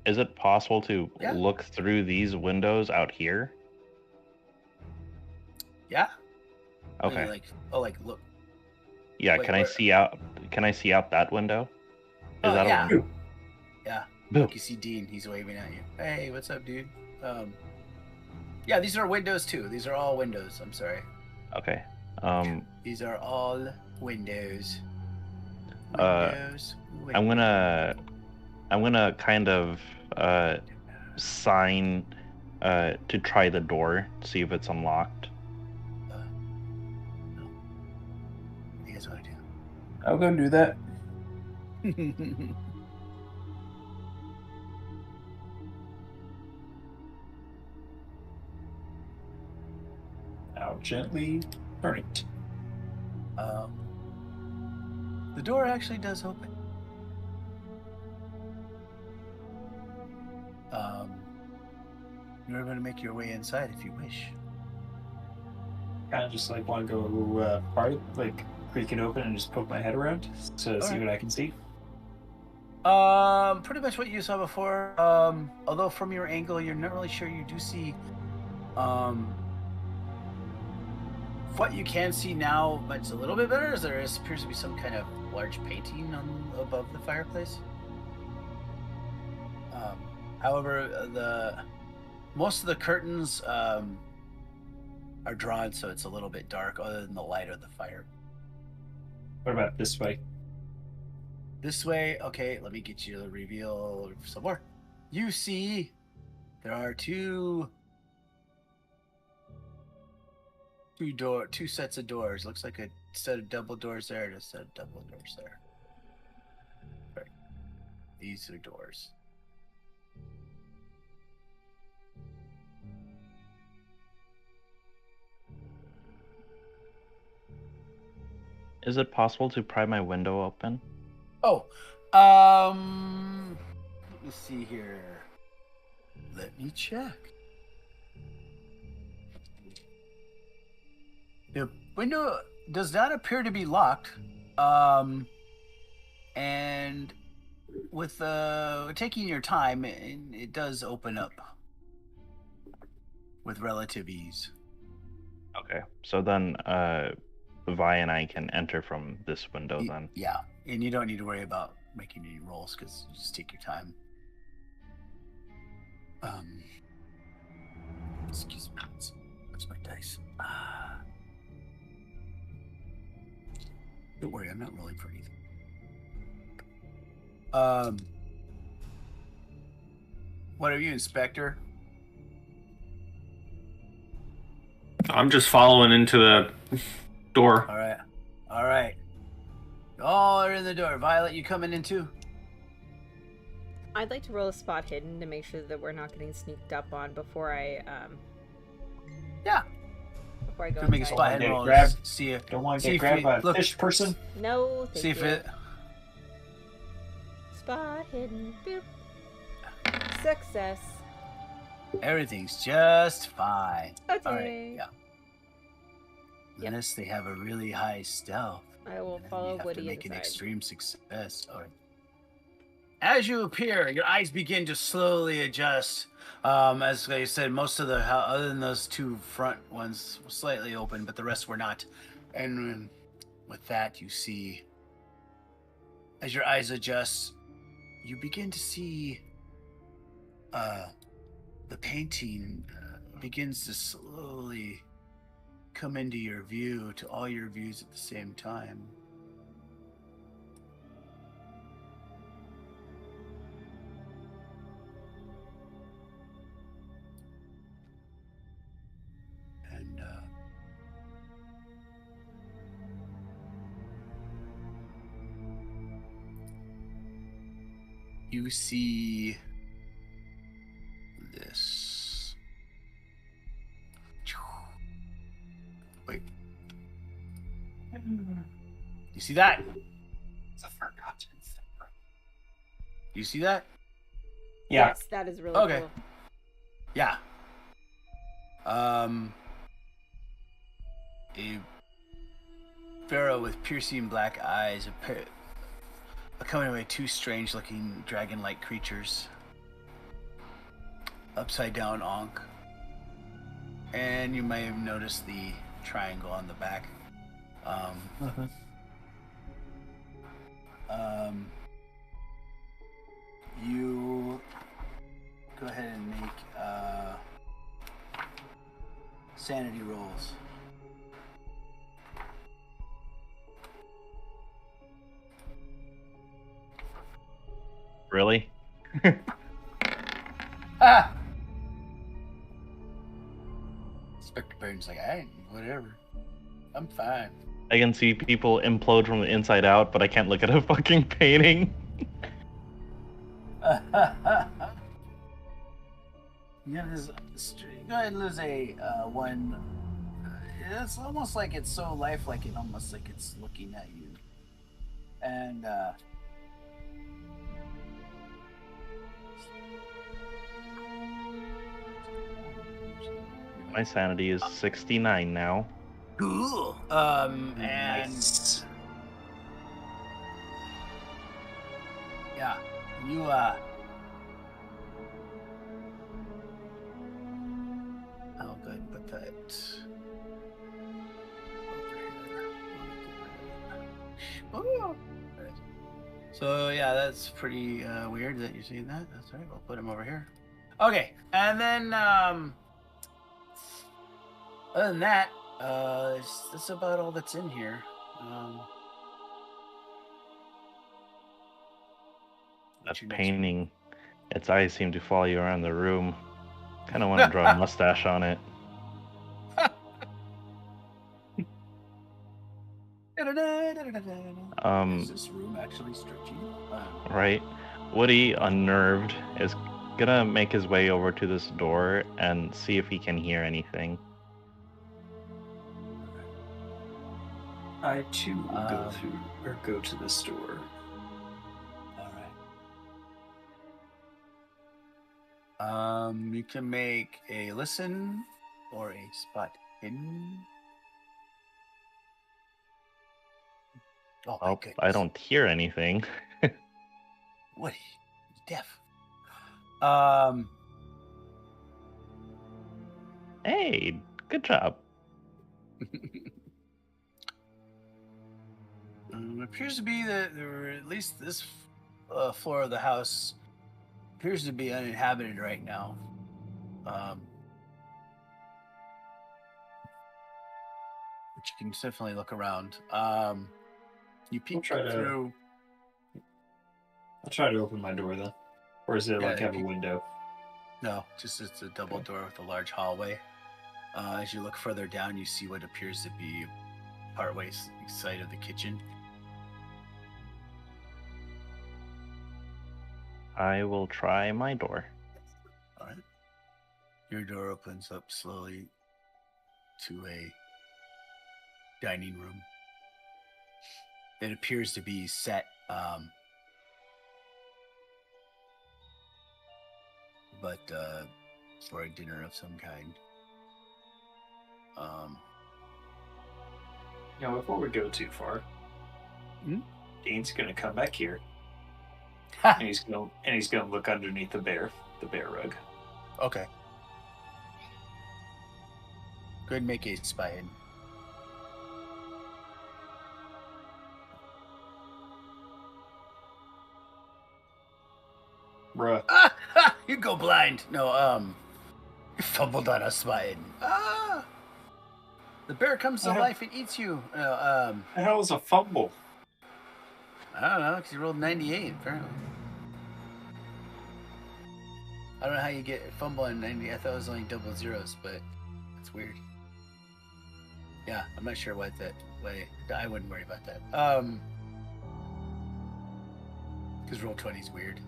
E: is it possible to
A: Yeah.
E: look through these windows out here?
A: Yeah.
E: Okay.
A: Look.
E: Yeah.
A: Wait,
E: Can I
A: where-
E: see out? Can I see out that window? Is
A: Oh,
E: that
A: yeah.
E: a window?
A: Yeah.
E: Boo.
A: Look, you see Dean. He's waving at you. Hey, what's up, dude? Yeah, these are windows too. These are all windows. I'm sorry.
E: Okay.
A: These are all windows.
E: Uh, I'm gonna kind of sign to try the door, see if it's unlocked.
A: What do you guys want to
C: I'll go do that.
A: do?
C: I'll gently turn it.
A: The door actually does open. You're able to make your way inside if you wish.
C: Kind of just like want to go part, like creak it open and just poke my head around to see
A: Alright.
C: what I can see.
A: Pretty much what you saw before. Although from your angle, you're not really sure. You do see, what you can see now, but it's a little bit better. Is there appears to be some kind of large painting above the fireplace. However, most of the curtains are drawn, so it's a little bit dark, other than the light of the fire.
C: What about this way?
A: This way, okay, let me get you the reveal some more. You see, there are two sets of doors. Looks like a set of double doors there and a set of double doors there. Right. These are doors.
E: Is it possible to pry my window open?
A: Oh, let me see here. Let me check. The window does not appear to be locked. And with taking your time, it does open up with relative ease.
E: Okay. So then, Vi and I can enter from this window then.
A: Yeah, and you don't need to worry about making any rolls because you just take your time. Excuse me. Where's my dice? Don't worry, I'm not rolling for anything. What are you, Inspector?
D: I'm just following into the door.
A: All right. All are in the door. Violet, you coming in too?
B: I'd like to roll a spot hidden to make sure that we're not getting sneaked up on before I
A: Yeah.
B: Before I go
A: Could make a
B: inside.
A: spot
C: Get
A: hidden roll.
C: grabbed.
A: See if
C: Don't want to
A: See
C: get
A: if
C: grabbed
A: you-
C: by a
A: look.
C: fish person.
B: No, thank
A: see if
B: you.
A: it.
B: Spot hidden. Boop. Success.
A: Everything's just fine.
B: Okay.
A: All right. Yeah.
B: Yep.
A: Unless they have a really high stealth.
B: I will
A: Then
B: follow
A: you have
B: Woody
A: to make an
B: inside.
A: extreme success. All right. As you appear, your eyes begin to slowly adjust. As I said, most of other than those two front ones, were slightly open, but the rest were not. And with that, you see, as your eyes adjust, you begin to see the painting begins to slowly come into your view, to all your views at the same time. And you see this. Wait. You see that?
C: It's a forgotten thing.
A: You see that?
C: Yeah.
B: Yes, that is really
A: Okay.
B: cool.
A: Yeah. Pharaoh with piercing black eyes, accompanied by two strange-looking dragon-like creatures. Upside down Ankh. And you may have noticed the triangle on the back. You go ahead and make sanity rolls.
E: Really?
A: Ah! Inspector Burns like, whatever. I'm fine.
E: I can see people implode from the inside out, but I can't look at a fucking painting.
A: Yeah, go ahead and lose a one. It's almost like it's so lifelike, it almost like it's looking at you. And
E: My sanity is 69 now.
A: cool. And
C: Nice.
A: yeah, you I'll go ahead and put that over here. Oh. So yeah, that's pretty weird that you're seeing that. That's all right. We'll put him over here. Okay, and then other than that, that's about all that's in here.
E: That
A: your next-
E: painting, its eyes seem to follow you around the room. Kind of want to draw a mustache on it.
A: Is this room actually stretching?
E: Right? Woody, unnerved, is gonna make his way over to this door and see if he can hear anything.
C: I too will go through or go to the store.
A: All right. You can make a listen or a spot hidden. Oh, my
E: Oh,
A: goodness.
E: I don't hear anything.
A: What? Deaf.
E: Hey, good job.
A: Appears to be that there were at least this floor of the house appears to be uninhabited right now. But you can definitely look around. You peek through.
C: I'll try to open my door then. Or is it
A: Yeah,
C: like have a
A: peek-
C: window?
A: No, just it's a double door with a large hallway. As you look further down, you see what appears to be partway side of the kitchen.
E: I will try my door.
A: All right. Your door opens up slowly to a dining room. It appears to be set but for a dinner of some kind.
C: Now, before we go too far, Dean's gonna come back here, and he's gonna look underneath the bear rug.
A: Okay. Go ahead and make a spy hidden.
C: Bruh.
A: You go blind. No, you fumbled on a spy hidden. The bear comes to life and eats you.
C: The hell is a fumble?
A: I don't know, because you rolled 98, apparently. I don't know how you get fumble on 90. I thought it was only double zeros, but it's weird. Yeah, I'm not sure why I wouldn't worry about that. Because roll 20 is weird.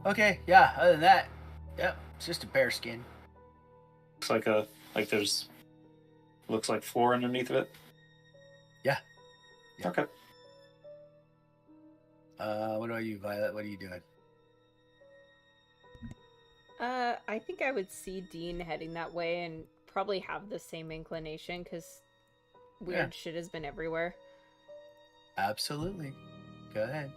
A: Okay, yeah, other than that, yep, it's just a bear skin.
C: Looks like floor underneath of it.
A: Yeah.
C: Okay.
A: What about you, Violet? What are you doing?
B: I think I would see Dean heading that way and probably have the same inclination because weird shit has been everywhere.
A: Absolutely. Go ahead.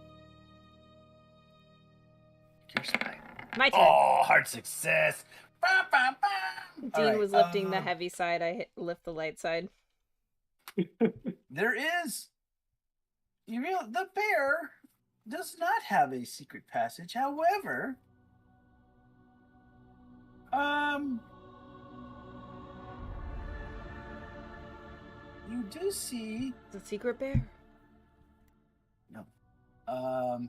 A: Your spine.
B: My turn.
A: Oh, hard success. Bam, bam, bam. All
B: Dean
A: right,
B: was lifting the heavy side. I lift the light side.
A: There is. The bear does not have a secret passage. However, you do see
B: The secret bear.
A: no.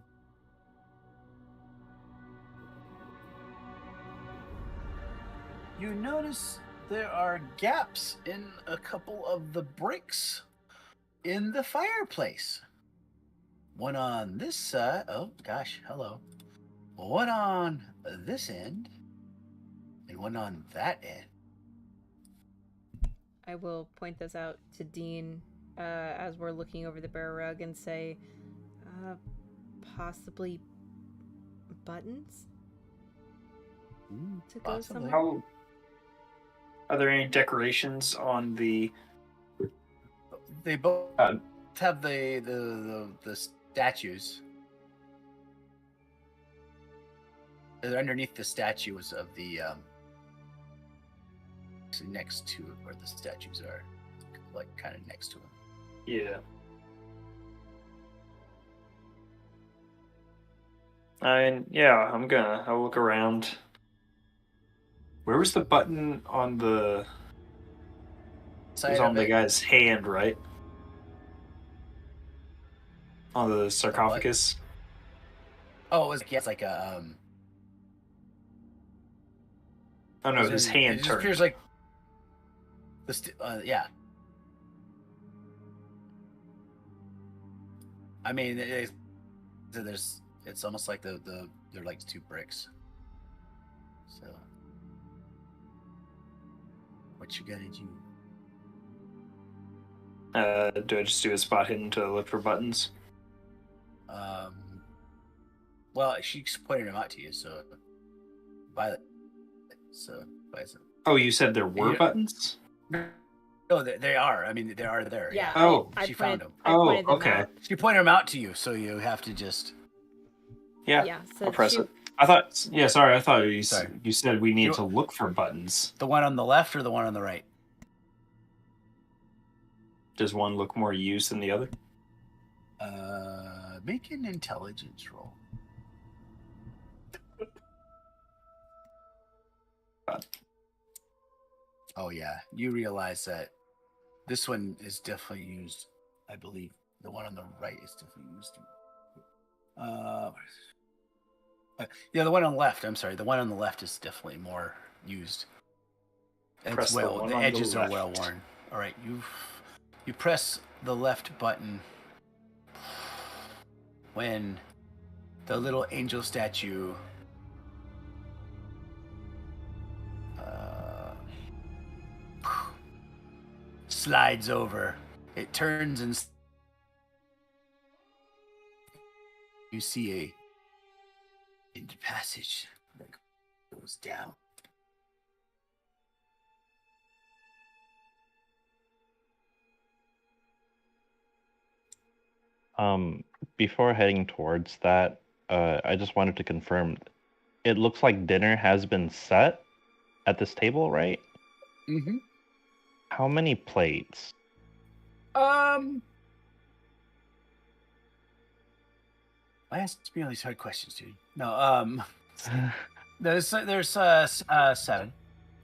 A: You notice there are gaps in a couple of the bricks in the fireplace. One on this side. Oh, gosh. Hello. One on this end. And one on that end.
B: I will point this out to Dean as we're looking over the bear rug and say, possibly buttons to go
A: Possibly.
B: somewhere.
C: Are there any decorations on the?
A: They both have the statues. They're underneath the statues of the next to where the statues are, like kind of next to them.
C: Yeah. I'll look around. Where was the button on the? It was on the guy's hand, right? On the sarcophagus.
A: Oh, it's like a
C: Oh no, his hand
A: it just
C: turned.
A: appears like yeah. I mean, it's almost like they're like two bricks. So, what you gotta do?
C: Do I just do a spot hidden to look for buttons?
A: Well, she's pointing them out to you, so Violet. So, Violet.
C: Oh, you said there were buttons?
A: No, they are. I mean, they are there.
B: Yeah.
C: Oh,
A: she found them.
B: I pointed them
C: okay.
B: out.
A: She pointed them out to you, so you have to just.
C: Yeah.
B: Yeah. So
C: I'll press it. I thought. Yeah, sorry. I thought you said we need to look for buttons.
A: The one on the left or the one on the right?
C: Does one look more used than the other?
A: Make an intelligence roll. Oh yeah, you realize that this one is definitely used. I believe the one on the right is definitely used. Yeah, the one on the left. I'm sorry, the one on the left is definitely more used. And
C: Press
A: the edges are well worn. All right, you press the left button when the little angel statue slides over. It turns and you see a passage that goes down.
E: Before heading towards that, I just wanted to confirm. It looks like dinner has been set at this table, right?
A: Mm-hmm.
E: How many plates?
A: Why ask me all these hard questions, dude? No, there's 7.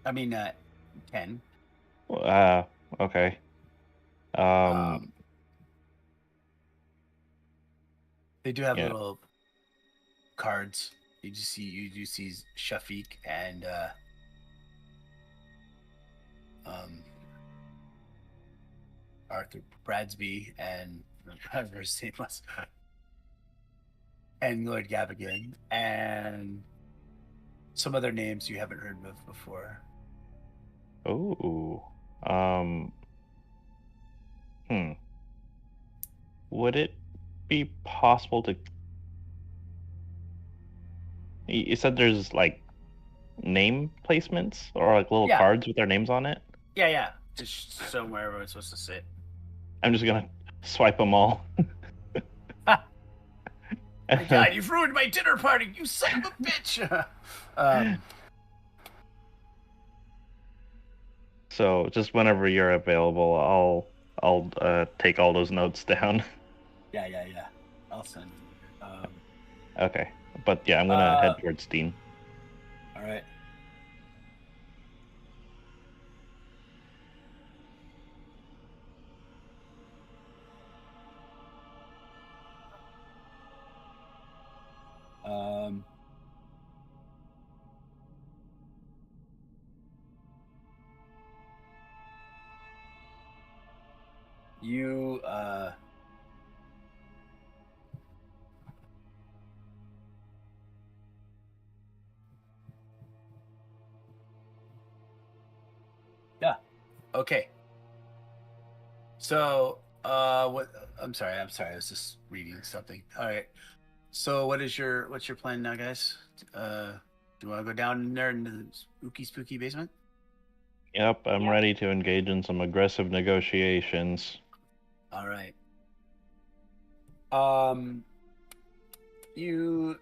A: I mean, 10.
E: Okay.
A: They do have little cards. You do see Shafiq and Arthur Bradsby and whatever his name was, and Lord Gavigan, and some other names you haven't heard of before.
E: Oh. Would it be possible to? You said there's like name placements or like little cards with their names on it?
A: Yeah. Just somewhere where it's supposed to sit.
E: I'm just gonna swipe them all.
A: My God, you've ruined my dinner party, you son of a bitch!
E: So just whenever you're available, I'll take all those notes down.
A: Yeah. I'll send you.
E: Okay, but yeah, I'm gonna head towards Dean.
A: All right. You yeah. Okay. So, what? I'm sorry. I was just reading something. All right. So, what's your plan now, guys? Do you want to go down in there in the spooky basement?
E: Yep, I'm ready to engage in some aggressive negotiations.
A: All right. You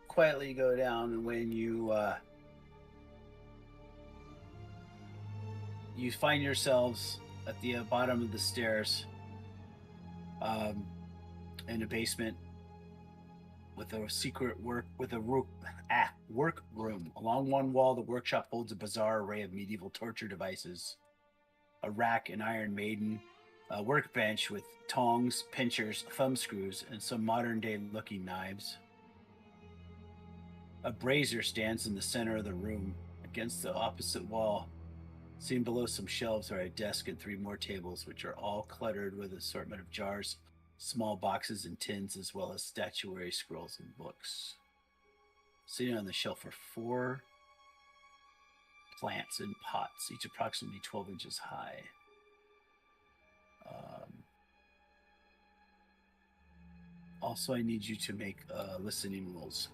A: quietly go down, and when you find yourselves at the bottom of the stairs, in a basement with a secret work room. Along one wall, the workshop holds a bizarre array of medieval torture devices: a rack, an iron maiden, a workbench with tongs, pinchers, thumb screws, and some modern-day looking knives. A brazier stands in the center of the room. Against the opposite wall, seen below some shelves, are a desk and 3 more tables, which are all cluttered with an assortment of jars, small boxes, and tins, as well as statuary, scrolls, and books. Sitting on the shelf are 4 plants in pots, each approximately 12 inches high. Also, I need you to make listening rolls.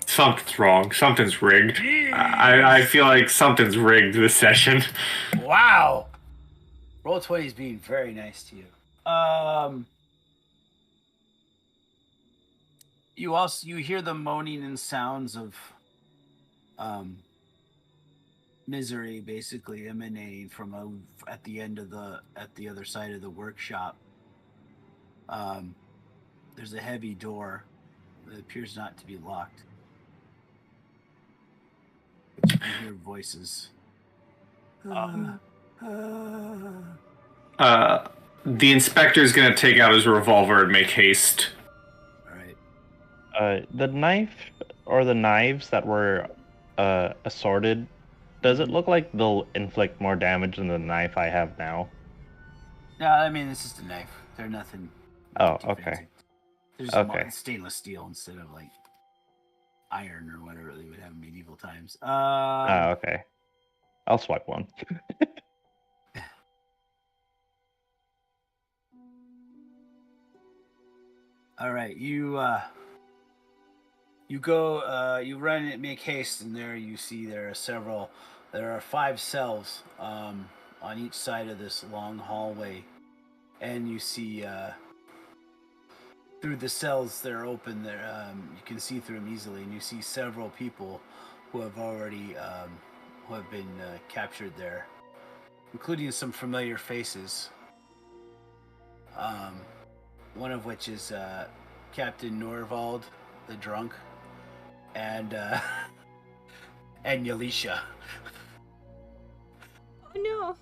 D: Something's wrong. Something's rigged. I feel like something's rigged this session.
A: Wow. Roll20 is being very nice to you. You hear the moaning and sounds of misery basically emanating from at the other side of the workshop. There's a heavy door that appears not to be locked. But you can hear voices.
D: The inspector's gonna take out his revolver and make haste.
A: All right.
E: The knife or the knives that were assorted, does it look like they'll inflict more damage than the knife I have now?
A: No, I mean, it's just a knife. They're nothing.
E: Oh,
A: too
E: okay.
A: fancy. They're just stainless steel instead of like iron or whatever they would have in medieval times.
E: Okay. I'll swipe one.
A: All right, you go, you run and make haste, and there you see there are 5 cells on each side of this long hallway, and you see through the cells that are open there, you can see through them easily, and you see several people who have already who have been captured there, including some familiar faces. One of which is Captain Norvald, the drunk, and Yalisha.
B: Oh no!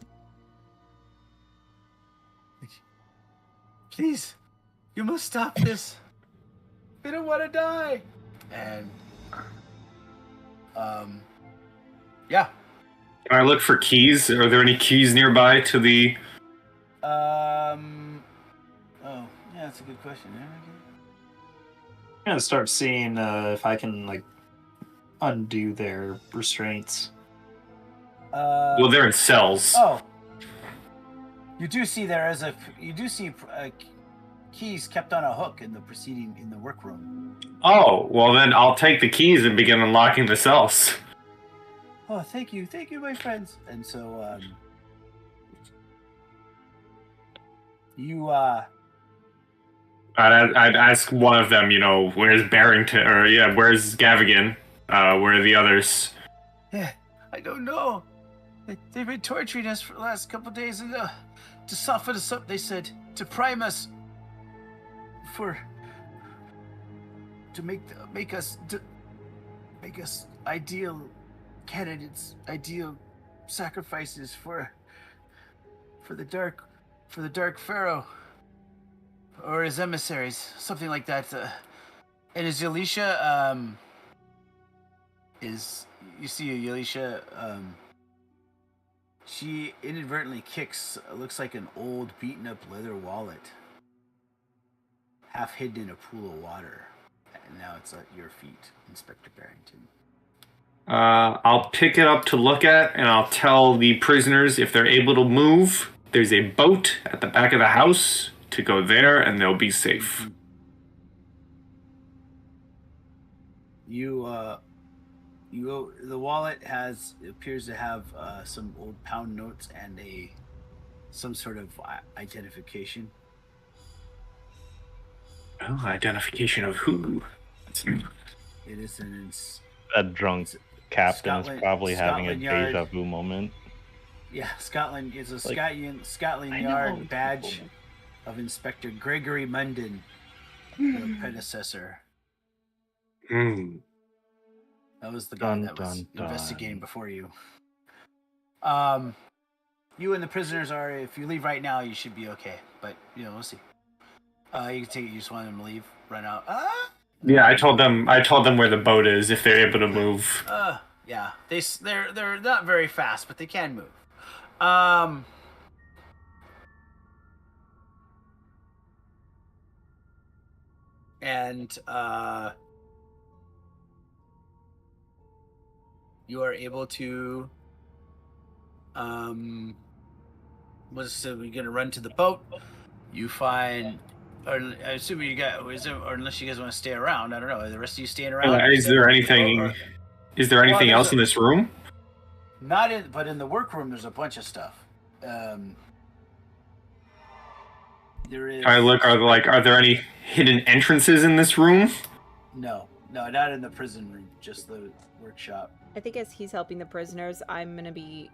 A: Please, you must stop this. We don't want to die. And yeah.
D: Can I look for keys? Are there any keys nearby to the?
A: Oh, yeah, that's a good question.
C: I'm gonna start seeing if I can like undo their restraints.
D: Well, they're in cells.
A: Oh. You do see keys kept on a hook in the workroom.
D: Oh, well then I'll take the keys and begin unlocking the cells.
A: Oh, thank you, my friends. And so you
D: I'd ask one of them, where's Barrington, or where's Gavigan? Where are the others?
A: Yeah, I don't know. They've been torturing us for the last couple of days, and to soften us up, they said, to prime us to make us ideal candidates, ideal sacrifices for the dark pharaoh or his emissaries, something like that. And is Yalisha you see Yalisha she inadvertently kicks looks like an old beaten up leather wallet, half hidden in a pool of water, and now it's at your feet, Inspector Barrington.
D: I'll pick it up to look at, and I'll tell the prisoners if they're able to move. There's a boat at the back of the house to go there, and they'll be safe.
A: The wallet appears to have some old pound notes and some sort of identification.
D: Oh, identification of who?
A: It is
E: That drunk captain is probably having a
A: Scotland Yard.
E: deja vu moment.
A: Yeah, Scotland is a Scotland
E: I know,
A: Yard badge of Inspector Gregory Munden, the predecessor. That was the guy that was investigating before you. You and the prisoners are, if you leave right now, you should be okay. But, we'll see. You can take it, you just want them to leave, run out.
D: Yeah, I told them where the boat is if they're able to move.
A: Yeah. They're not very fast, but they can move. And you are able to we're gonna run to the boat. You find, or I assume you got, or unless you guys want to stay around, I don't know. Are the rest of you staying around?
D: Is there anything else in this room?
A: But in the workroom, there's a bunch of stuff. There is.
D: Are there any hidden entrances in this room?
A: No, not in the prison room. Just the workshop.
B: I think as he's helping the prisoners, I'm gonna be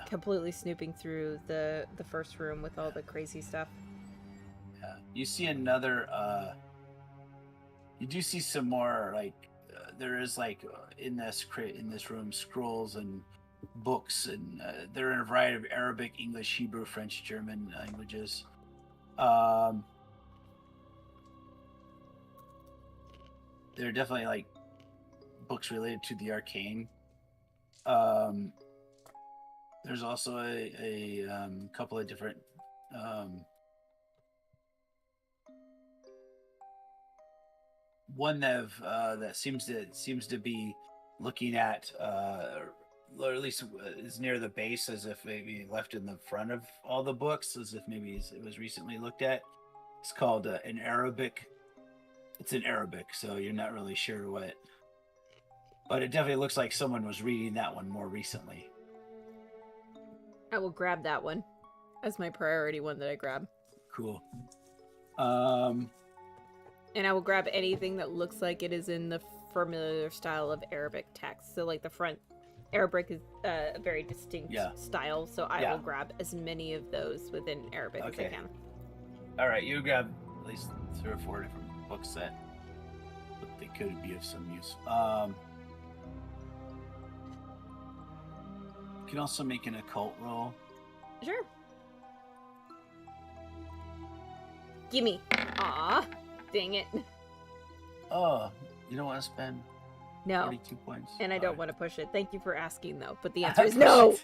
B: completely snooping through the first room with all the crazy stuff.
A: Yeah, you see another. You do see some more there is in this room scrolls and books, and they're in a variety of Arabic, English, Hebrew, French, German languages. They're definitely books related to the arcane. There's also a couple of different one that seems to be looking at or at least is near the base, as if maybe left in the front of all the books, as if maybe it was recently looked at. It's called an Arabic. It's in Arabic, so you're not really sure what. But it definitely looks like someone was reading that one more recently.
B: I will grab that one as my priority one that I grab.
A: Cool.
B: And I will grab anything that looks like it is in the familiar style of Arabic text. So the front Arabic is a very distinct style, so I will grab as many of those within Arabic as I can.
A: All right, you grab at least 3 or 4 different books that they could be of some use. You can also make an occult roll.
B: Sure. Gimme. Aw, dang it.
A: Oh, you don't want to spend 42 points?
B: And I don't want to push it. Thank you for asking, though. But the answer is no.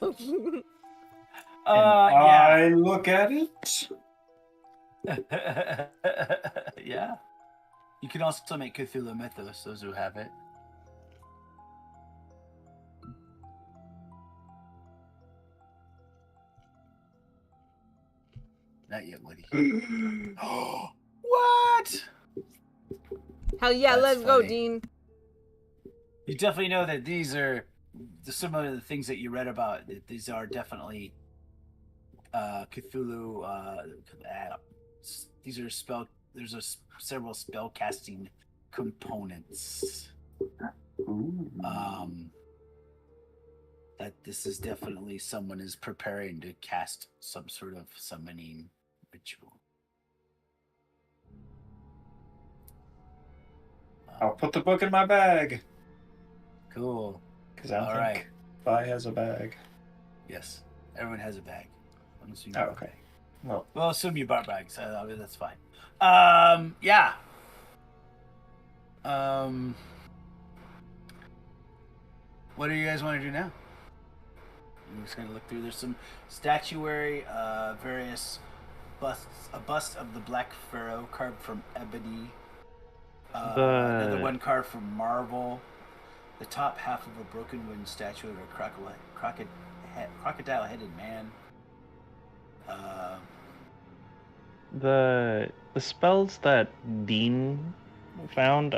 C: I look at it.
A: Yeah. You can also make Cthulhu Mythos, those who have it. Not yet, Woody. What?
B: Hell yeah,
A: That's
B: let's go,
A: funny.
B: Dean.
A: You definitely know that these are some of the things that you read about. That these are definitely Cthulhu. These are spell. There's several spell casting components. That this is definitely someone is preparing to cast some sort of summoning ritual.
C: I'll put the book in my bag.
A: Cool.
C: Because I don't
A: All
C: think
A: right.
C: Vi has a bag.
A: Yes, everyone has a bag. Unless you
C: Oh, okay. Well,
A: Well, assume you brought bags. I mean, that's fine. Yeah. What do you guys want to do now? I'm just gonna look through. There's some statuary, various busts. A bust of the Black Pharaoh carved from ebony. Another one carved from marble. The top half of a broken wooden statue of a crocodile-headed man.
E: The spells that Dean found,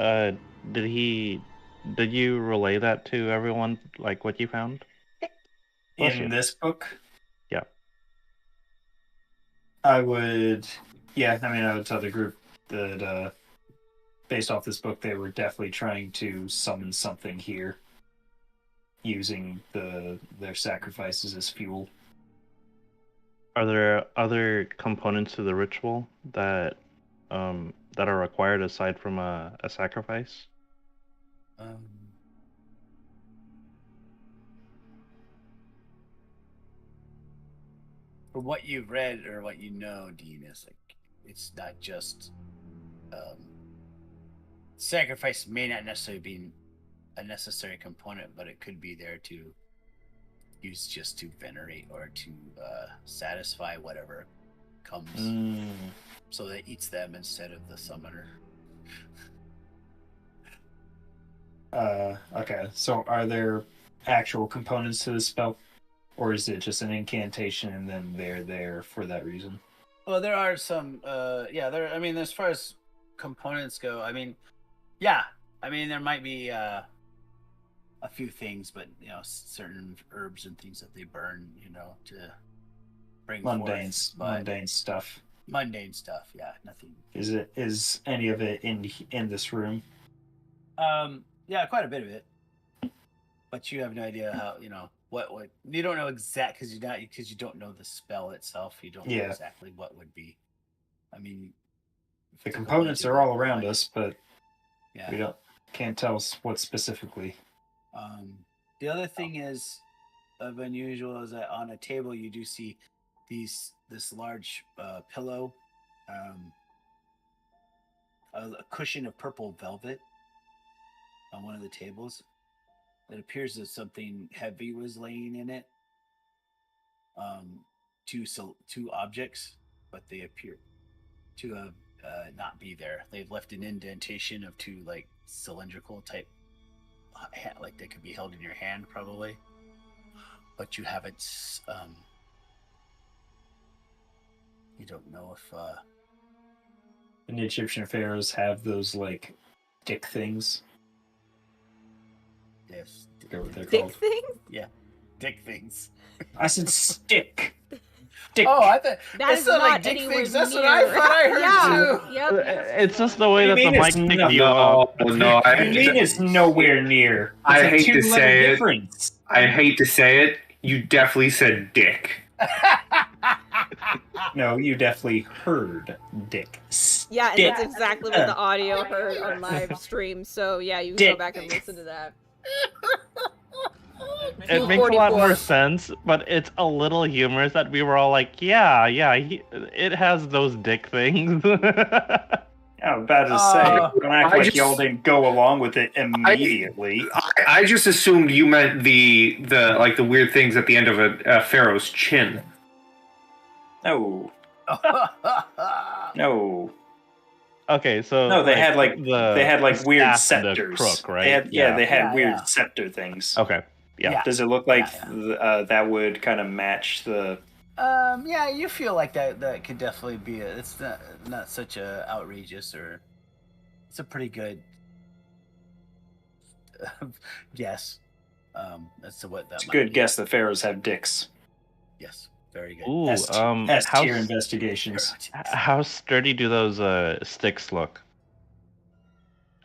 E: did you relay that to everyone, like what you found? Bless
C: in
E: you.
C: this book,
E: Yeah.
C: I would tell the group that based off this book, they were definitely trying to summon something here using their sacrifices as fuel.
E: Are there other components to the ritual that are required aside from a sacrifice?
A: From what you've read or what you know, Dean, is like it's not just sacrifice may not necessarily be a necessary component, but it could be there to use just to venerate or to satisfy whatever comes, so that eats them instead of the summoner.
C: Okay, so are there actual components to the spell? Or is it just an incantation and then they're there for that reason?
A: Well, there are some, I mean, as far as components go, I mean, yeah. I mean, there might be a few things, but, certain herbs and things that they burn, to bring
C: Mundane
A: stuff. Mundane stuff, yeah, nothing.
C: Is any of it in this room?
A: Yeah, quite a bit of it. But you have no idea how, what you don't know exact because you don't know the spell itself. You don't know exactly what would be. I mean,
C: the components are all around us, but
A: yeah,
C: can't tell us what specifically.
A: The other thing is of unusual is that on a table you do see this large pillow, a cushion of purple velvet on one of the tables. It appears that something heavy was laying in it. Two objects, but they appear to have not be there. They've left an indentation of two like cylindrical type, like they could be held in your hand probably, but you haven't. You don't know if.
C: And the Egyptian pharaohs have those like dick things.
A: Yes.
B: Dick things?
A: Yeah. Dick things.
C: I said stick. Dick.
A: Oh, I thought
B: that is
A: not
B: not
A: like dick
B: anywhere
A: things. That's
B: near.
A: what I thought I heard too.
B: Yep.
E: It's just the way that the mic picked you
D: up. No,
C: I mean it's nowhere near.
D: I hate to say it.
C: Difference.
D: I hate to say it. You definitely said dick.
C: No, you definitely heard dick.
B: Yeah, and that's exactly what the audio heard on live stream. So yeah, you can go back and listen to that.
E: It makes a lot more sense, but it's a little humorous that we were all like, it has those dick things.
C: I was about to say, don't act like y'all didn't go along with it immediately.
D: I just assumed you meant the weird things at the end of a pharaoh's chin.
C: No. No.
E: Okay, so
C: no, they had weird
E: staff
C: scepters.
E: Crook, right?
C: They had weird scepter things.
E: Okay. Yeah.
C: Does it look like that would kind of match the
A: Yeah, you feel like that could definitely be it's not such a outrageous, or it's a pretty good guess. As to what that
C: It's a
A: might
C: good
A: be.
C: guess that pharaohs have dicks.
A: Yes, very good.
E: Ooh,
C: S
E: how
C: tier investigations.
E: how sturdy do those sticks look?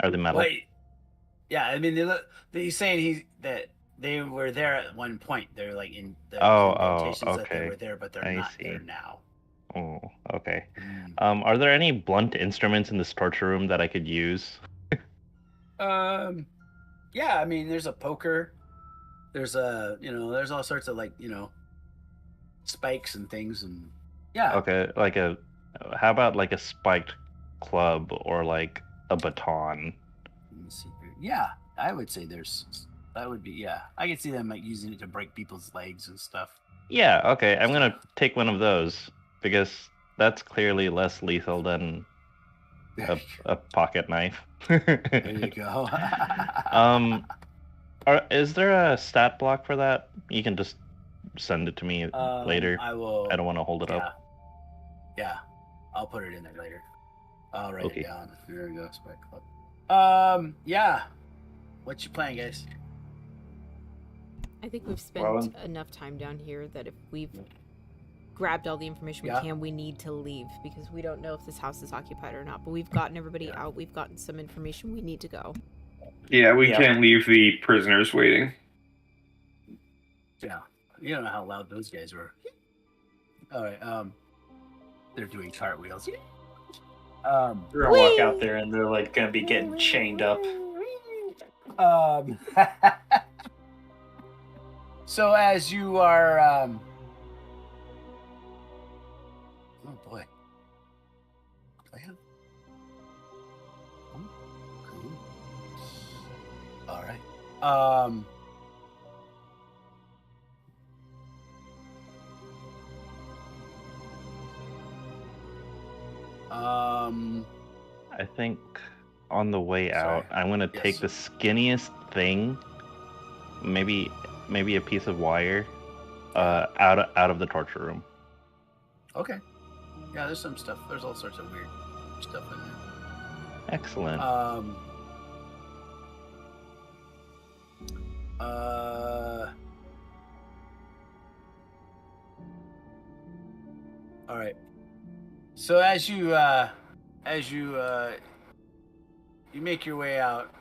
E: Are they metal?
A: Wait, yeah, I mean, he's saying that they were there at one point. They're like there's
E: Oh,
A: indentations that they
E: okay.
A: were there, but they're
E: I
A: not there
E: see.
A: now.
E: Oh, okay.
A: Mm.
E: Are there any blunt instruments in this torture room that I could use?
A: Yeah, I mean, there's a poker. There's there's all sorts of spikes and things, and yeah.
E: Okay, how about like a spiked club or like a baton?
A: Yeah, I would say that would be, yeah. I could see them like using it to break people's legs and stuff.
E: Yeah, okay, I'm gonna take one of those because that's clearly less lethal than a pocket knife.
A: There you go.
E: Is there a stat block for that? You can just send it to me later.
A: I will.
E: I don't want to hold it
A: Yeah,
E: up.
A: yeah. I'll put it in there later. I'll write
E: Okay.
A: it down. There we go. Spike Club. Yeah. What you playing, guys?
B: I think we've spent
C: Well,
B: enough time down here that if we've grabbed all the information
A: Yeah.
B: we can, we need to leave because we don't know if this house is occupied or not. But we've gotten everybody
A: Yeah.
B: out. We've gotten some information. We need to go.
D: Yeah, we
C: Yeah.
D: can't leave the prisoners waiting.
A: Yeah. You don't know how loud those guys were. All right. They're doing cartwheels.
C: We're gonna walk out there and they're like gonna be getting chained up.
A: So as you are, oh boy. Oh, yeah. Oh, cool. All right.
E: I think on the way
A: Sorry.
E: out, I'm gonna take
A: Yes.
E: the skinniest thing, maybe a piece of wire, out of the torture room.
A: Okay. Yeah, there's some stuff. There's all sorts of weird stuff in there.
E: Excellent.
A: All right. So as you you make your way out,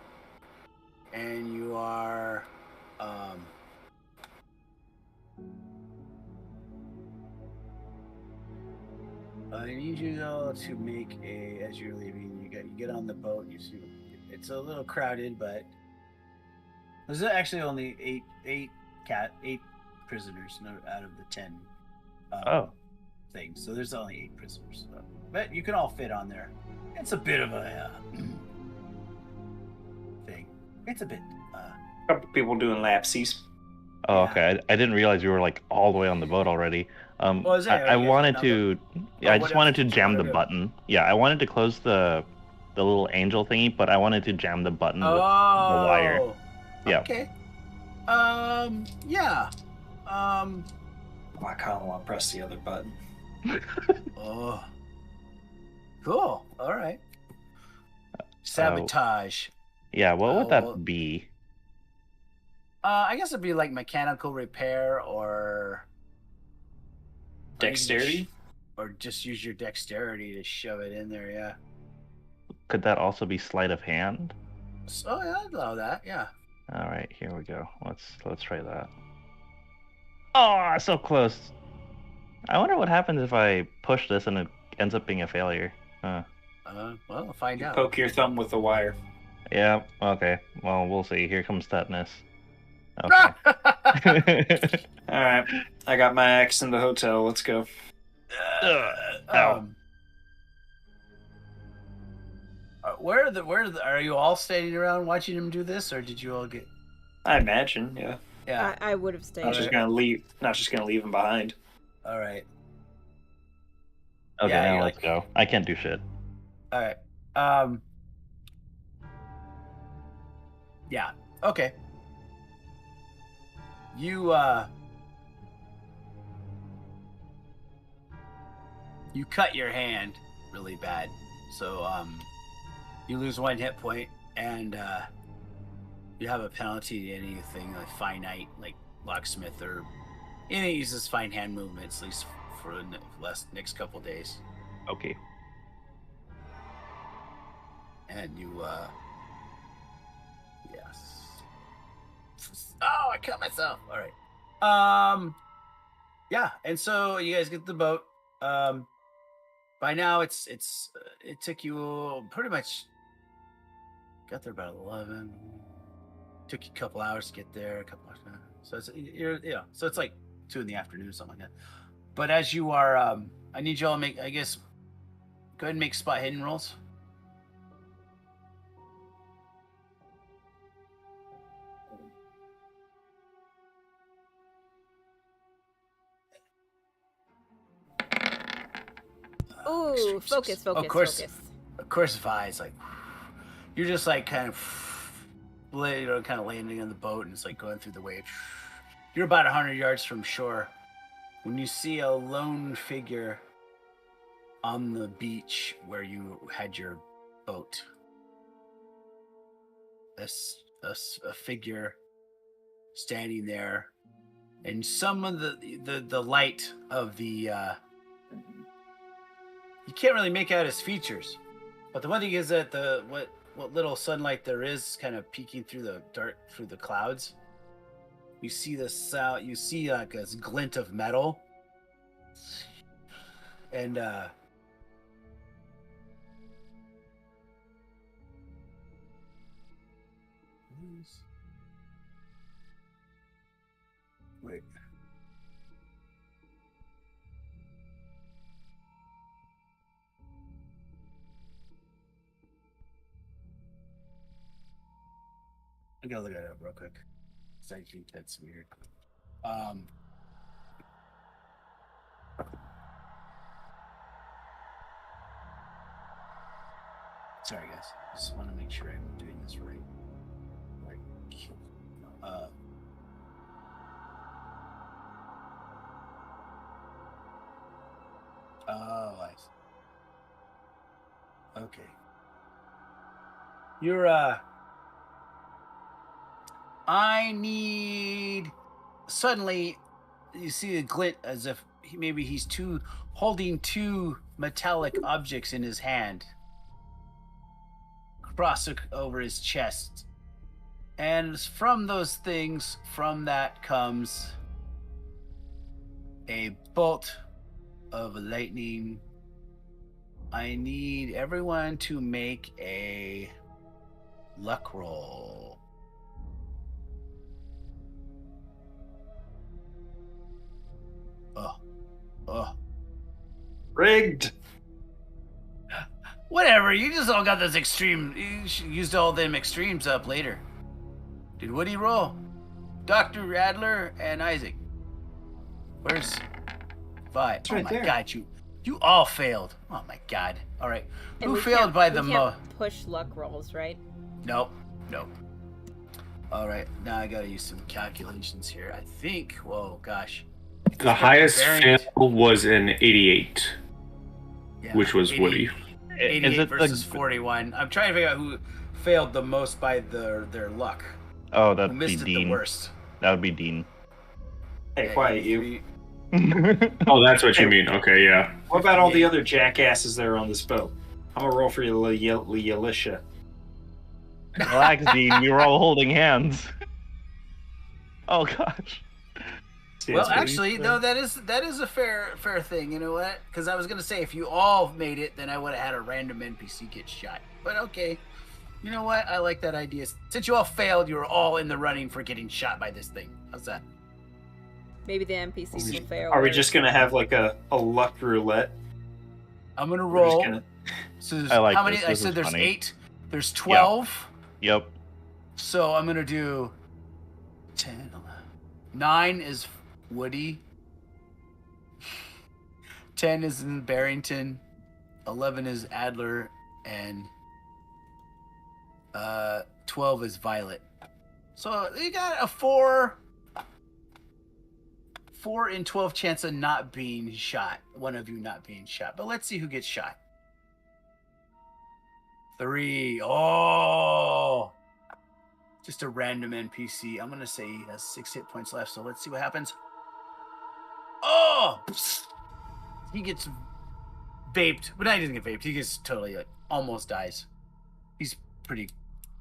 A: and you are I need you all to make as you're leaving, you get on the boat. You see, it's a little crowded, but there's actually only eight prisoners out of the 10 things. So there's only 8 prisoners, but you can all fit on there. It's a bit of a thing. It's a bit.
C: A couple people doing lapsies.
E: Oh,
A: yeah.
E: okay. I didn't realize you were like all the way on the boat already.
A: Well, is that-
E: I
A: are you guys
E: wanted
A: not
E: to. Yeah,
A: Oh,
E: I
A: what
E: just
A: else
E: wanted to
A: did you
E: jam
A: wanna
E: the
A: do?
E: button. Yeah, I wanted to close the little angel thingy, but I wanted to jam the button with the wire. Yeah.
A: Okay. Yeah.
C: I kind of want to press the other button.
A: Oh. Cool. All right. Sabotage.
E: Yeah, what would that
A: well-
E: be?
A: I guess it'd be like mechanical repair or
C: Dexterity?
A: or just use your dexterity to shove it in there. Yeah.
E: Could that also be sleight of hand?
A: So yeah, I'd allow that. Yeah.
E: All right, here we go. Let's try that. Oh, so close. I wonder what happens if I push this and it ends up being a failure. Huh.
A: Well, I'll find out.
C: Poke your thumb with the wire.
E: Yeah. Okay. Well, we'll see. Here comes tetanus. Okay.
C: All right, I got my axe in the hotel. Let's go.
E: Ow.
A: Are you all standing around watching him do this, or did you all get?
C: I imagine, yeah.
A: Yeah.
B: I would have stayed.
C: Not just gonna leave. Not just gonna leave him behind.
A: All right.
E: Okay,
A: Yeah,
E: now
A: you're
E: let's go. I can't do shit.
A: All right. Yeah. Okay. You cut your hand really bad, so you lose 1 hit point, and you have a penalty to anything like finite, like locksmith or anything that uses fine hand movements, at least for the next couple days.
E: Okay.
A: And you, yes. Oh, I cut myself. All right. Yeah, and so you guys get the boat. By now it took you pretty much got there about 11. Took you a couple hours to get there, so so it's like 2 in the afternoon, something like that. But as you are, I need y'all to make, I guess, go ahead and make spot hidden rolls.
B: Ooh, focus.
A: Of course, Vi's like, you're just like kind of landing on the boat, and it's like going through the wave. You're about 100 yards from shore when you see a lone figure on the beach where you had your boat. A figure standing there, and some of the light of the you can't really make out his features, but the one thing is that what little sunlight there is kind of peeking through the clouds. You see you see like this glint of metal, and wait. I gotta look that up real quick. I think that's weird. Sorry guys, just want to make sure I'm doing this right. I see. Okay. You're I need. Suddenly, you see a glint as if maybe he's holding 2 metallic objects in his hand, crossed over his chest, and from those things, from that comes a bolt of lightning. I need everyone to make a luck roll.
C: Rigged.
A: Whatever, you just all got this extreme. You used all them extremes up later. Did Woody roll? Dr. Adler and Isaac. Where's Vi?
C: It's
A: Oh
C: right
A: my
C: there.
A: god, you all failed. Oh my god. All right.
B: And
A: Who
B: we
A: failed
B: can't-
A: by
B: we
A: the
B: can't push luck rolls, right?
A: Nope. All right, now I gotta use some calculations here. I think. Whoa, gosh.
D: The highest
A: variant.
D: fail was an 88,
A: Yeah,
D: which was
A: 80
D: Woody.
A: 88
E: Is it
A: versus 41. I'm trying to figure out who failed the most by their luck.
E: Oh,
A: Who
E: that'd be
A: missed it the
E: Dean.
A: worst.
E: That would be Dean.
C: Hey, quiet you.
D: Oh, that's what you mean. Okay, yeah.
C: What about all the other jackasses that are on this boat? I'm gonna roll for you, Alicia.
E: Relax, Dean. We were all holding hands. Oh gosh.
C: See,
A: Well,
C: that's what
A: actually,
C: you-
A: no, that is a fair thing. You know what? Because I was gonna say if you all made it, then I would have had a random NPC get shot. But okay, you know what? I like that idea. Since you all failed, you were all in the running for getting shot by this thing. How's that?
B: Maybe the NPCs will fail.
C: Are we just gonna have like a luck roulette?
A: I'm gonna
C: We're just
A: roll.
C: gonna-
A: So there's,
E: I like
A: how many?
E: this.
A: I
E: This
A: said
E: is
A: there's
E: funny.
A: 8. There's 12.
E: Yep.
A: So I'm gonna do 10, 11. 9 is Woody. 10 is in Barrington. 11 is Adler, and 12 is Violet. So you got a 4 4 in 12 chance of not being shot. One of you not being shot. But let's see who gets shot. 3. Oh! Just a random NPC. I'm going to say he has 6 hit points left, so let's see what happens. Oh! He gets vaped. But he doesn't get vaped. He gets totally, almost dies. He's pretty...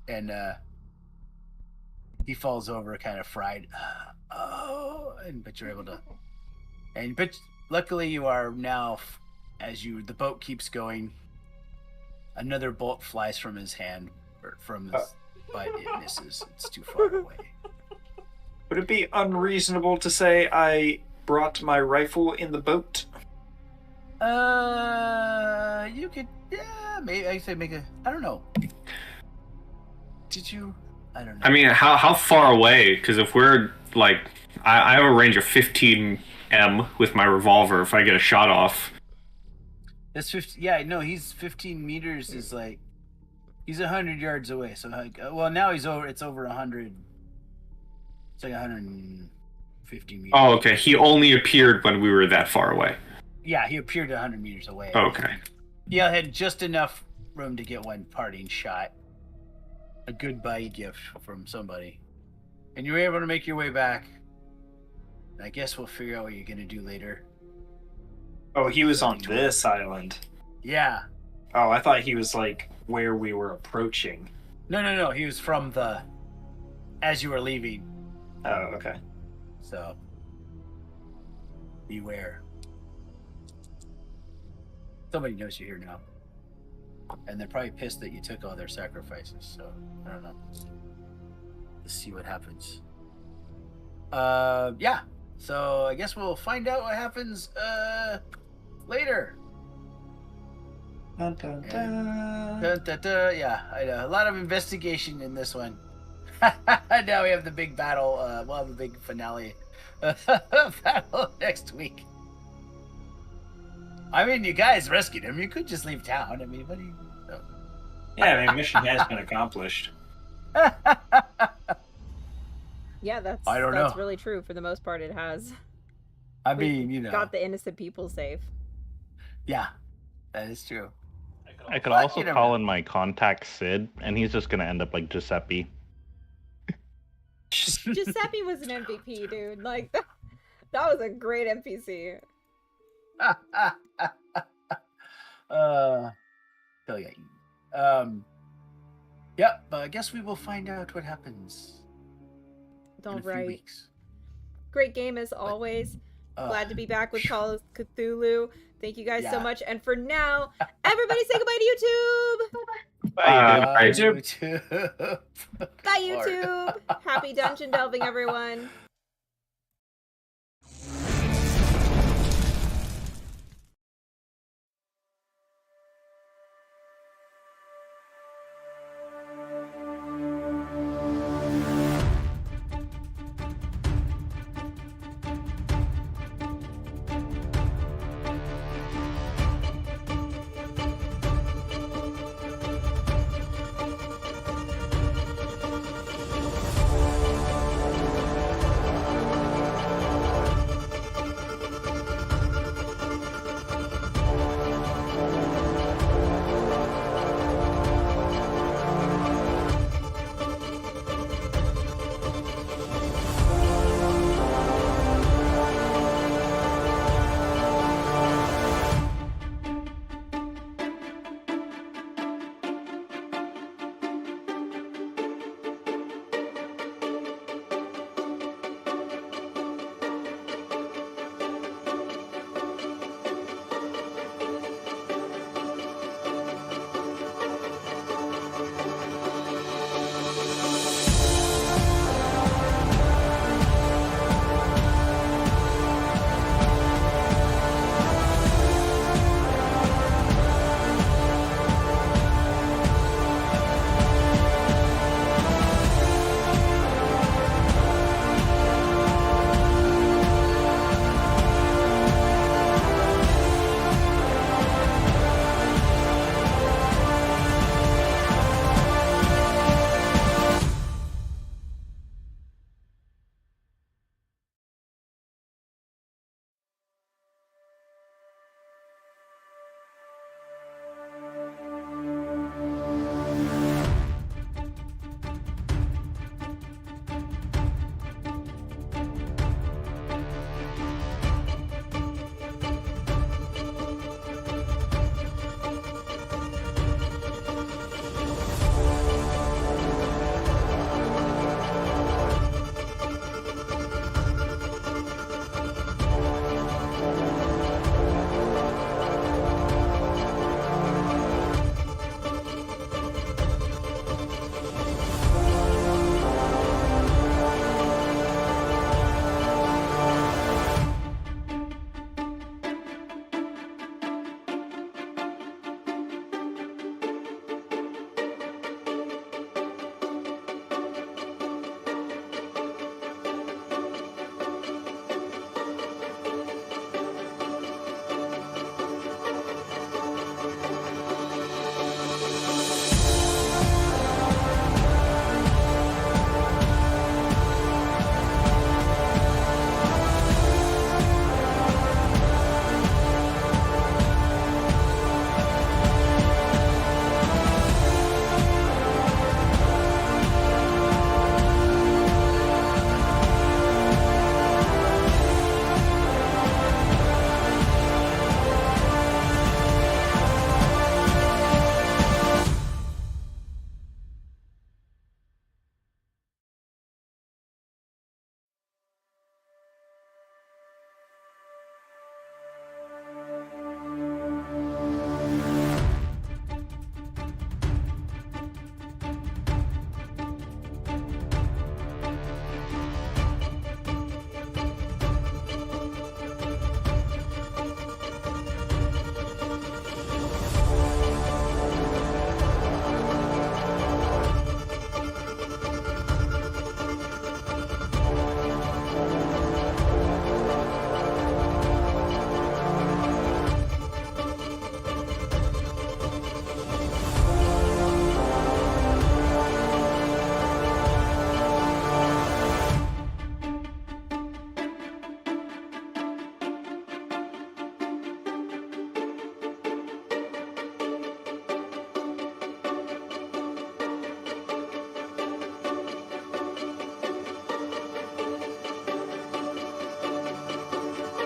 A: And, he falls over kind of fried. But you're able to... But luckily you are now, as the boat keeps going, another bolt flies from his hand, or from his... But it misses. It's too far away.
C: Would it be unreasonable to say I brought my rifle in the boat?
A: You could, yeah, maybe I say make a. I don't know. Did you? I don't know.
D: I mean, how far away? Because if we're like, I have a range of 15 m with my revolver. If I get a shot off,
A: That's 50. Yeah, no, he's 15 meters. Is like. He's 100 yards away, so well now he's over. It's over 100. It's like 150 meters.
D: oh, okay. He only appeared when we were that far away.
A: Yeah, he appeared 100 meters away.
D: Okay.
A: Yeah, had just enough room to get one parting shot. A goodbye gift from somebody, and you were able to make your way back. I guess we'll figure out what you're gonna do later.
C: Oh, he was on this island.
A: Yeah.
C: Oh, I thought he was like where we were approaching.
A: No. He was from as you were leaving.
C: Oh, okay.
A: So, beware. Somebody knows you're here now. And they're probably pissed that you took all their sacrifices, so, I don't know. Let's see what happens. Yeah. So, I guess we'll find out what happens, later.
C: Dun, dun, dun.
A: Yeah, I know. A lot of investigation in this one. Now we have the big battle. We'll have a big finale battle next week. I mean, you guys rescued him. You could just leave town. I mean, what do you... Oh.
C: Yeah, I mean, mission has been accomplished.
B: Yeah, that's
A: I don't
B: that's
A: know.
B: really true. For the most part, it has.
A: I
B: We
A: mean, you know.
B: got the innocent people safe.
A: Yeah, that is true.
E: I could
A: But
E: also
A: you never
E: call
A: know.
E: in my contact Sid, and he's just gonna end up like Giuseppe.
B: Giuseppe was an MVP, dude. Like that was a great NPC.
A: Bill, yeah. Yeah, but I guess we will find out what happens in
B: All
A: a few
B: right.
A: weeks.
B: Great game as always. Glad to be back with Call of Cthulhu. Thank you guys so
A: Yeah.
B: much. And for now, everybody say goodbye to YouTube.
A: Bye,
C: YouTube.
A: YouTube.
B: Bye, YouTube. Happy dungeon delving, everyone.